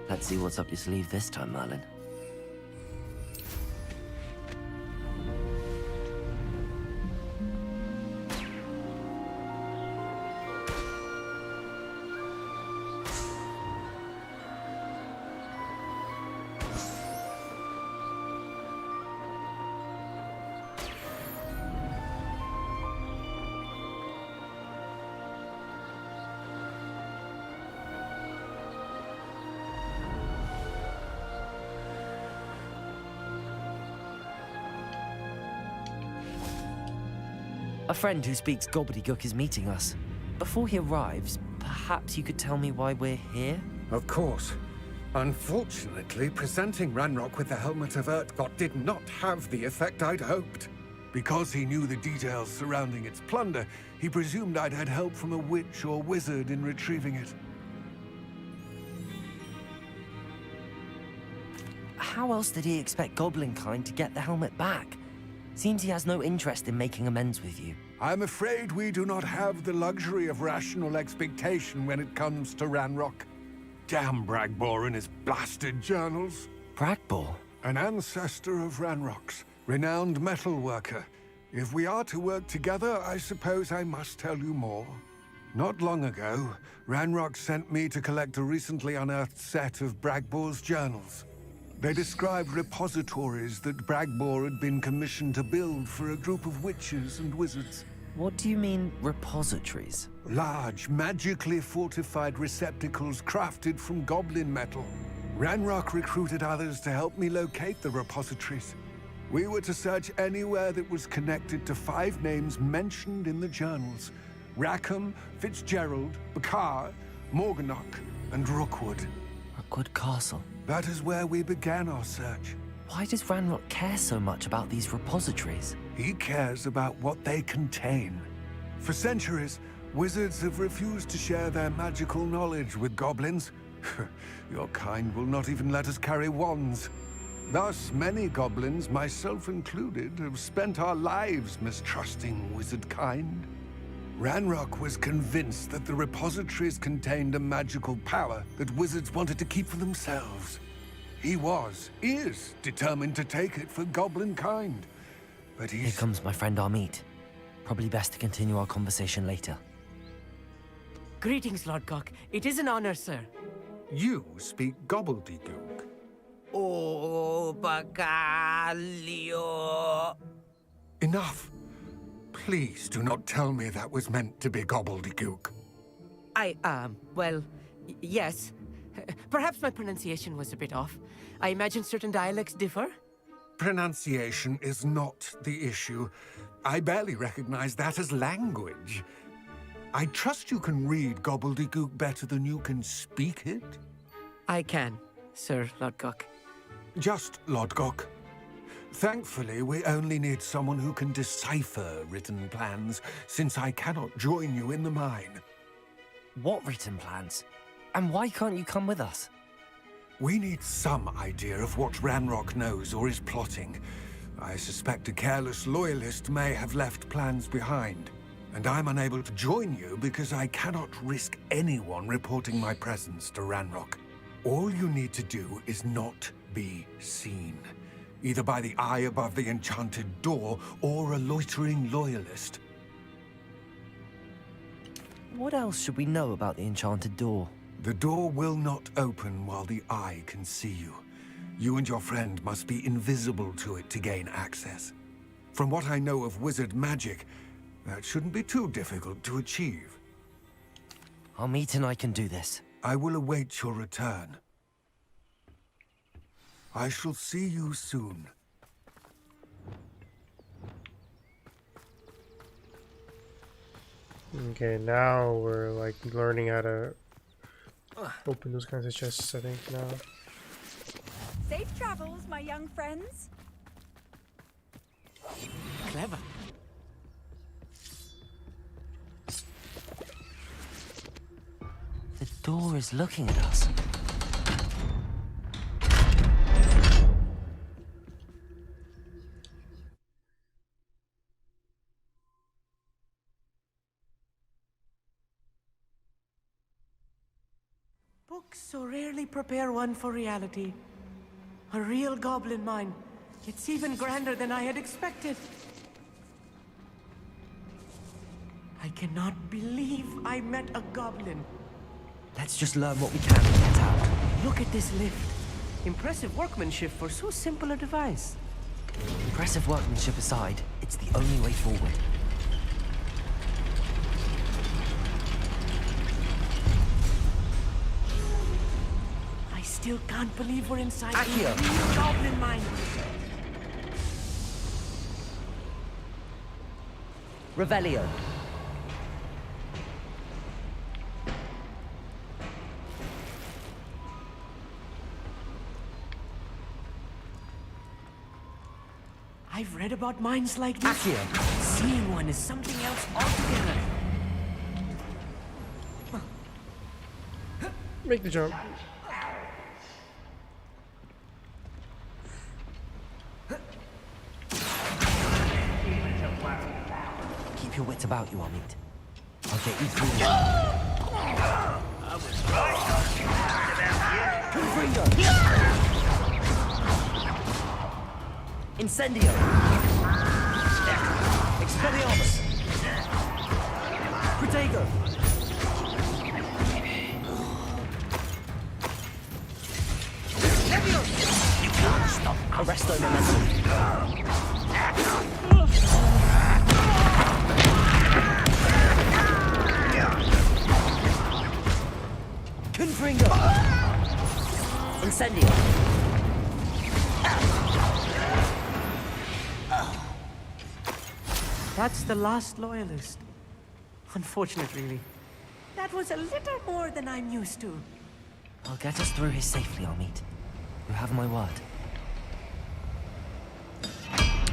Let's see what's up your sleeve this time, Merlin. A friend who speaks gobbledygook is meeting us. Before he arrives, perhaps you could tell me why we're here? Of course. Unfortunately, presenting Ranrock with the Helmet of Urtkot did not have the effect I'd hoped. Because he knew the details surrounding its plunder, he presumed I'd had help from a witch or wizard in retrieving it. How else did he expect Goblinkind to get the helmet back? Seems he has no interest in making amends with you. I'm afraid we do not have the luxury of rational expectation when it comes to Ranrock. Damn Bragbor and his blasted journals. Bragbor? An ancestor of Ranrock's, renowned metalworker. If we are to work together, I suppose I must tell you more. Not long ago, Ranrock sent me to collect a recently unearthed set of Bragbor's journals. They described repositories that Bragbor had been commissioned to build for a group of witches and wizards. What do you mean, repositories? Large, magically fortified receptacles crafted from goblin metal. Ranrock recruited others to help me locate the repositories. We were to search anywhere that was connected to 5 names mentioned in the journals: Rackham, Fitzgerald, Bakar, Morganach, and Rookwood. Rookwood Castle. That is where we began our search. Why does Ranrock care so much about these repositories? He cares about what they contain. For centuries, wizards have refused to share their magical knowledge with goblins. Your kind will not even let us carry wands. Thus, many goblins, myself included, have spent our lives mistrusting wizard kind. Ranrock was convinced that the repositories contained a magical power that wizards wanted to keep for themselves. He is determined to take it for goblin kind. But Here comes my friend Amit. Probably best to continue our conversation later. Greetings, Lord Cock. It is an honor, sir. You speak gobbledygook. Oh, Bacalio. Enough. Please do not tell me that was meant to be gobbledygook. Well, yes. Perhaps my pronunciation was a bit off. I imagine certain dialects differ. Mispronunciation is not the issue. I barely recognize that as language. I trust you can read gobbledygook better than you can speak it? I can, Sir Lodgok. Just Lodgok. Thankfully, we only need someone who can decipher written plans, since I cannot join you in the mine. What written plans? And why can't you come with us? We need some idea of what Ranrock knows or is plotting. I suspect a careless loyalist may have left plans behind. And I'm unable to join you because I cannot risk anyone reporting my presence to Ranrock. All you need to do is not be seen. Either by the eye above the enchanted door, or a loitering loyalist. What else should we know about the enchanted door? The door will not open while the eye can see you. You and your friend must be invisible to it to gain access. From what I know of wizard magic, that shouldn't be too difficult to achieve. Amit and I can do this. I will await your return. I shall see you soon. Okay, now we're like learning how to open those kinds of chests, I think, now. Safe travels, my young friends. Clever. The door is looking at us. Books so rarely prepare one for reality. A real goblin mine. It's even grander than I had expected. I cannot believe I met a goblin. Let's just learn what we can and get out. Look at this lift. Impressive workmanship for so simple a device. Impressive workmanship aside, it's the only way forward. I still can't believe we're inside a Accio. real goblin mine. Revelio. I've read about mines like this. Accio. Seeing one is something else altogether. Make the jump. Keep your wits about you, Amit. I'll get you through this. I was right. Confringo! Incendio! Expelliarmus! Protego! You can't stop. Arresto momentum. Confringo! Incendio! That's the last loyalist. Unfortunate, really. That was a little more than I'm used to. I'll get us through here safely, Amit. You have my word.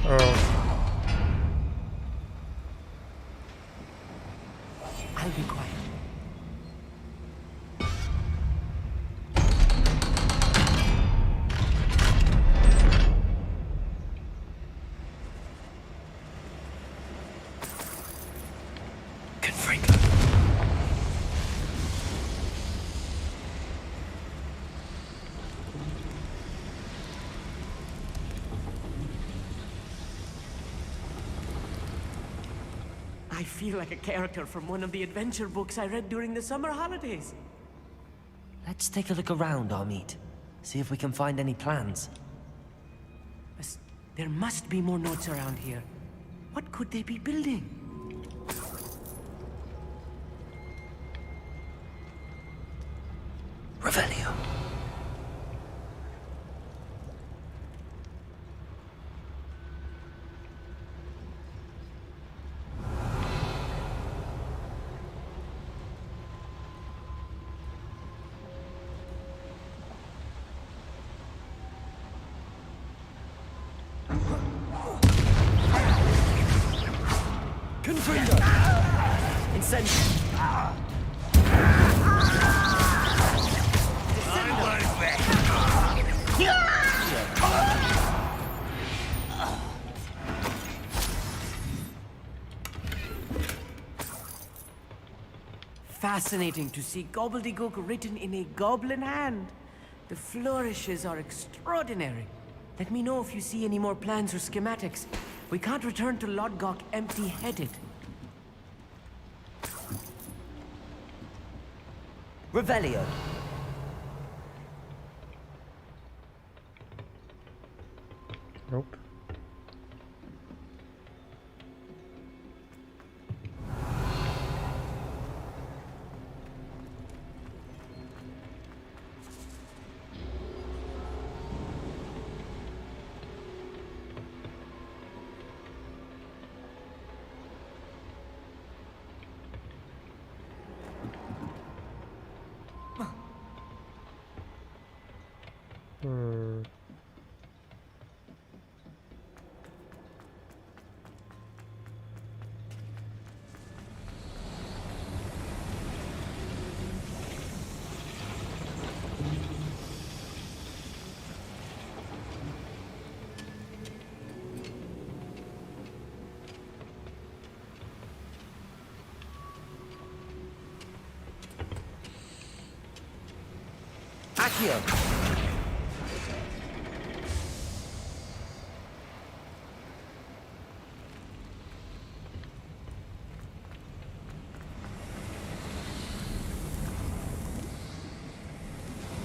Oh. I'll be quiet. I feel like a character from one of the adventure books I read during the summer holidays. Let's take a look around, Amit. See if we can find any plans. There must be more notes around here. What could they be building? Revelio. Confringo! Incendio! Fascinating to see gobbledygook written in a goblin hand. The flourishes are extraordinary. Let me know if you see any more plans or schematics. We can't return to Lodgok empty-headed. Revelio. Nope. Accio.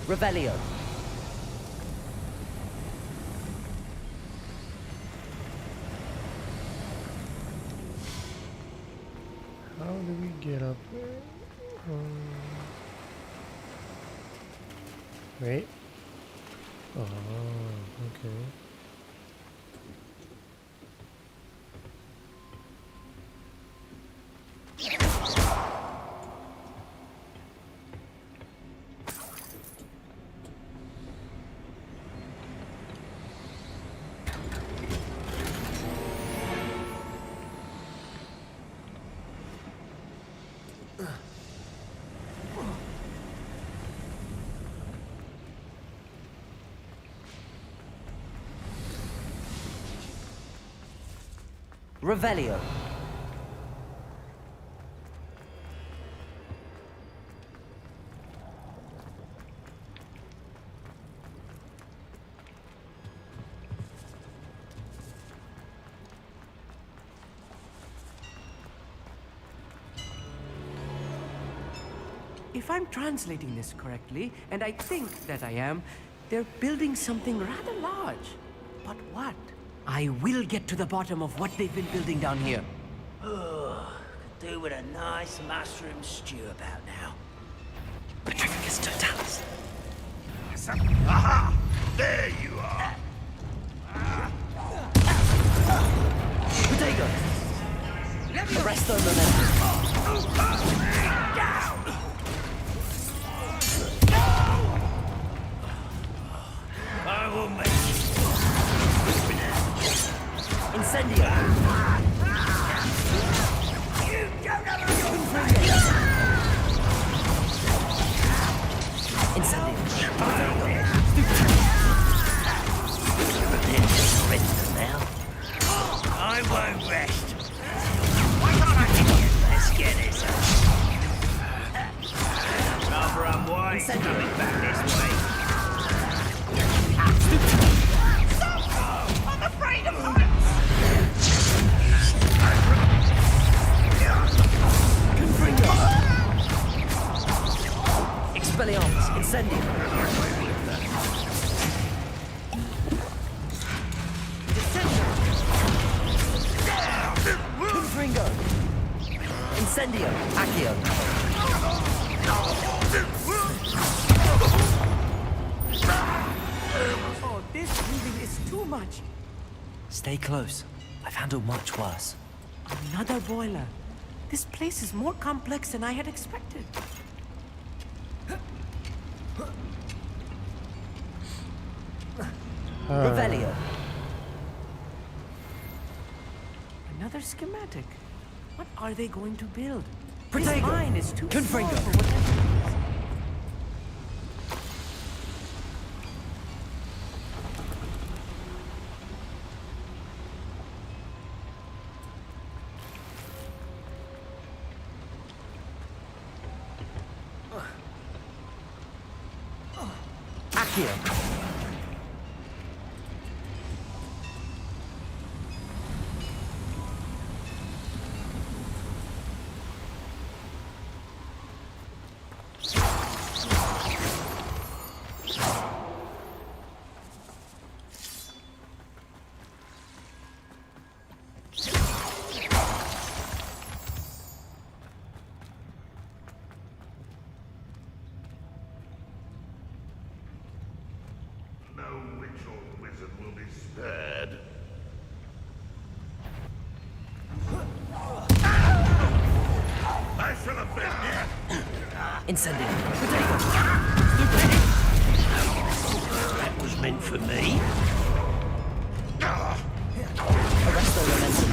Revelio. How do we get up there? Wait. Oh, okay. Revelio. If I'm translating this correctly, and I think that I am, they're building something rather large. But what? I will get to the bottom of what they've been building down here. Could do with a nice mushroom stew about now. Petrificus totalis. Aha! There you are! Potato. Arresto momentum. I will make Incendio. you don't have Incendio. I won't rest. Why can't I hit you? Let's get this up. Rather unwise coming back this way. I'm afraid of heights! Expelliarmus. Incendio. Confringo. Incendio. Accio. Oh, this really is too much. Stay close. I've handled much worse. Another boiler. This place is more complex than I had expected. Revelio. another schematic. What are they going to build? Protego! This mine is too small Confringo! for whatever it is. Accio! No witch or wizard will be spared. I shall have been here. Incendio! That was meant for me. Arresto momentum.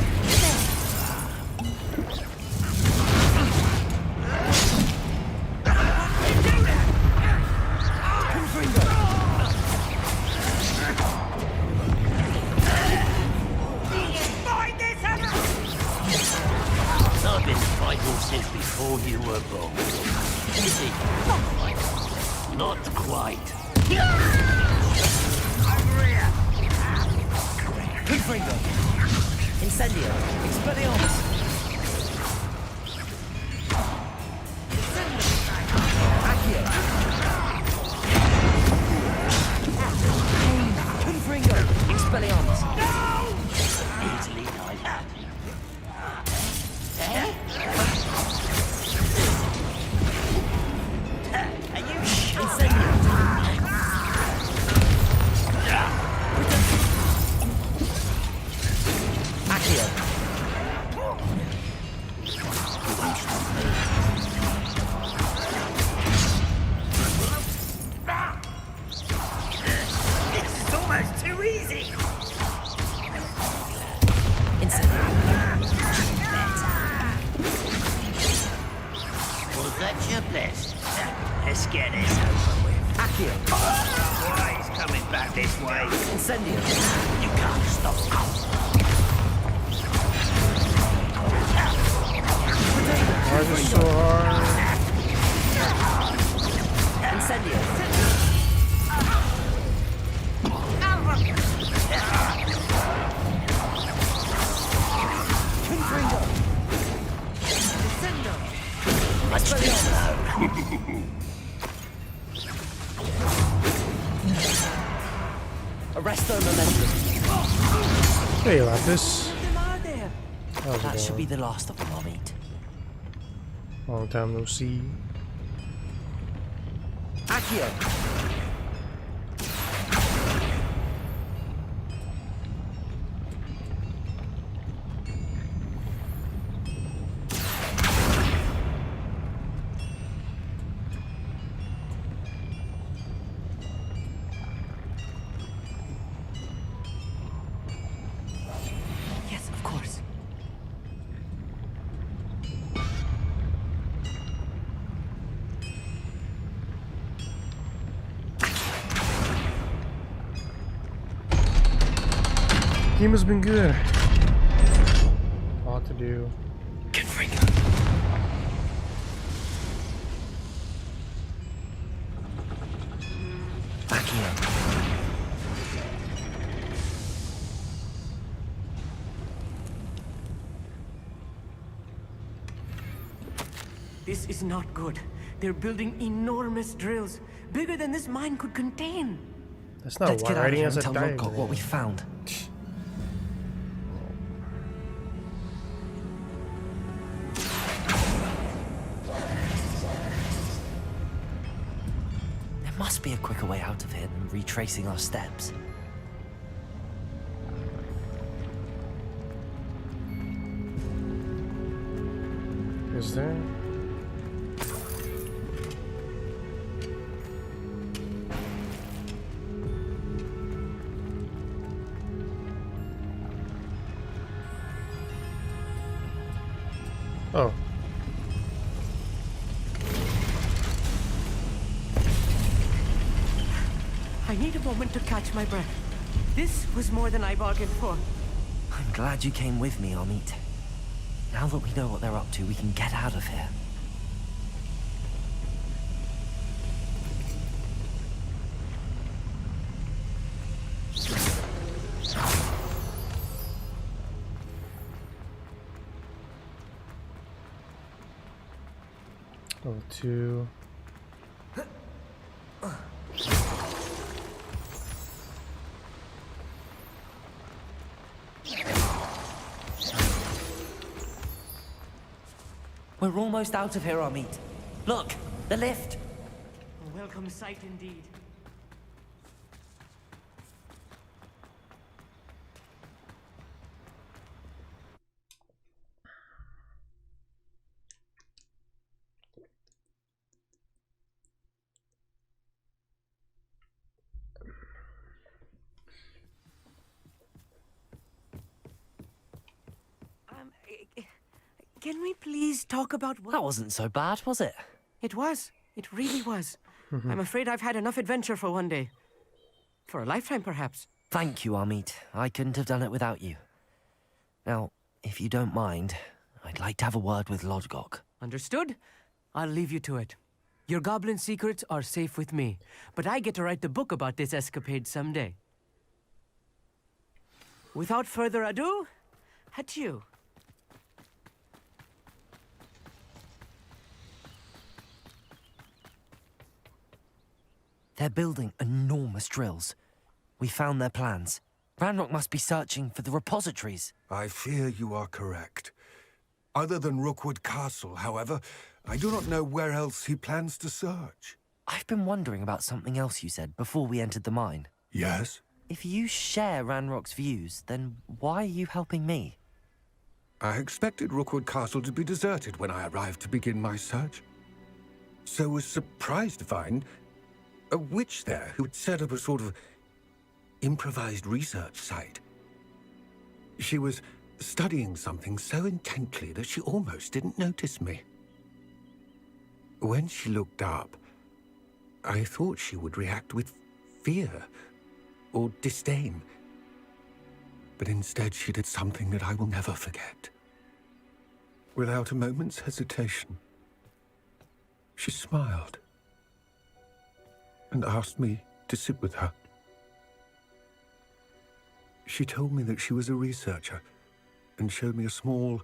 I've been fighting since before you were born. Is it? Not quite. Over here! Confringo! Incendio! Expelliarmus! Accio! Confringo! Expelliarmus! Easily like that. Are you sure? Incendio! Accio! This is almost too easy. Incendio! Was that your best? Let's get this over with. Accio! Why he's coming back this way? Incendio! You can't stop. Why is it so hard? Incendio! Confringo! Much too slow. Arresto momentum. Hey, Lapis. How's it That should be going? the last of them, I'll meet. Long time no see. Accio! Yes, of course. Game has been good. A lot to do. This is not good. They're building enormous drills, bigger than this mine could contain. That's not Let's get out of writing here as a and tell diagram. Rodcock what we found. There must be a quicker way out of here than retracing our steps. Is there? Oh. I need a moment to catch my breath. This was more than I bargained for. I'm glad you came with me, Amit. Now that we know what they're up to, we can get out of here. Level 2. We're almost out of here, Amit. Look, the lift. A welcome sight indeed. Can we please talk about what... That wasn't so bad, was it? It was. It really was. I'm afraid I've had enough adventure for one day. For a lifetime, perhaps. Thank you, Amit. I couldn't have done it without you. Now, if you don't mind, I'd like to have a word with Lodgok. Understood? I'll leave you to it. Your goblin secrets are safe with me, but I get to write the book about this escapade someday. Without further ado, adieu. They're building enormous drills. We found their plans. Ranrock must be searching for the repositories. I fear you are correct. Other than Rookwood Castle, however, I do not know where else he plans to search. I've been wondering about something else you said before we entered the mine. Yes? If you share Ranrock's views, then why are you helping me? I expected Rookwood Castle to be deserted when I arrived to begin my search. So was surprised to find a witch there who had set up a sort of improvised research site. She was studying something so intently that she almost didn't notice me. When she looked up, I thought she would react with fear or disdain. But instead she did something that I will never forget. Without a moment's hesitation, she smiled and asked me to sit with her. She told me that she was a researcher and showed me a small,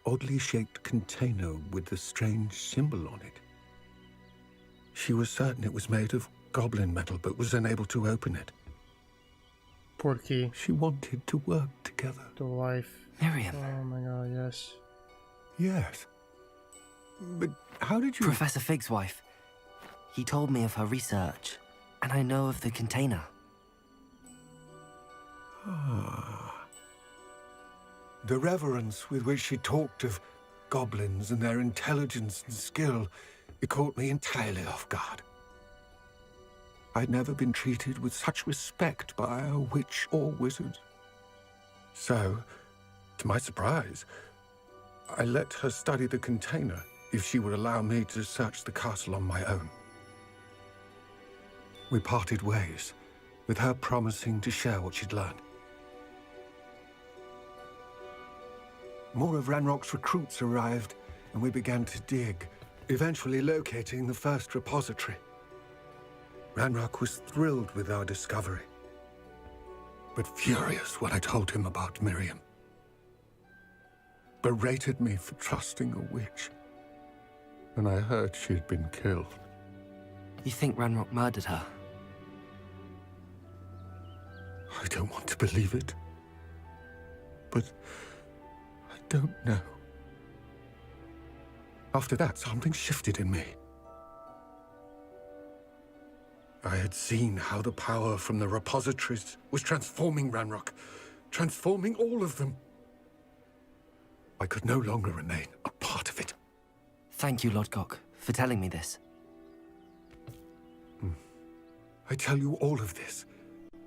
oddly shaped container with a strange symbol on it. She was certain it was made of goblin metal, but was unable to open it. Portkey. She wanted to work together. The wife. Miriam. Oh my god, yes. Yes. But how did you... Professor Fig's wife. He told me of her research, and I know of the container. Ah. The reverence with which she talked of goblins and their intelligence and skill, it caught me entirely off guard. I'd never been treated with such respect by a witch or wizard. So, to my surprise, I let her study the container if she would allow me to search the castle on my own. We parted ways, with her promising to share what she'd learned. More of Ranrock's recruits arrived, and we began to dig, eventually locating the first repository. Ranrock was thrilled with our discovery, but furious when I told him about Miriam. Berated me for trusting a witch, and I heard she had been killed. You think Ranrock murdered her? I don't want to believe it, but I don't know. After that, something shifted in me. I had seen how the power from the repositories was transforming Ranrock, transforming all of them. I could no longer remain a part of it. Thank you, Lodgok, for telling me this. I tell you all of this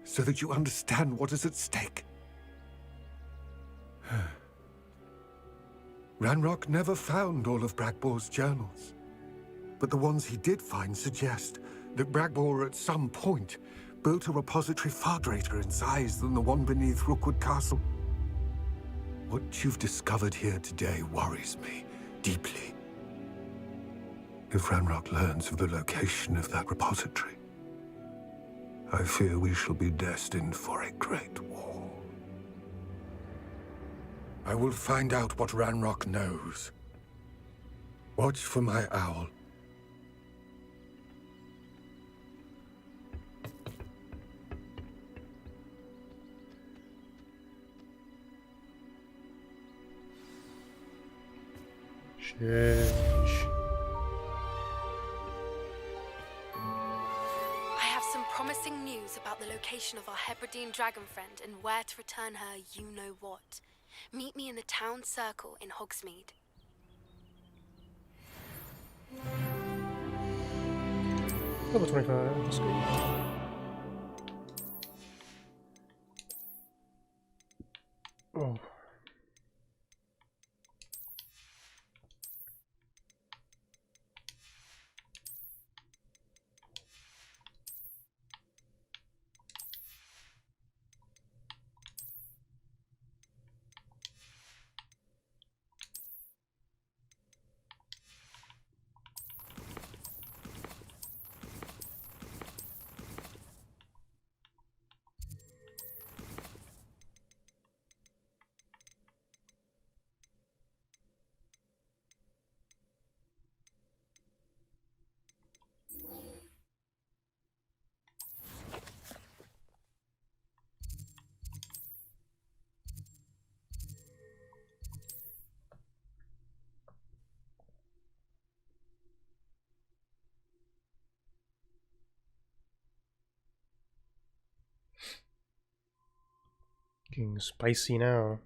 so that you understand what is at stake. Ranrock never found all of Bragbor's journals, but the ones he did find suggest that Bragbor at some point built a repository far greater in size than the one beneath Rookwood Castle. What you've discovered here today worries me deeply. If Ranrock learns of the location of that repository, I fear we shall be destined for a great war. I will find out what Ranrock knows. Watch for my owl. Sheesh. I have some promising news about the location of our Hebridean dragon friend and where to return her you-know-what. Meet me in the town circle in Hogsmeade. Level 25, that's good. Oh. Getting spicy now.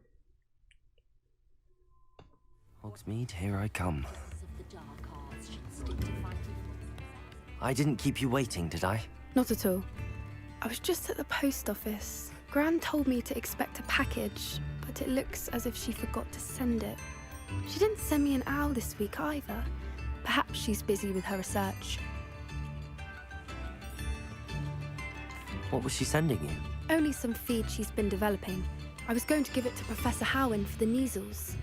Hogsmeade, here I come. I didn't keep you waiting, did I? Not at all. I was just at the post office. Gran told me to expect a package, but it looks as if she forgot to send it. She didn't send me an owl this week either. Perhaps she's busy with her research. What was she sending you? Only some feed she's been developing. I was going to give it to Professor Howin for the measles.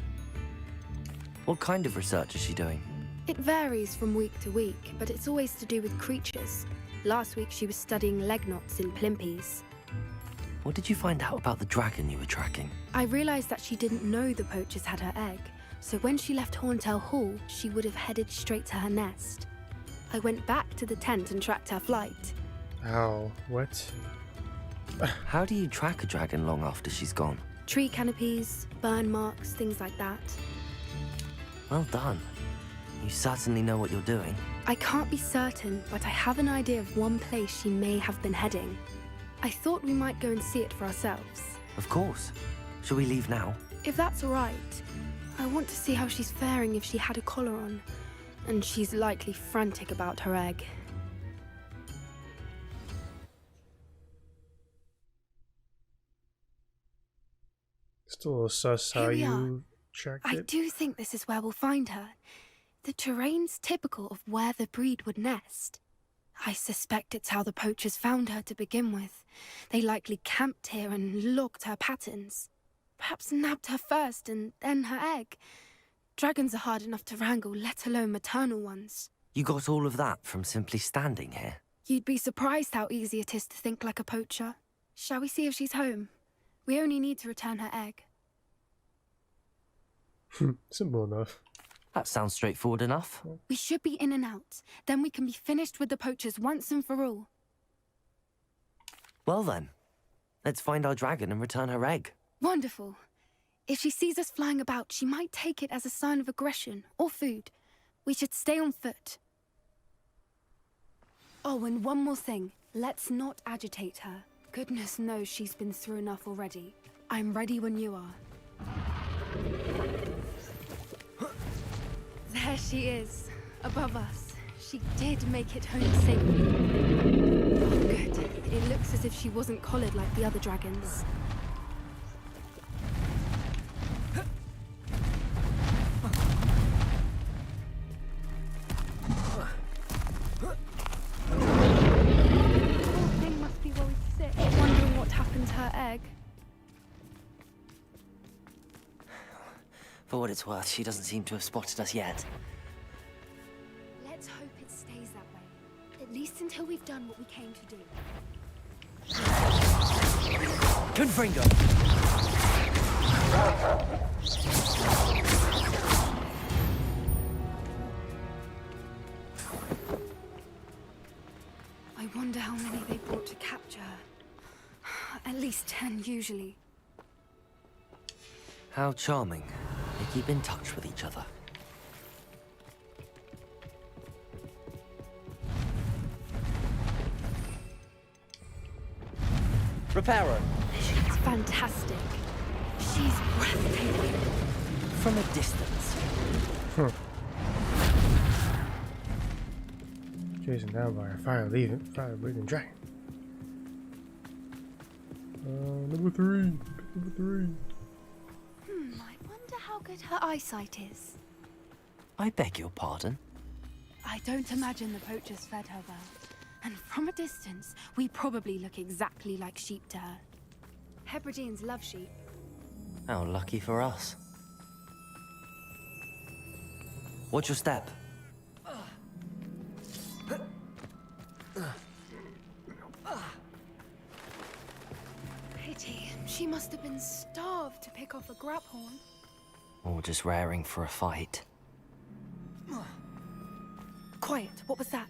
What kind of research is she doing? It varies from week to week, but it's always to do with creatures. Last week she was studying leg knots in plimpies. What did you find out about the dragon you were tracking? I realized that she didn't know the poachers had her egg, so when she left Horntail Hall, she would have headed straight to her nest. I went back to the tent and tracked her flight. Ow, what? How do you track a dragon long after she's gone? Tree canopies, burn marks, things like that. Well done. You certainly know what you're doing. I can't be certain, but I have an idea of one place she may have been heading. I thought we might go and see it for ourselves. Of course. Shall we leave now? If that's all right. I want to see how she's faring if she had a collar on. And she's likely frantic about her egg. Still sus how you tracked it. I do think this is where we'll find her. The terrain's typical of where the breed would nest. I suspect it's how the poachers found her to begin with. They likely camped here and logged her patterns. Perhaps nabbed her first and then her egg. Dragons are hard enough to wrangle, let alone maternal ones. You got all of that from simply standing here? You'd be surprised how easy it is to think like a poacher. Shall we see if she's home? We only need to return her egg. Simple enough. That sounds straightforward enough. We should be in and out. Then we can be finished with the poachers once and for all. Well then, let's find our dragon and return her egg. Wonderful. If she sees us flying about, she might take it as a sign of aggression or food. We should stay on foot. Oh, and one more thing. Let's not agitate her. Goodness knows she's been through enough already. I'm ready when you are. There she is, above us. She did make it home safely. Oh, good. It looks as if she wasn't collared like the other dragons. her egg. For what it's worth, she doesn't seem to have spotted us yet. Let's hope it stays that way. At least until we've done what we came to do. Confringo! I wonder how many they brought to capture her. At least 10 usually. How charming. They keep in touch with each other. Reparo! She's fantastic. She's breathtaking. From a distance. Chasing down by a fire-breathing dragon. Number three. I wonder how good her eyesight is. I beg your pardon? I don't imagine the poachers fed her well. And from a distance, we probably look exactly like sheep to her. Hebrideans love sheep. How lucky for us. Watch your step. Pity. She must have been starved to pick off a graphorn. Or just raring for a fight. Quiet. What was that?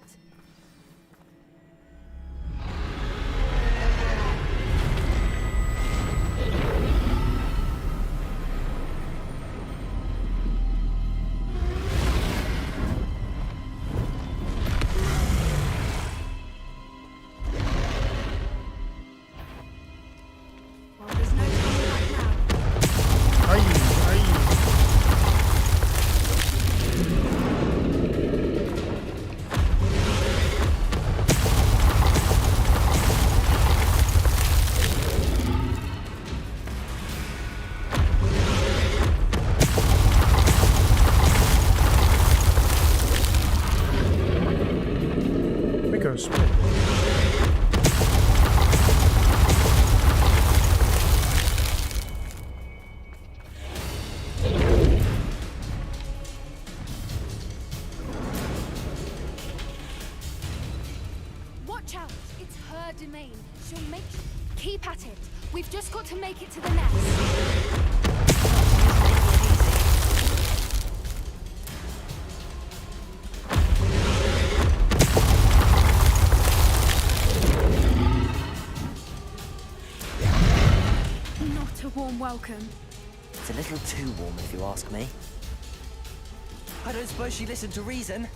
Watch out! It's her domain. She'll make... Keep at it. We've just got to make it to the nest. Not a warm welcome. It's a little too warm, if you ask me. I don't suppose she listened to reason.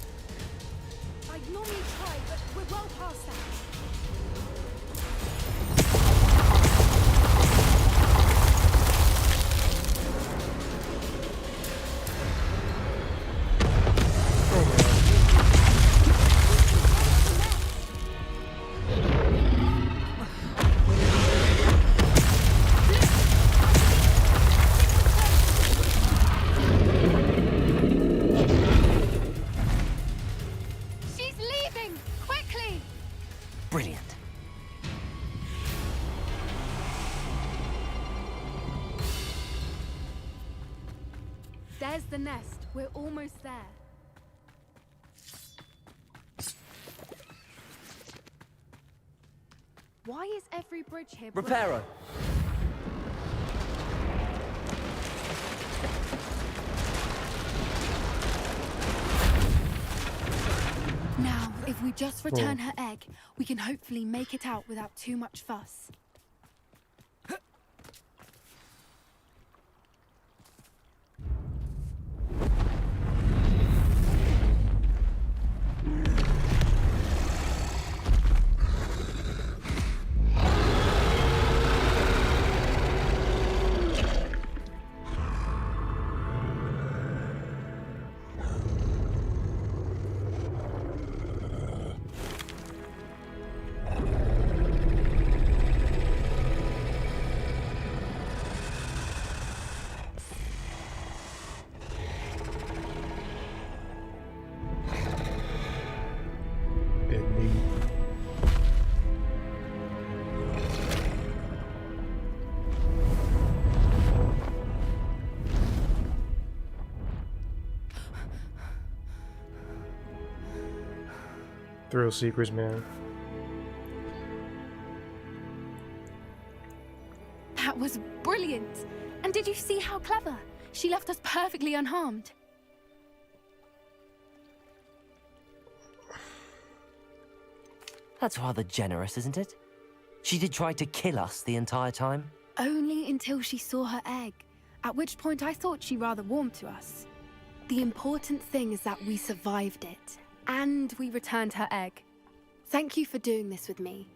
I'd normally try, but we're well past that. Brilliant. There's the nest. We're almost there. Why is every bridge here broken? Reparo. Now, if we just return her egg, we can hopefully make it out without too much fuss. Thrill seekers, man. That was brilliant. And did you see how clever? She left us perfectly unharmed. That's rather generous, isn't it? She did try to kill us the entire time. Only until she saw her egg, at which point I thought she rather warmed to us. The important thing is that we survived it, and we returned her egg. Thank you for doing this with me.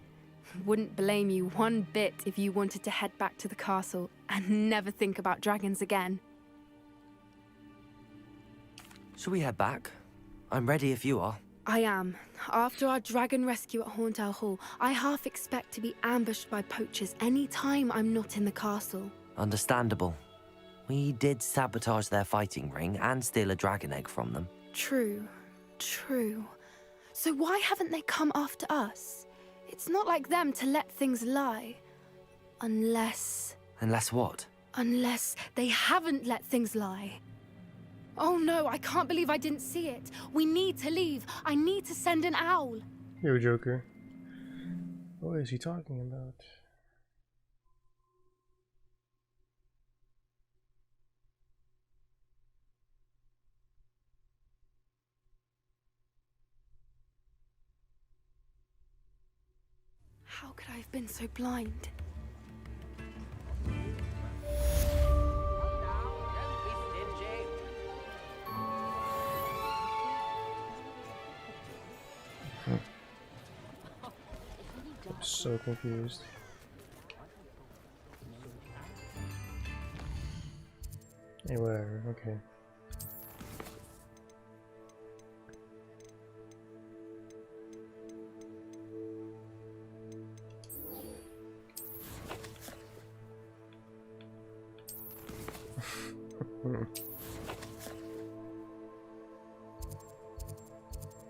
Wouldn't blame you one bit if you wanted to head back to the castle and never think about dragons again. Shall we head back? I'm ready if you are. I am. After our dragon rescue at Horntail Hall, I half expect to be ambushed by poachers any time I'm not in the castle. Understandable. We did sabotage their fighting ring and steal a dragon egg from them. True. So why haven't they come after us? It's not like them to let things lie. Unless what? Unless they haven't let things lie. Oh no, I can't believe I didn't see it. We need to leave. I need to send an owl. Yo, Joker. What is he talking about? How could I have been so blind? I'm so confused. Hey, whatever, okay.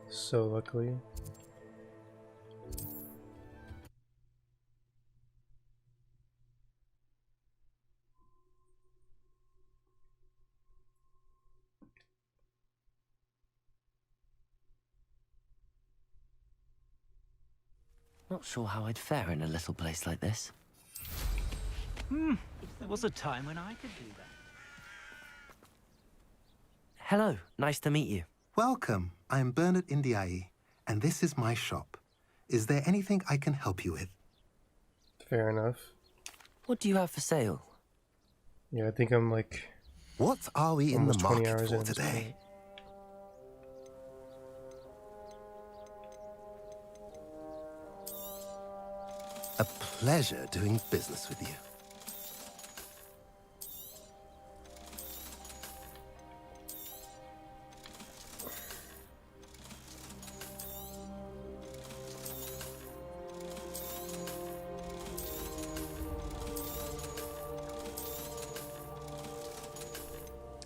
So luckily. Not sure how I'd fare in a little place like this. There was a time when I could do that. Hello, nice to meet you. Welcome. I'm Bernard Indiai, and this is my shop. Is there anything I can help you with? Fair enough. What do you have for sale? Yeah, I think I'm like... What are we in the 20 market hours for in today? A pleasure doing business with you.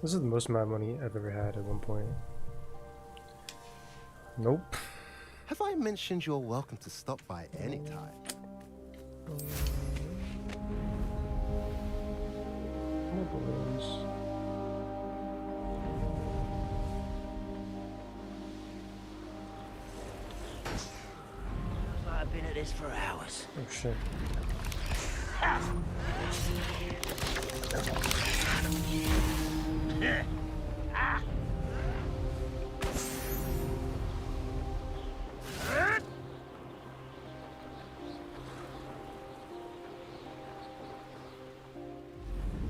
This is the most amount of money I've ever had at one point. Nope. Have I mentioned you're welcome to stop by any time? More balloons. I've been at this for hours. Oh shit.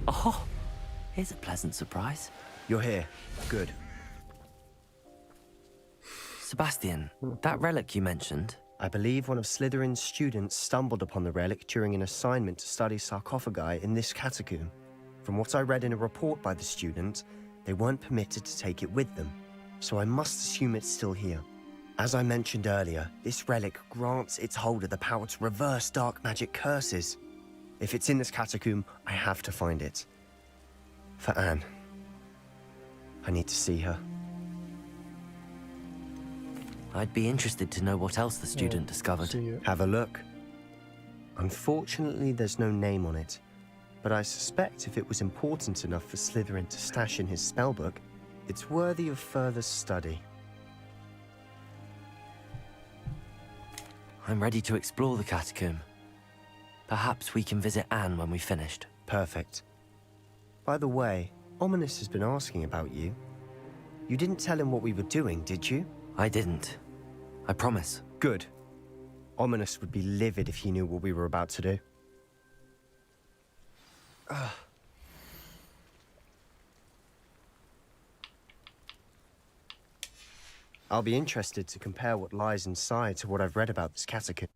Oh, here's a pleasant surprise. You're here. Good. Sebastian, that relic you mentioned. I believe one of Slytherin's students stumbled upon the relic during an assignment to study sarcophagi in this catacomb. From what I read in a report by the student, they weren't permitted to take it with them, so I must assume it's still here. As I mentioned earlier, this relic grants its holder the power to reverse dark magic curses. If it's in this catacomb, I have to find it. For Anne. I need to see her. I'd be interested to know what else the student discovered. Have a look. Unfortunately, there's no name on it, but I suspect if it was important enough for Slytherin to stash in his spellbook, it's worthy of further study. I'm ready to explore the catacomb. Perhaps we can visit Anne when we've finished. Perfect. By the way, Ominous has been asking about you. You didn't tell him what we were doing, did you? I didn't. I promise. Good. Ominous would be livid if he knew what we were about to do. I'll be interested to compare what lies inside to what I've read about this catacomb.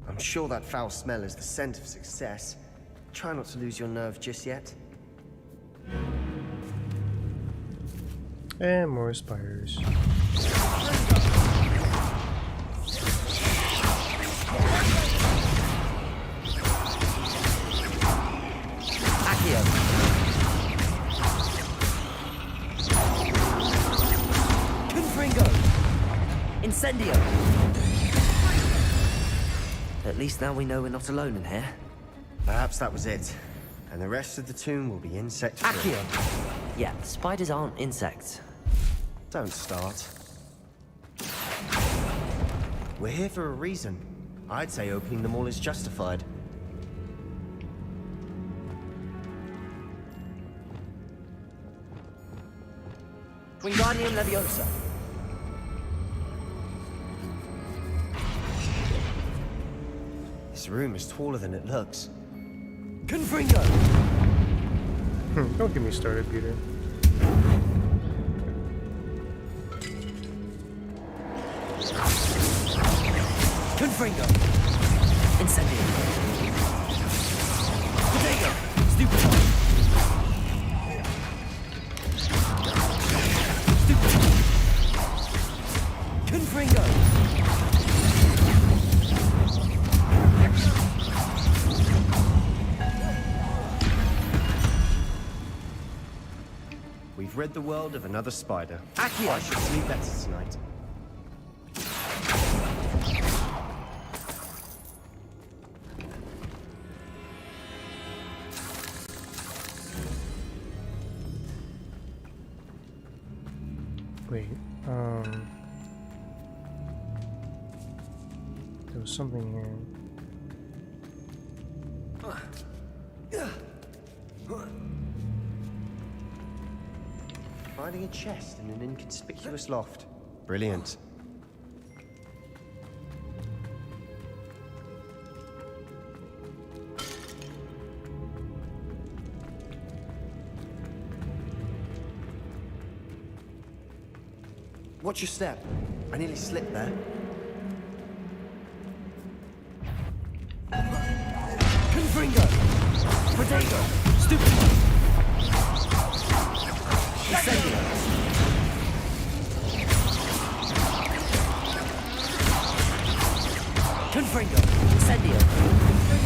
I'm sure that foul smell is the scent of success. Try not to lose your nerve just yet. And more spiders. Accio. Confringo. Incendio. At least now we know we're not alone in here. Perhaps that was it. And the rest of the tomb will be insect-free. Accio. Yeah, spiders aren't insects. Don't start. We're here for a reason. I'd say opening them all is justified. Wingardium Leviosa. This room is taller than it looks. Confringo! Don't get me started, Peter. Confringo! Incendio! Potato! Stupid! Stupid! Confringo! We've rid the world of another spider. Accio! I should sleep better tonight. Wait, there was something here. Finding a chest in an inconspicuous loft. Brilliant. Watch your step. I nearly slipped there. Confringo! Potato! Stupid! Incendio! Confringo! Incendio!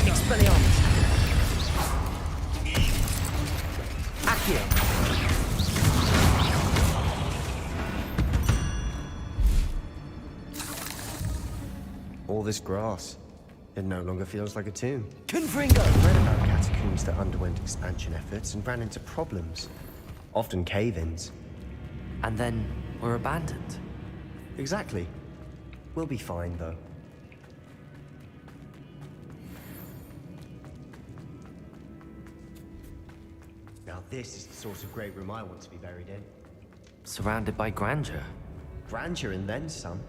Expelliarmus! Accio! All this grass. It no longer feels like a tomb. Confringo! I've read about catacombs that underwent expansion efforts and ran into problems. Often cave-ins. And then were abandoned. Exactly. We'll be fine, though. Now this is the sort of great room I want to be buried in. Surrounded by grandeur. Grandeur and then some.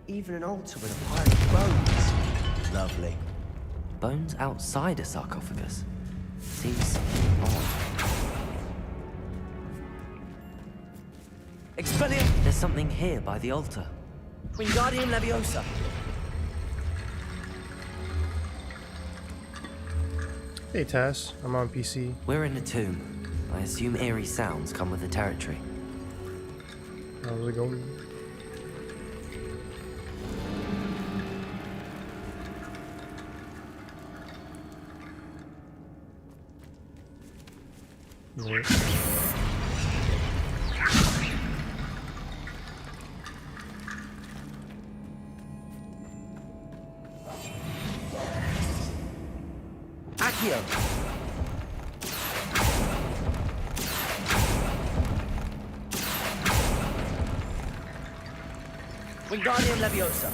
Even an altar with a pile of bones. Lovely. Bones outside a sarcophagus. Seems odd. Expelliarm! There's something here by the altar. Wingardium Leviosa. Hey Tass, I'm on PC. We're in a tomb. I assume eerie sounds come with the territory. How's it going? Wait. Accio! Wingardium Leviosa.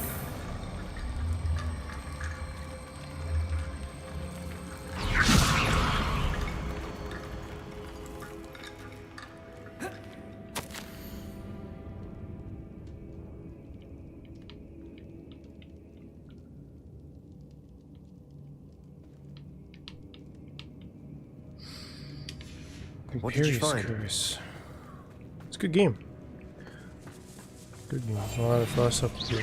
What did you Imperious find? Curse. It's a good game. Good game. A lot of stuff to do.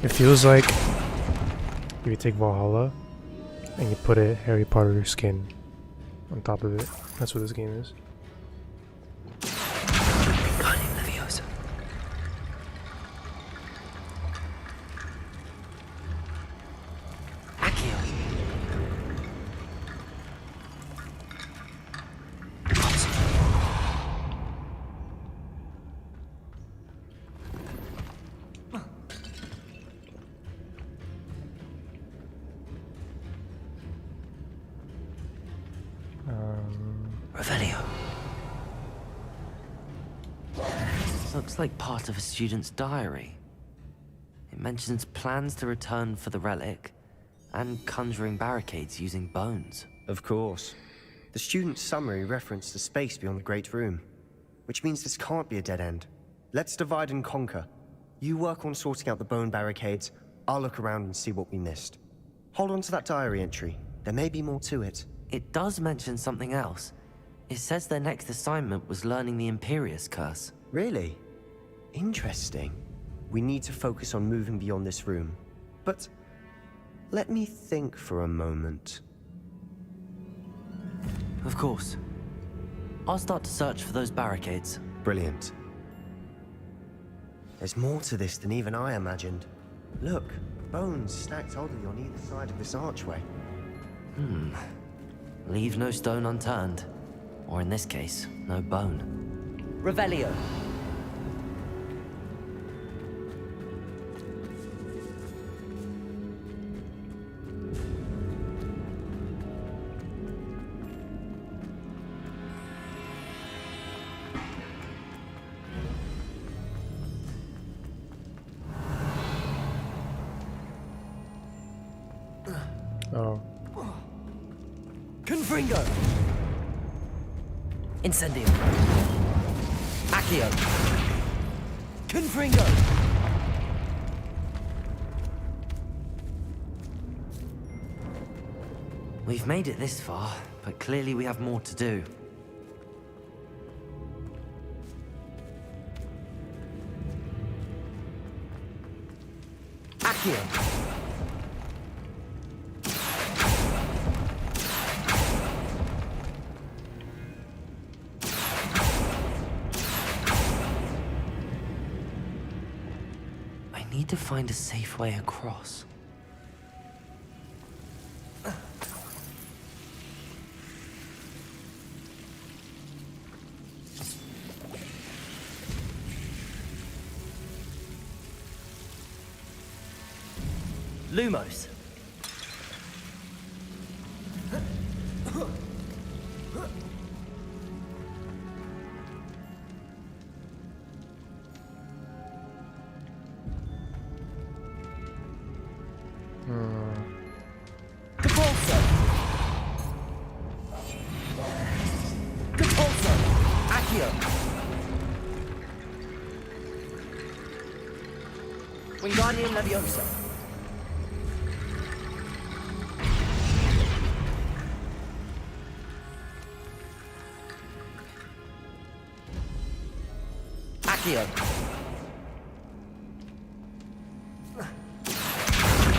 It feels like if you take Valhalla and you put a Harry Potter skin on top of it. That's what this game is. Wingardium Leviosa. Accio. Revelio. Looks like part of a student's diary. It mentions plans to return for the relic and conjuring barricades using bones. Of course. The student's summary referenced the space beyond the Great Room, which means this can't be a dead end. Let's divide and conquer. You work on sorting out the bone barricades, I'll look around and see what we missed. Hold on to that diary entry. There may be more to it. It does mention something else. It says their next assignment was learning the Imperious Curse. Really? Interesting. We need to focus on moving beyond this room. But let me think for a moment. Of course. I'll start to search for those barricades. Brilliant. There's more to this than even I imagined. Look, bones stacked oddly on either side of this archway. Leave no stone unturned. Or in this case, no bone. Revelio. Oh. Confringo. Incendio. Accio. Confringo. We've made it this far, but clearly we have more to do. Accio. Need to find a safe way across. Lumos. Wingardium Leviosa. Accio.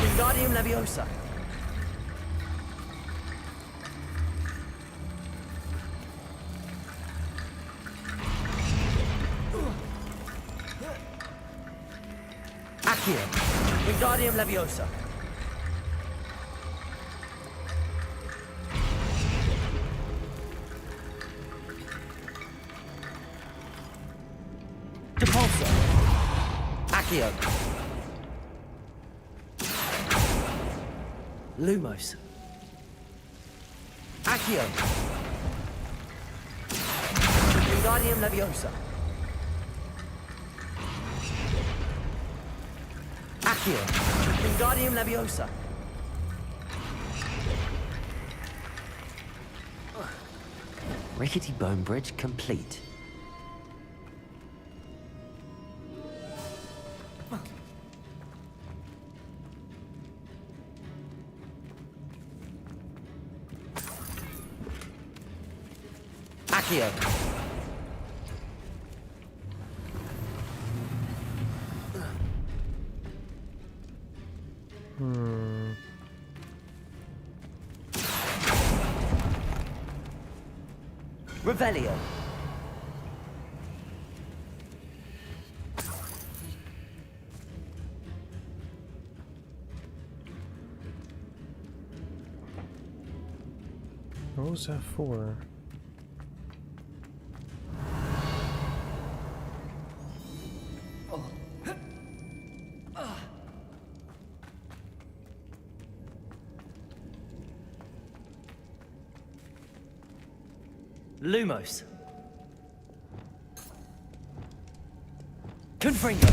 Wingardium Leviosa. Accio. Wingardium Leviosa. Depulso. Accio. Lumos. Accio. Wingardium Leviosa. Accio. Wingardium Leviosa. Rickety bone bridge complete. Accio. Revelio. What was that for? Lumos. Confringo.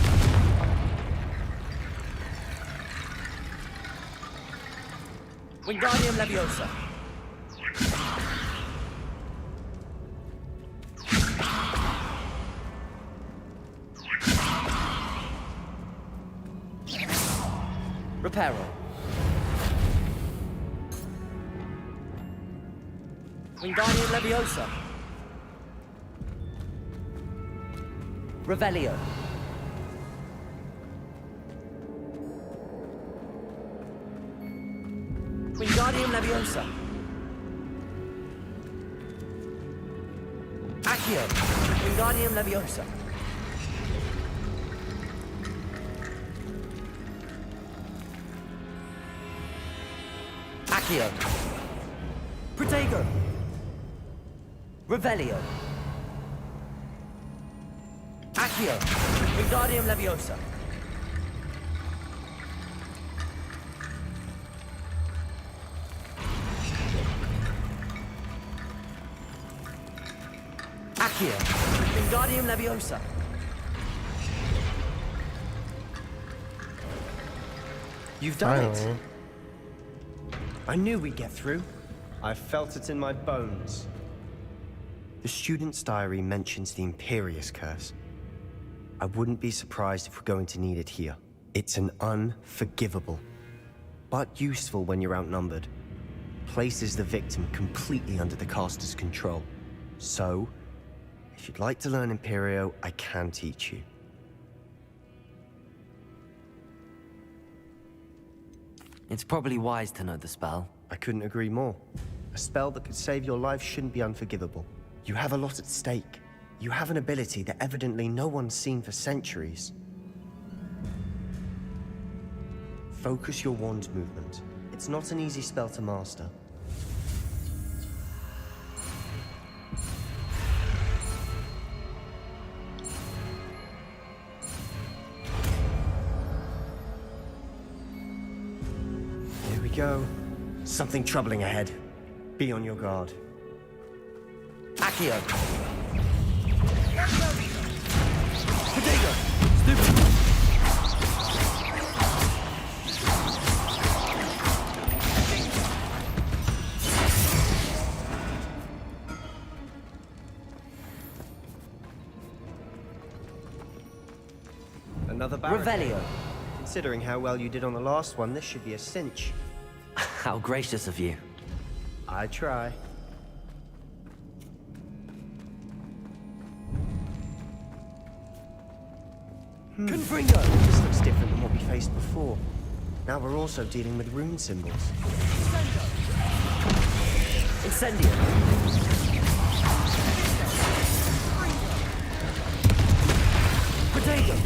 Wingardium Leviosa. Reparo. Wingardium Leviosa. Revelio. Wingardium Leviosa. Accio. Wingardium Leviosa. Accio. Protego. Revelio. Accio. Wingardium Leviosa. Accio. Wingardium Leviosa. You've done Finally. it. I knew we'd get through. I felt it in my bones. The student's diary mentions the Imperious Curse. I wouldn't be surprised if we're going to need it here. It's an unforgivable, but useful when you're outnumbered. Places the victim completely under the caster's control. So, if you'd like to learn Imperio, I can teach you. It's probably wise to know the spell. I couldn't agree more. A spell that could save your life shouldn't be unforgivable. You have a lot at stake. You have an ability that evidently no one's seen for centuries. Focus your wand's movement. It's not an easy spell to master. Here we go. Something troubling ahead. Be on your guard. Accio. Protego. Stupid. Another barricade. Revelio. Considering how well you did on the last one, this should be a cinch. How gracious of you. I try. Confringo. This looks different than what we faced before. Now we're also dealing with rune symbols. Incendio. Protego.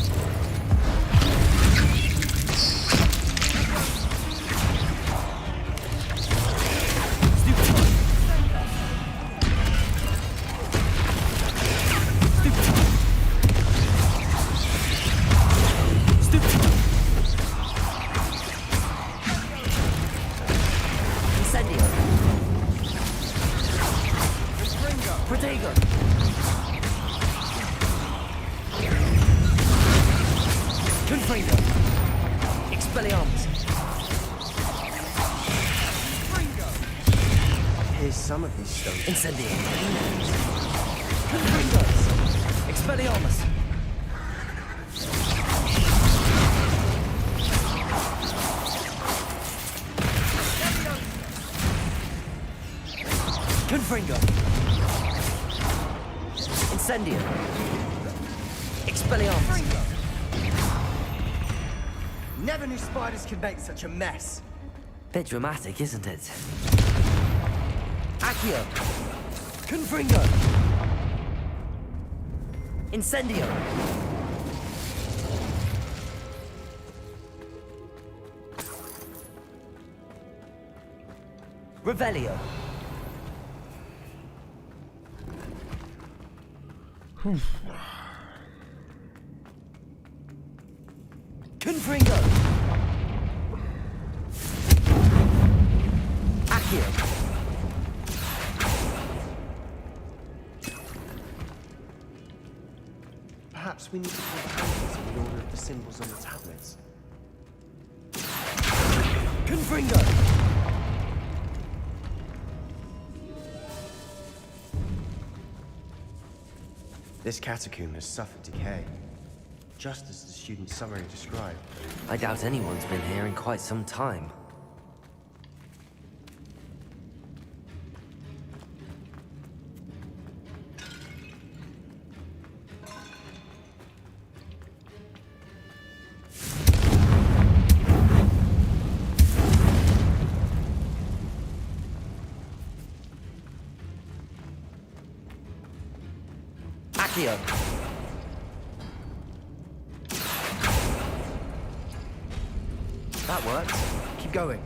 some of these stones. Incendio. Confringos. Expelliarmus. Confringo. Incendio. Expelliarmus. Never knew spiders could make such a mess. Bit dramatic, isn't it? Accio. Confringo. Incendio. Revelio. Confringo. Accio. Perhaps we need to pull the handles in the order of the symbols on the tablets. Confringo. This catacomb has suffered decay, just as the student summary described. I doubt anyone's been here in quite some time. Accio. That works. Keep going.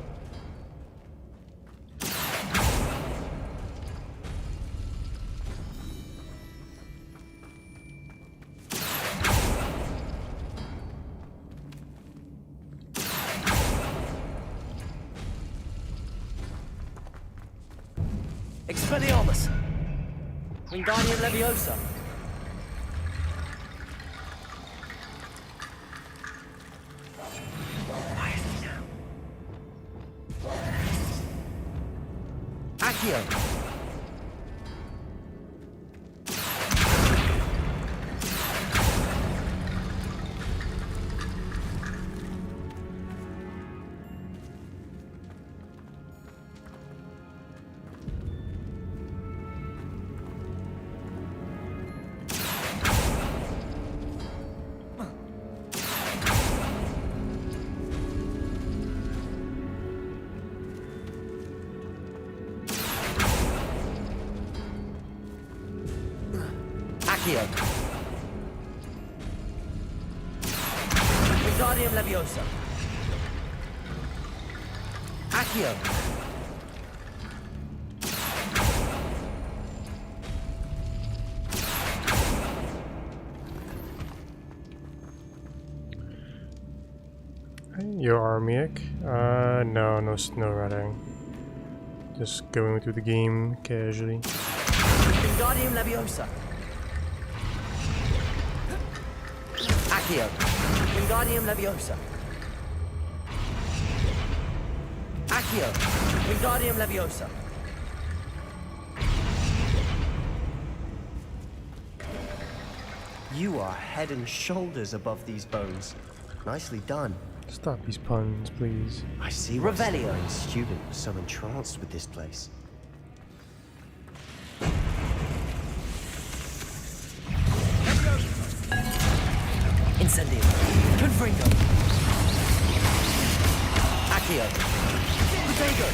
Expelliarmus. Wingardium Leviosa. Accio. Accio. Wingardium Leviosa. Accio. Your Armiac? No snow riding. Just going through the game casually. Wingardium Leviosa. Accio. Wingardium Leviosa. Accio. Wingardium Leviosa. You are head and shoulders above these bones. Nicely done. Stop these puns, please. I see why Revelio. the student was so entranced with this place. Incendio. Confringo. Accio. Protego.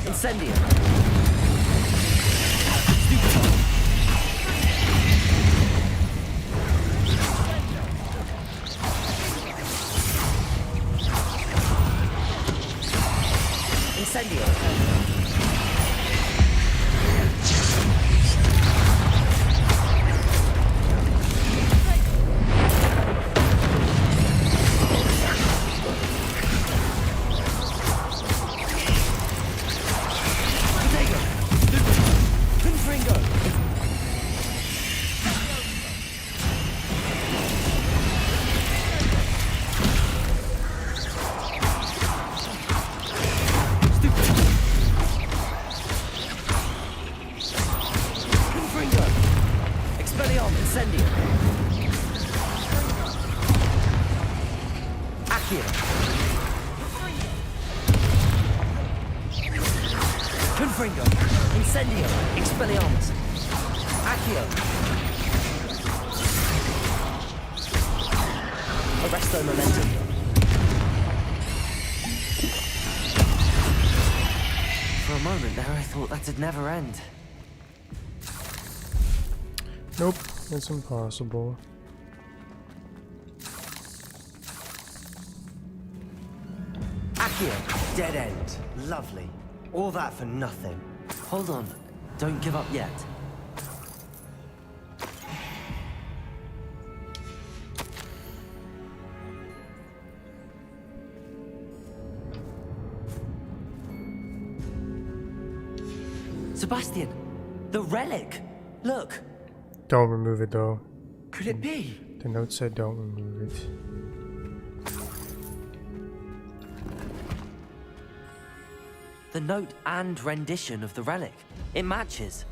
Incendio. Incendio. Incendio. Accio. Confringo. Incendio. Expelliarmus. Accio. Arresto Momentum. For a moment there, I thought that'd never end. Nope, it's impossible. Accio, dead end. Lovely. All that for nothing. Hold on. Don't give up yet. Sebastian! The relic! Look! Don't remove it though. Could it be? The note said don't remove it. The note and rendition of the relic. It matches.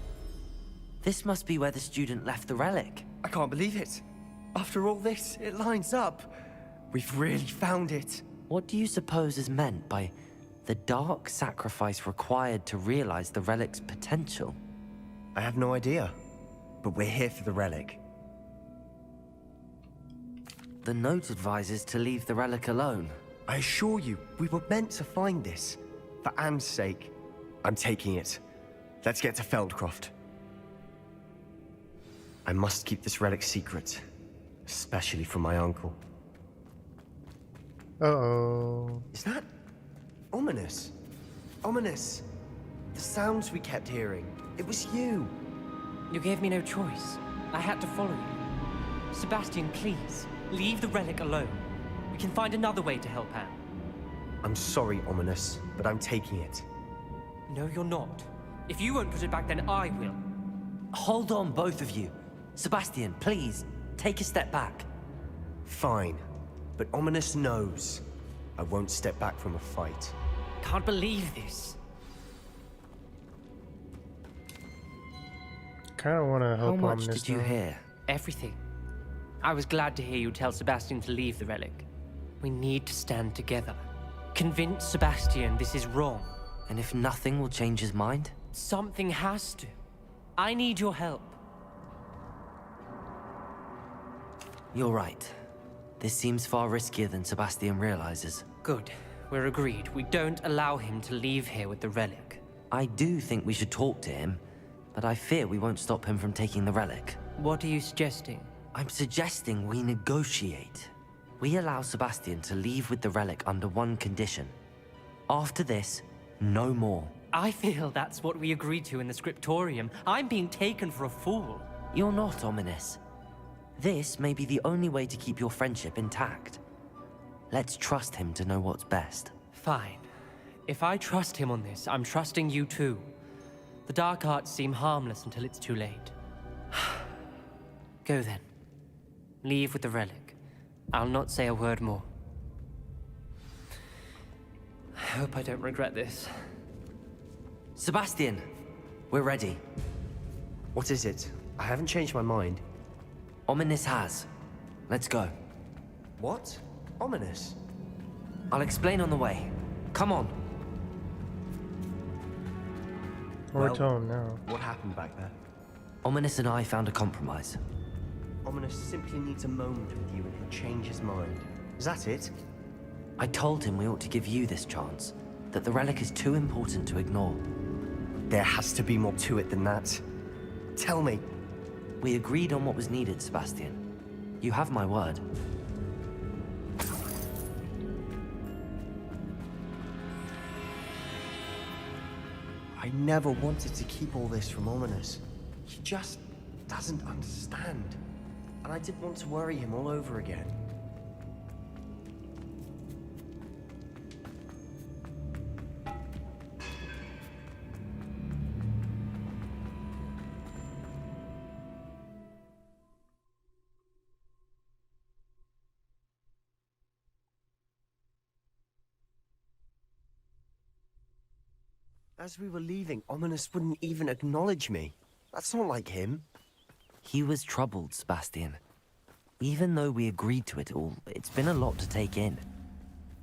This must be where the student left the relic. I can't believe it. After all this, it lines up. We've really found it. What do you suppose is meant by the dark sacrifice required to realize the relic's potential? I have no idea, but we're here for the relic. The note advises to leave the relic alone. I assure you, we were meant to find this. For Anne's sake, I'm taking it. Let's get to Feldcroft. I must keep this relic secret, especially from my uncle. Uh-oh. Is that ominous? Ominous. The sounds we kept hearing. It was you. You gave me no choice. I had to follow you. Sebastian, please, leave the relic alone. We can find another way to help Anne. I'm sorry, Ominous, but I'm taking it. No, you're not. If you won't put it back, then I will. Hold on, both of you. Sebastian, please, take a step back. Fine, but Ominous knows I won't step back from a fight. Can't believe this. Kind of want to help How much Ominous did you now. hear? Everything. I was glad to hear you tell Sebastian to leave the relic. We need to stand together. Convince Sebastian this is wrong. And if nothing will change his mind? Something has to. I need your help. You're right. This seems far riskier than Sebastian realizes. Good. We're agreed. We don't allow him to leave here with the relic. I do think we should talk to him, but I fear we won't stop him from taking the relic. What are you suggesting? I'm suggesting we negotiate. We allow Sebastian to leave with the relic under one condition. After this, no more. I feel that's what we agreed to in the scriptorium. I'm being taken for a fool. You're not, Ominous. This may be the only way to keep your friendship intact. Let's trust him to know what's best. Fine. If I trust him on this, I'm trusting you too. The dark arts seem harmless until it's too late. Go then. Leave with the relic. I'll not say a word more. I hope I don't regret this. Sebastian, we're ready. What is it? I haven't changed my mind. Ominous has. Let's go. What? Ominous? I'll explain on the way. Come on. Or tell him now. What happened back there? Ominous and I found a compromise. Ominous simply needs a moment with you and he'll change his mind. Is that it? I told him we ought to give you this chance, that the relic is too important to ignore. There has to be more to it than that. Tell me. We agreed on what was needed, Sebastian. You have my word. I never wanted to keep all this from Ominous. He just doesn't understand. And I didn't want to worry him all over again. As we were leaving, Ominous wouldn't even acknowledge me. That's not like him. He was troubled, Sebastian. Even though we agreed to it all, it's been a lot to take in.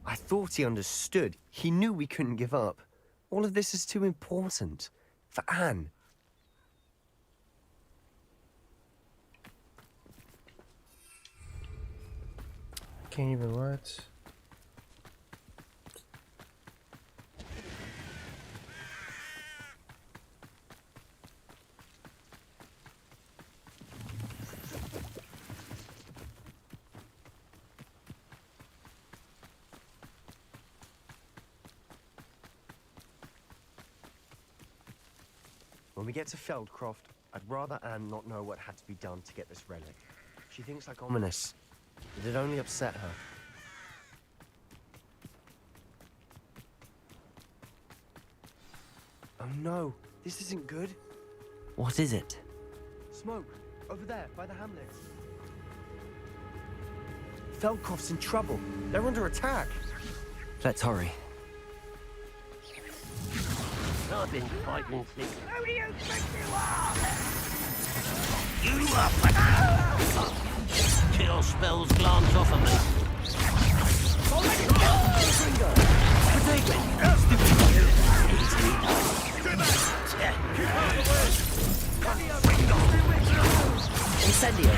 I thought he understood. He knew we couldn't give up. All of this is too important. For Anne. Can't even what? When we get to Feldcroft, I'd rather Anne not know what had to be done to get this relic. She thinks like ominous. It'd only upset her. Oh no, this isn't good. What is it? Smoke, over there, by the hamlet. Feldcroft's in trouble. They're under attack. Let's hurry. I've been fighting since. Who do you think you are? You are Kill spells glance off of me. Incendio.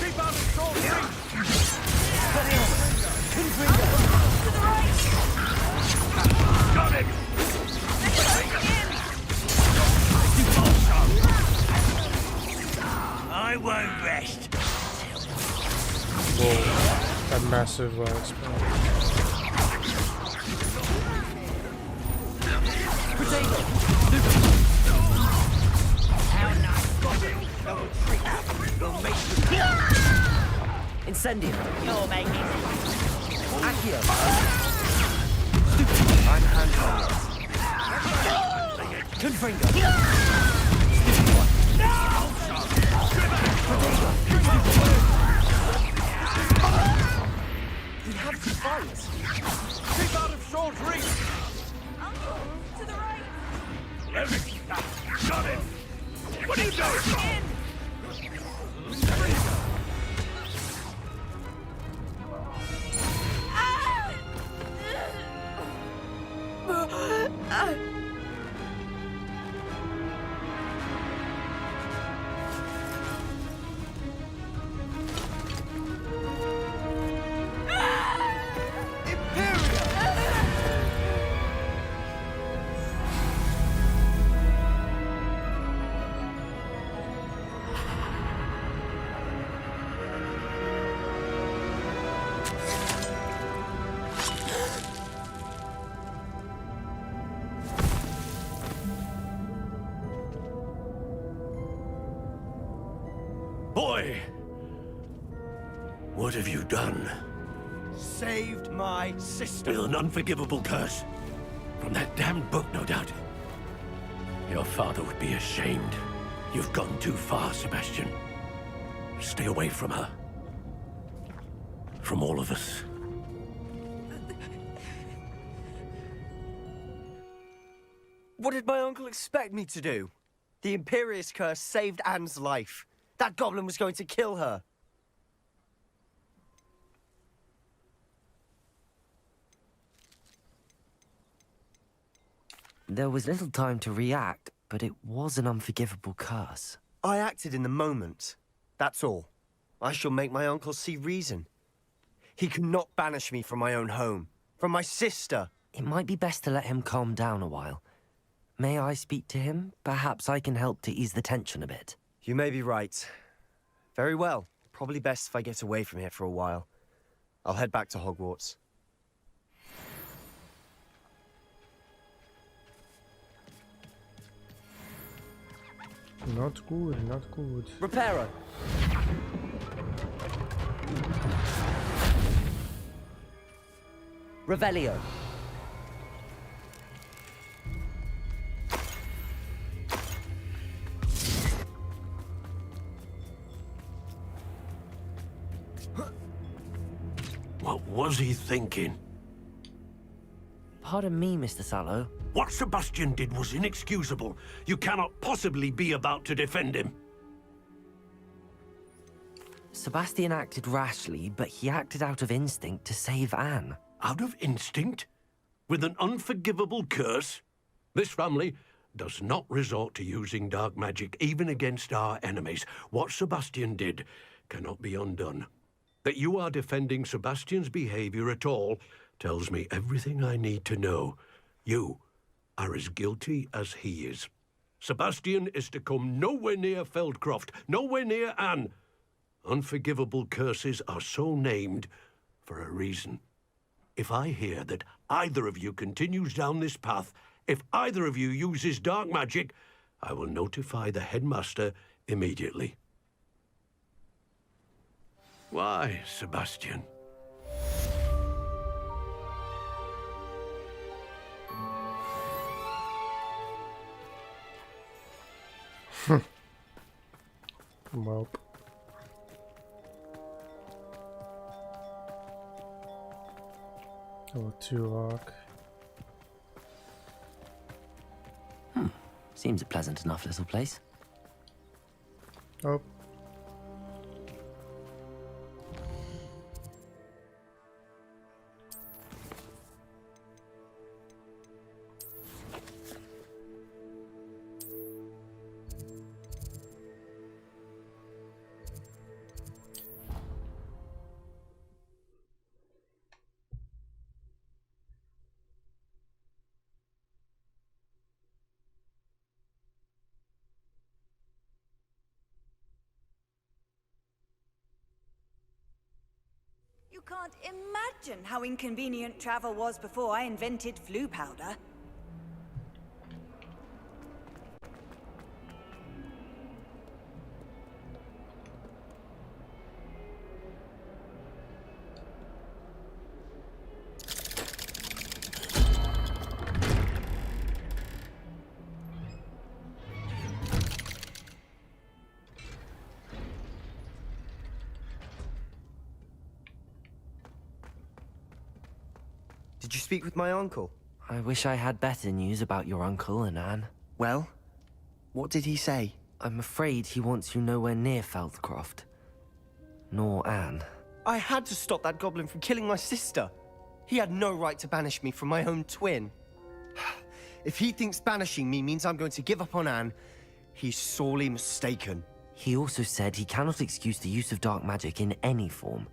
Keep out of short reach! To the right! Got it! I won't rest. Whoa, a massive spell. Incendio. You're making it. Accio. I'm hand-handed. Confringo. You have to fight. Keep out of short reach! Uncle, to the right! Got it! What are you doing? Boy! What have you done? Saved my sister. With an unforgivable curse. From that damned book, no doubt. Your father would be ashamed. You've gone too far, Sebastian. Stay away from her. From all of us. What did my uncle expect me to do? The Imperious curse saved Anne's life. That goblin was going to kill her. There was little time to react, but it was an unforgivable curse. I acted in the moment. That's all. I shall make my uncle see reason. He cannot banish me from my own home. From my sister. It might be best to let him calm down a while. May I speak to him? Perhaps I can help to ease the tension a bit. You may be right. Very well. Probably best if I get away from here for a while. I'll head back to Hogwarts. Not good, not good. Reparo! Revelio. What was he thinking? Pardon me, Mr. Sallow. What Sebastian did was inexcusable. You cannot possibly be about to defend him. Sebastian acted rashly, but he acted out of instinct to save Anne. Out of instinct? With an unforgivable curse? This family does not resort to using dark magic even against our enemies. What Sebastian did cannot be undone. That you are defending Sebastian's behavior at all tells me everything I need to know. You are as guilty as he is. Sebastian is to come nowhere near Feldcroft, nowhere near Anne. Unforgivable curses are so named for a reason. If I hear that either of you continues down this path, if either of you uses dark magic, I will notify the headmaster immediately. Why, Sebastian? Welp. Level 2 lock. Seems a pleasant enough little place. Oh. You can't imagine how inconvenient travel was before I invented flu powder. Did you speak with my uncle? I wish I had better news about your uncle and Anne. Well, what did he say? I'm afraid he wants you nowhere near Feldcroft. Nor Anne. I had to stop that goblin from killing my sister. He had no right to banish me from my own twin. If he thinks banishing me means I'm going to give up on Anne, he's sorely mistaken. He also said he cannot excuse the use of dark magic in any form,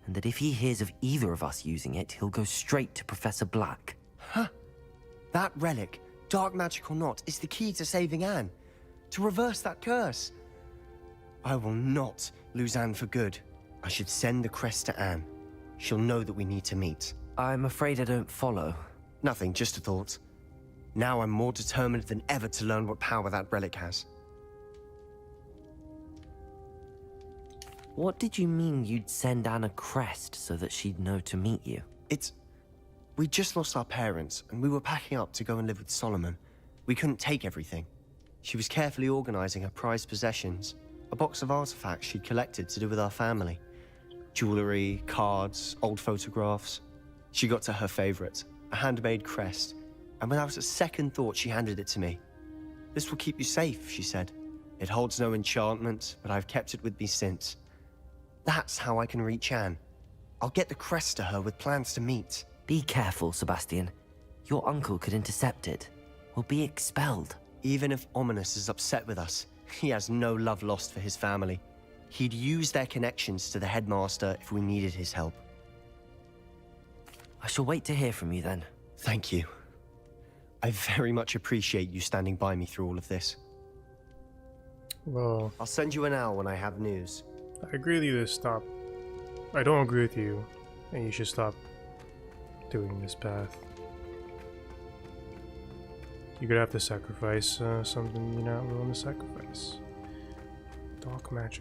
and that if he hears of either of us using it, he'll go straight to Professor Black. Huh? That relic, dark magic or not, is the key to saving Anne. To reverse that curse. I will not lose Anne for good. I should send the crest to Anne. She'll know that we need to meet. I'm afraid I don't follow. Nothing, just a thought. Now I'm more determined than ever to learn what power that relic has. What did you mean you'd send Anne a crest so that she'd know to meet you? We just lost our parents, and we were packing up to go and live with Solomon. We couldn't take everything. She was carefully organizing her prized possessions, a box of artifacts she'd collected to do with our family. Jewelry, cards, old photographs. She got to her favorite, a handmade crest, and without a second thought, she handed it to me. "This will keep you safe," she said. "It holds no enchantment, but I've kept it with me since. That's how I can reach Anne. I'll get the crest to her with plans to meet." Be careful, Sebastian. Your uncle could intercept it. We'll be expelled. Even if Ominous is upset with us, he has no love lost for his family. He'd use their connections to the headmaster if we needed his help. I shall wait to hear from you then. Thank you. I very much appreciate you standing by me through all of this. Well, I'll send you an owl when I have news. I agree with you to stop. I don't agree with you, and you should stop doing this path. You're gonna have to sacrifice something you're not willing to sacrifice. Dark magic.